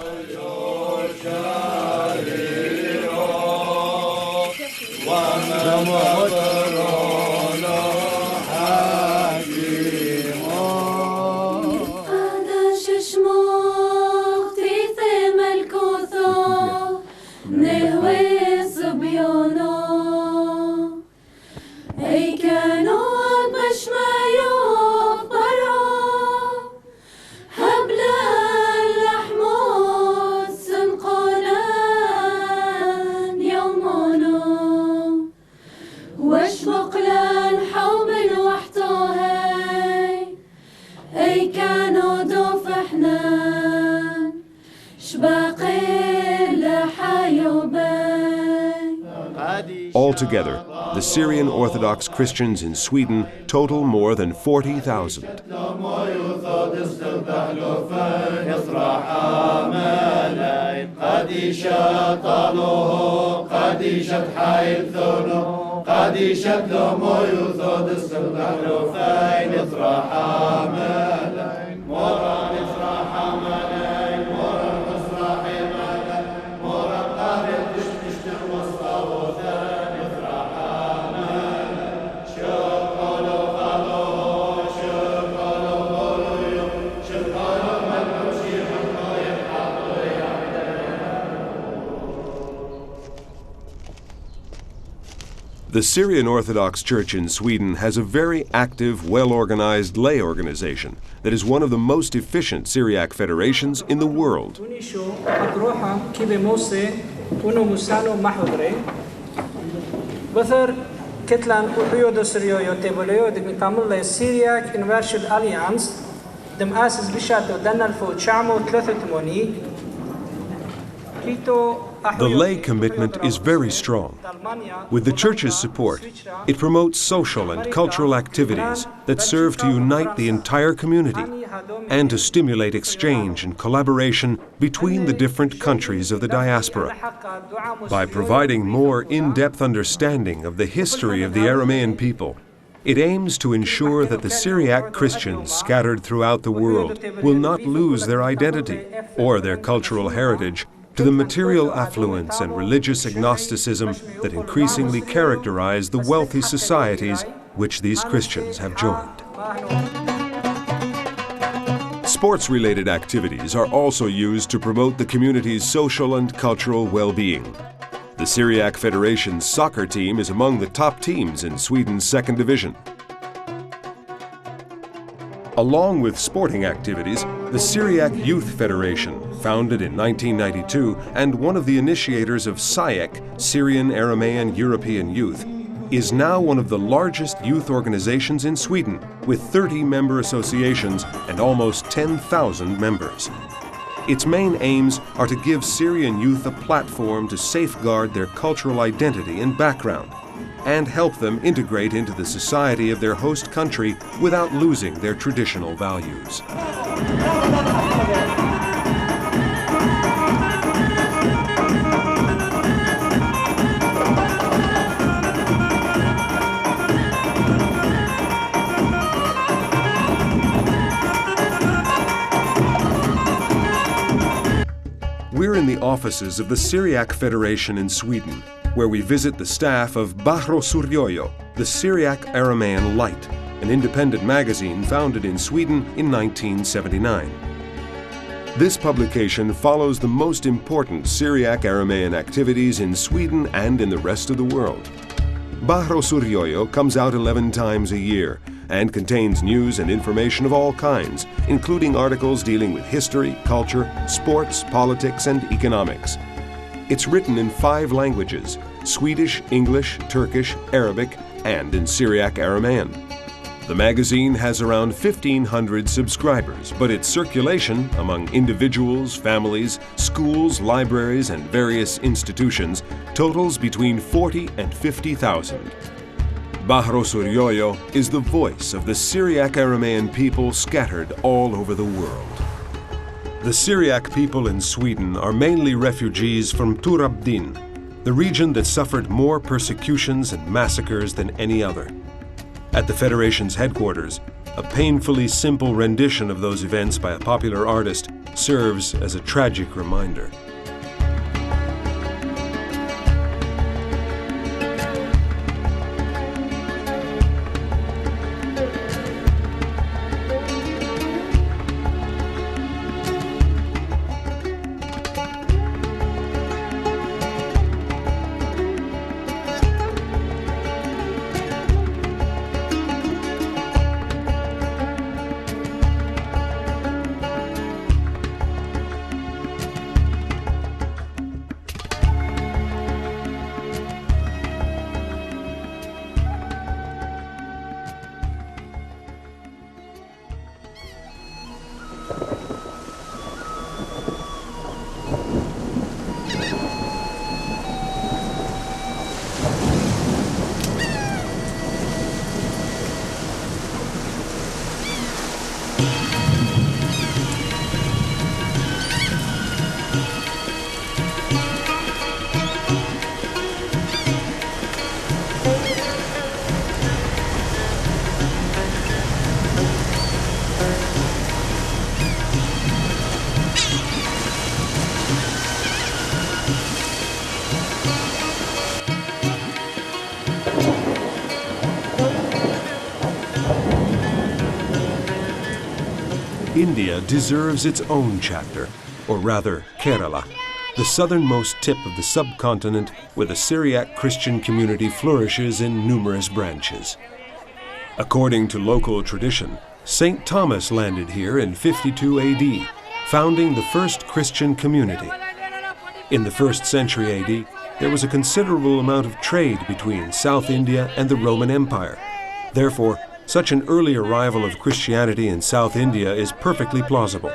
Altogether, the Syrian Orthodox Christians in Sweden total more than 40,000. The Syrian Orthodox Church in Sweden has a very active, well-organized lay organization that is one of the most efficient Syriac federations in the world. The lay commitment is very strong. With the Church's support, it promotes social and cultural activities that serve to unite the entire community and to stimulate exchange and collaboration between the different countries of the diaspora. By providing more in-depth understanding of the history of the Aramean people, it aims to ensure that the Syriac Christians scattered throughout the world will not lose their identity or their cultural heritage to the material affluence and religious agnosticism that increasingly characterize the wealthy societies which these Christians have joined. Sports-related activities are also used to promote the community's social and cultural well-being. The Syriac Federation's soccer team is among the top teams in Sweden's second division. Along with sporting activities, the Syriac Youth Federation, founded in 1992 and one of the initiators of SAYEK, Syrian Aramean European Youth, is now one of the largest youth organizations in Sweden, with 30 member associations and almost 10,000 members. Its main aims are to give Syrian youth a platform to safeguard their cultural identity and background, and help them integrate into the society of their host country without losing their traditional values. We're in the offices of the Syriac Federation in Sweden, where we visit the staff of Suryoyo, the Syriac Aramean Light, an independent magazine founded in Sweden in 1979. This publication follows the most important Syriac Aramean activities in Sweden and in the rest of the world. Suryoyo comes out 11 times a year and contains news and information of all kinds, including articles dealing with history, culture, sports, politics, and economics. It's written in 5 languages: Swedish, English, Turkish, Arabic, and in Syriac Aramean. The magazine has around 1,500 subscribers, but its circulation among individuals, families, schools, libraries, and various institutions totals between 40 and 50,000. Suryoyo is the voice of the Syriac Aramean people scattered all over the world. The Syriac people in Sweden are mainly refugees from Turabdin, the region that suffered more persecutions and massacres than any other. At the Federation's headquarters, a painfully simple rendition of those events by a popular artist serves as a tragic reminder. India deserves its own chapter, or rather Kerala, the southernmost tip of the subcontinent where the Syriac Christian community flourishes in numerous branches. According to local tradition, St. Thomas landed here in 52 AD, founding the first Christian community. In the 1st century AD, there was a considerable amount of trade between South India and the Roman Empire. Therefore, such an early arrival of Christianity in South India is perfectly plausible.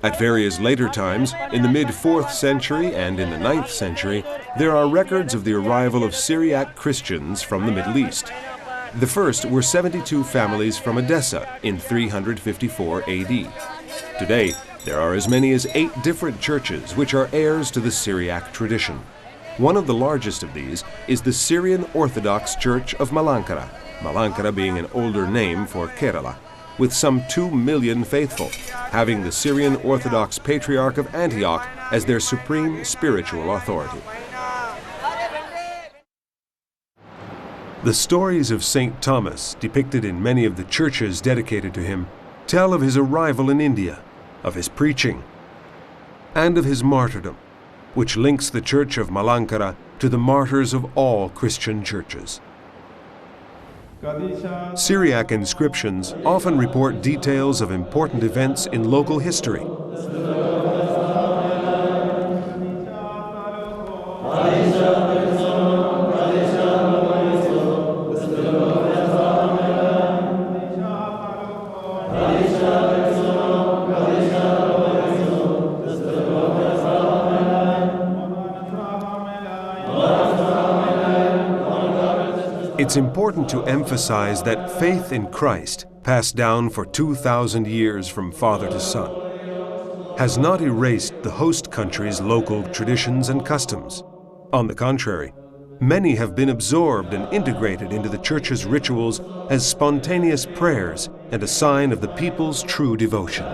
At various later times, in the mid-4th century and in the 9th century, there are records of the arrival of Syriac Christians from the Middle East. The first were 72 families from Edessa in 354 AD. Today, there are as many as 8 different churches which are heirs to the Syriac tradition. One of the largest of these is the Syrian Orthodox Church of Malankara, Malankara being an older name for Kerala, with some 2 million faithful, having the Syrian Orthodox Patriarch of Antioch as their supreme spiritual authority. The stories of St. Thomas, depicted in many of the churches dedicated to him, tell of his arrival in India, of his preaching, and of his martyrdom, which links the Church of Malankara to the martyrs of all Christian churches. Syriac inscriptions often report details of important events in local history. It's important to emphasize that faith in Christ, passed down for 2,000 years from father to son, has not erased the host country's local traditions and customs. On the contrary, many have been absorbed and integrated into the Church's rituals as spontaneous prayers and a sign of the people's true devotion.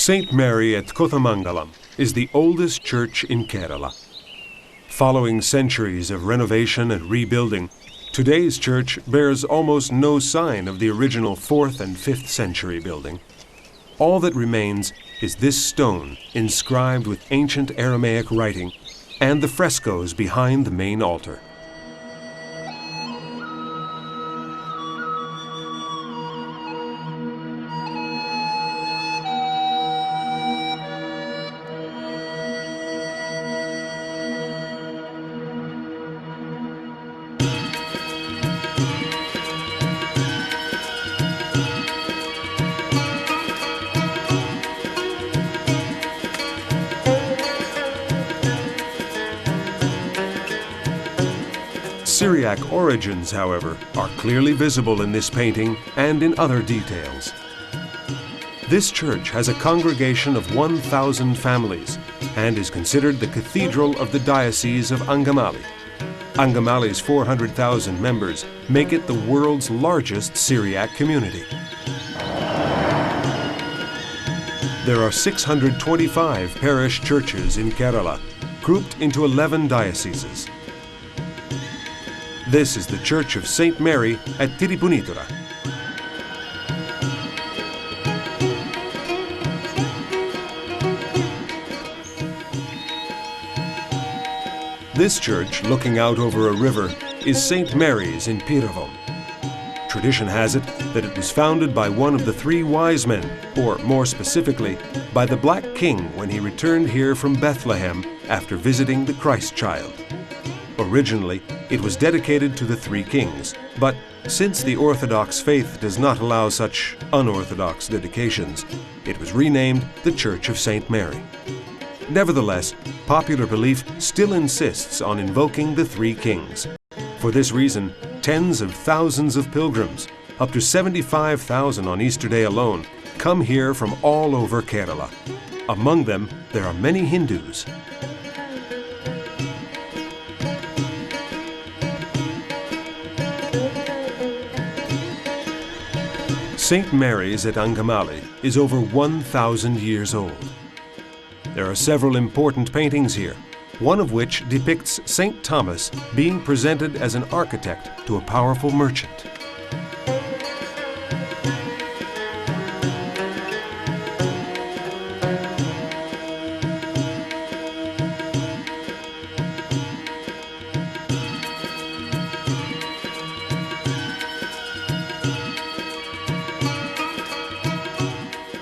St. Mary at Kothamangalam is the oldest church in Kerala. Following centuries of renovation and rebuilding, today's church bears almost no sign of the original 4th and 5th century building. All that remains is this stone inscribed with ancient Aramaic writing and the frescoes behind the main altar. Syriac origins, however, are clearly visible in this painting and in other details. This church has a congregation of 1,000 families and is considered the cathedral of the Diocese of Angamali. Angamali's 400,000 members make it the world's largest Syriac community. There are 625 parish churches in Kerala, grouped into 11 dioceses. This is the Church of St. Mary at Tirupunitura. This church, looking out over a river, is St. Mary's in Piravam. Tradition has it that it was founded by one of the 3 wise men, or more specifically, by the Black King when he returned here from Bethlehem after visiting the Christ child. Originally, it was dedicated to the 3 kings, but since the Orthodox faith does not allow such unorthodox dedications, it was renamed the Church of St. Mary. Nevertheless, popular belief still insists on invoking the 3 kings. For this reason, tens of thousands of pilgrims, up to 75,000 on Easter Day alone, come here from all over Kerala. Among them, there are many Hindus. St. Mary's at Angamali is over 1,000 years old. There are several important paintings here, one of which depicts St. Thomas being presented as an architect to a powerful merchant.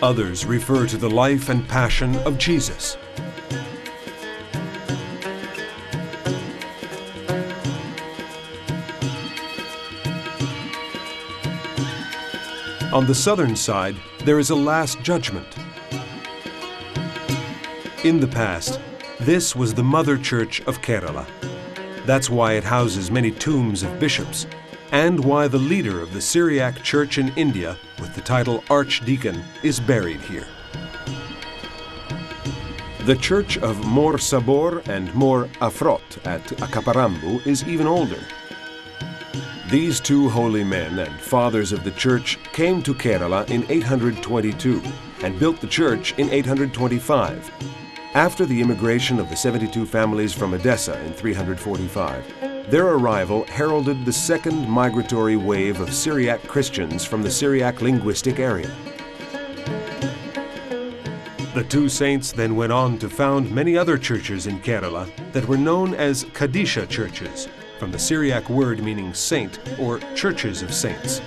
Others refer to the life and passion of Jesus. On the southern side, there is a Last Judgment. In the past, this was the mother church of Kerala. That's why it houses many tombs of bishops, and why the leader of the Syriac church in India, with the title Archdeacon, is buried here. The church of Mor Sabor and Mor Afrot at Akaparambu is even older. These 2 holy men and fathers of the church came to Kerala in 822 and built the church in 825. After the immigration of the 72 families from Edessa in 345, their arrival heralded the 2nd migratory wave of Syriac Christians from the Syriac linguistic area. The 2 saints then went on to found many other churches in Kerala that were known as Kadisha churches, from the Syriac word meaning saint or churches of saints.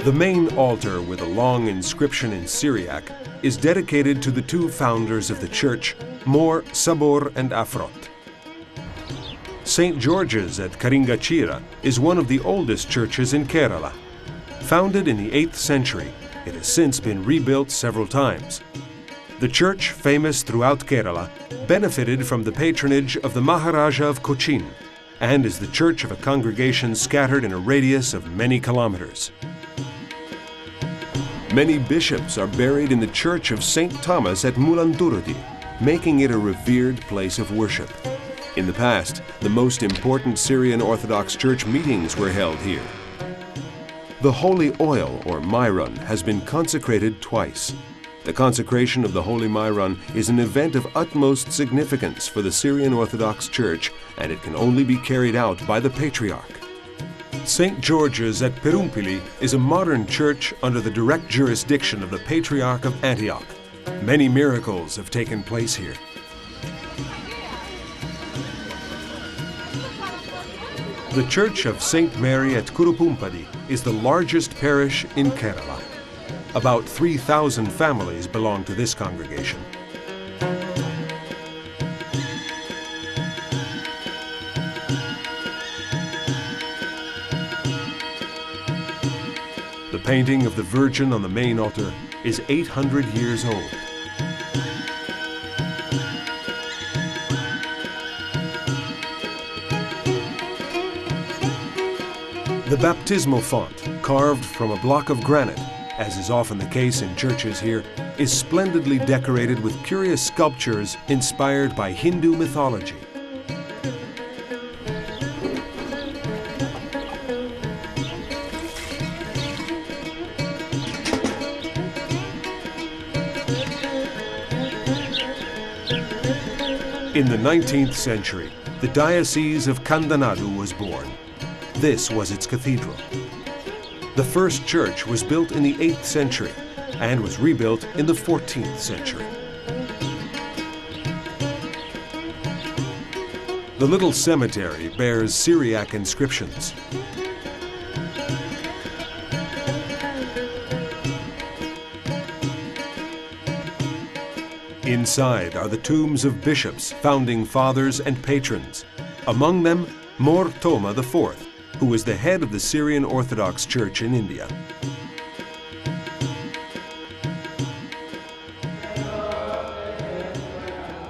The main altar with a long inscription in Syriac is dedicated to the 2 founders of the church, Mor Sabor and Afrot. St. George's at Karingachira is one of the oldest churches in Kerala. Founded in the 8th century, it has since been rebuilt several times. The church, famous throughout Kerala, benefited from the patronage of the Maharaja of Cochin and is the church of a congregation scattered in a radius of many kilometers. Many bishops are buried in the Church of St. Thomas at Mulanturudi, making it a revered place of worship. In the past, the most important Syrian Orthodox Church meetings were held here. The holy oil, or myron, has been consecrated twice. The consecration of the Holy Myron is an event of utmost significance for the Syrian Orthodox Church, and it can only be carried out by the Patriarch. St. George's at Perumpili is a modern church under the direct jurisdiction of the Patriarch of Antioch. Many miracles have taken place here. The Church of St. Mary at Kurupumpadi is the largest parish in Kerala. About 3,000 families belong to this congregation. The painting of the Virgin on the main altar is 800 years old. The baptismal font, carved from a block of granite, as is often the case in churches here, is splendidly decorated with curious sculptures inspired by Hindu mythology. In the 19th century, the Diocese of Kandanadu was born. This was its cathedral. The first church was built in the 8th century and was rebuilt in the 14th century. The little cemetery bears Syriac inscriptions. Inside are the tombs of bishops, founding fathers, and patrons. Among them, Mor Toma IV, who was the head of the Syrian Orthodox Church in India.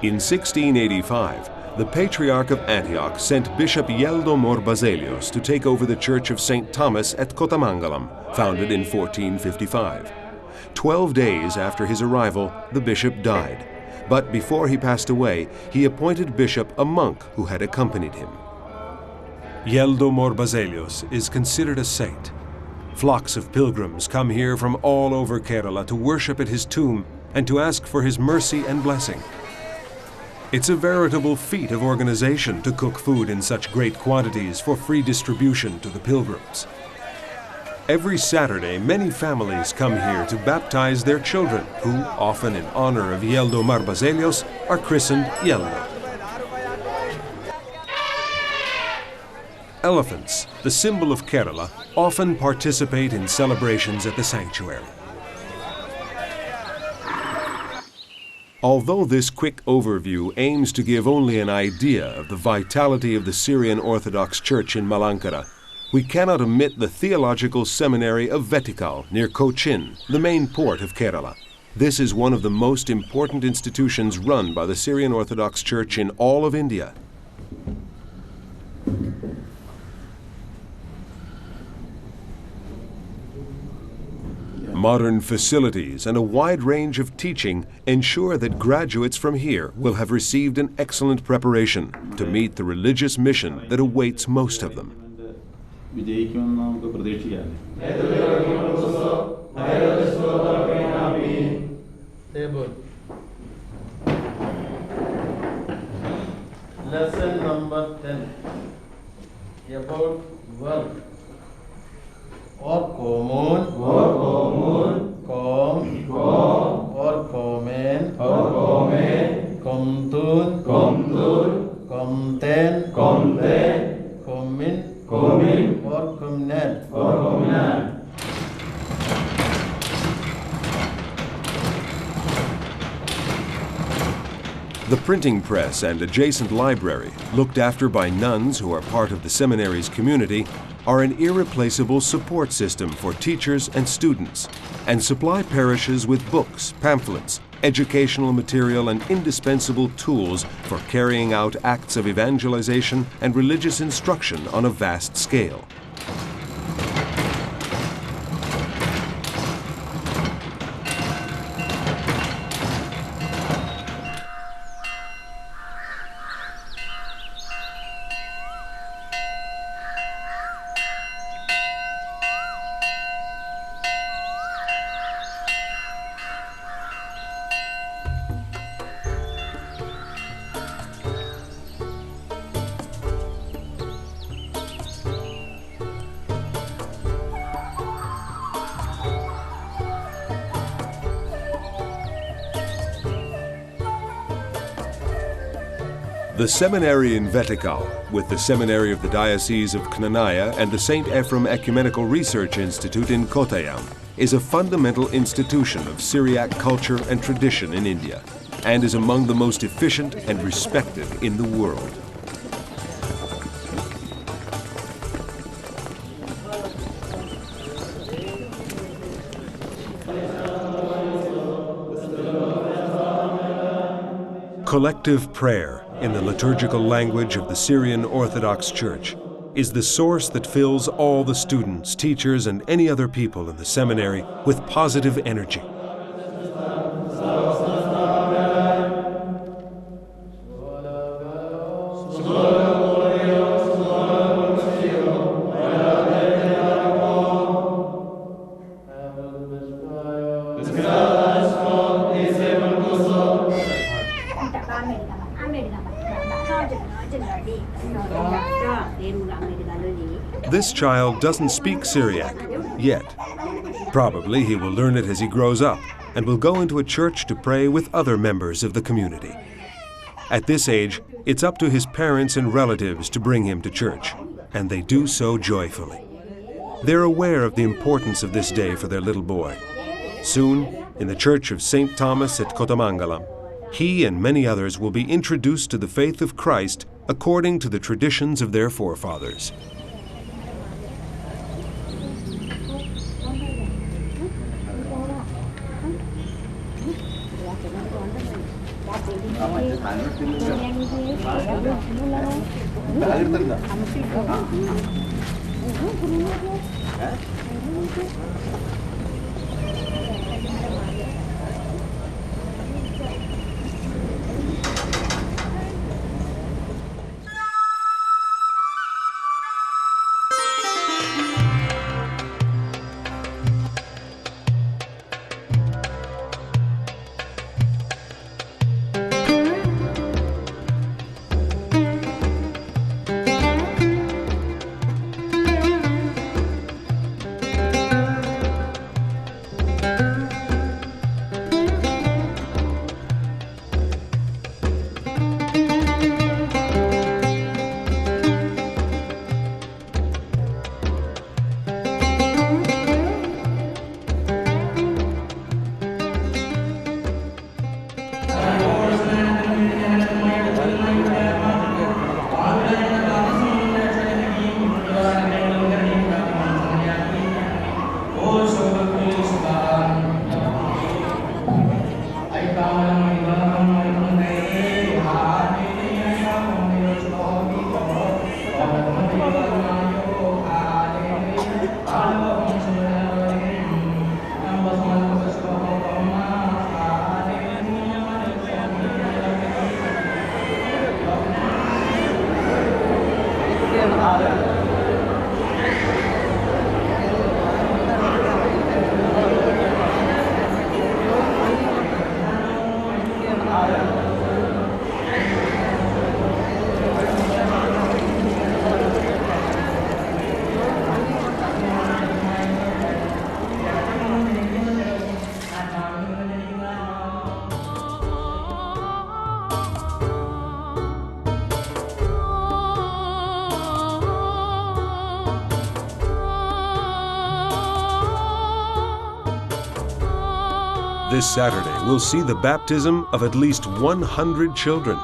In 1685, the Patriarch of Antioch sent Bishop Yeldo Mor Baselios to take over the Church of St. Thomas at Kotamangalam, founded in 1455. 12 days after his arrival, the bishop died. But before he passed away, he appointed bishop a monk who had accompanied him. Yeldo Mor Baselios is considered a saint. Flocks of pilgrims come here from all over Kerala to worship at his tomb and to ask for his mercy and blessing. It's a veritable feat of organization to cook food in such great quantities for free distribution to the pilgrims. Every Saturday, many families come here to baptize their children, who, often in honor of Yeldo Mor Baselios, are christened Yeldo. Elephants, the symbol of Kerala, often participate in celebrations at the sanctuary. Although this quick overview aims to give only an idea of the vitality of the Syrian Orthodox Church in Malankara, we cannot omit the Theological Seminary of Vetikal near Cochin, the main port of Kerala. This is one of the most important institutions run by the Syrian Orthodox Church in all of India. Modern facilities and a wide range of teaching ensure that graduates from here will have received an excellent preparation to meet the religious mission that awaits most of them. Lesson number 10 about work. Or common, com, or komen, comtun, comten, comin, or comnet. The printing press and adjacent library, looked after by nuns who are part of the seminary's community, are an irreplaceable support system for teachers and students, and supply parishes with books, pamphlets, educational material, and indispensable tools for carrying out acts of evangelization and religious instruction on a vast scale. The seminary in Vetikal, with the seminary of the Diocese of Knanaya and the St. Ephrem Ecumenical Research Institute in Kottayam, is a fundamental institution of Syriac culture and tradition in India, and is among the most efficient and respected in the world. Collective prayer, in the liturgical language of the Syrian Orthodox Church, is the source that fills all the students, teachers, and any other people in the seminary with positive energy. This child doesn't speak Syriac yet. Probably he will learn it as he grows up and will go into a church to pray with other members of the community. At this age, it's up to his parents and relatives to bring him to church, and they do so joyfully. They're aware of the importance of this day for their little boy. Soon, in the church of St. Thomas at Kotamangalam, he and many others will be introduced to the faith of Christ according to the traditions of their forefathers. This Saturday, we'll see the baptism of at least 100 children.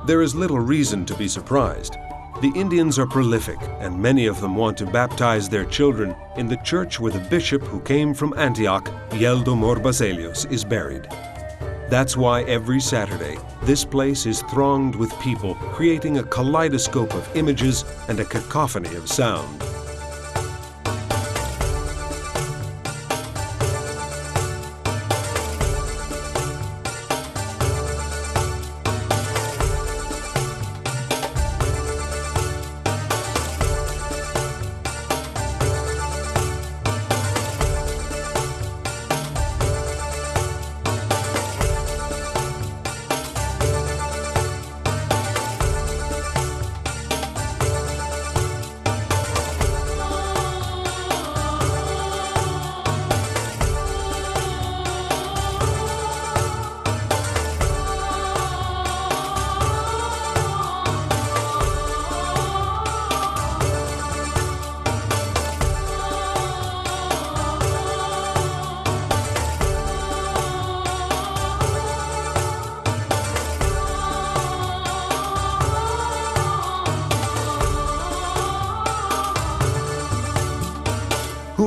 There is little reason to be surprised. The Indians are prolific, and many of them want to baptize their children in the church where the bishop who came from Antioch, Yeldomor Baselios, is buried. That's why every Saturday, this place is thronged with people, creating a kaleidoscope of images and a cacophony of sound.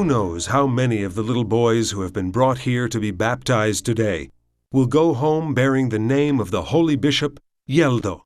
knows how many of the little boys who have been brought here to be baptized today will go home bearing the name of the holy bishop Yeldo.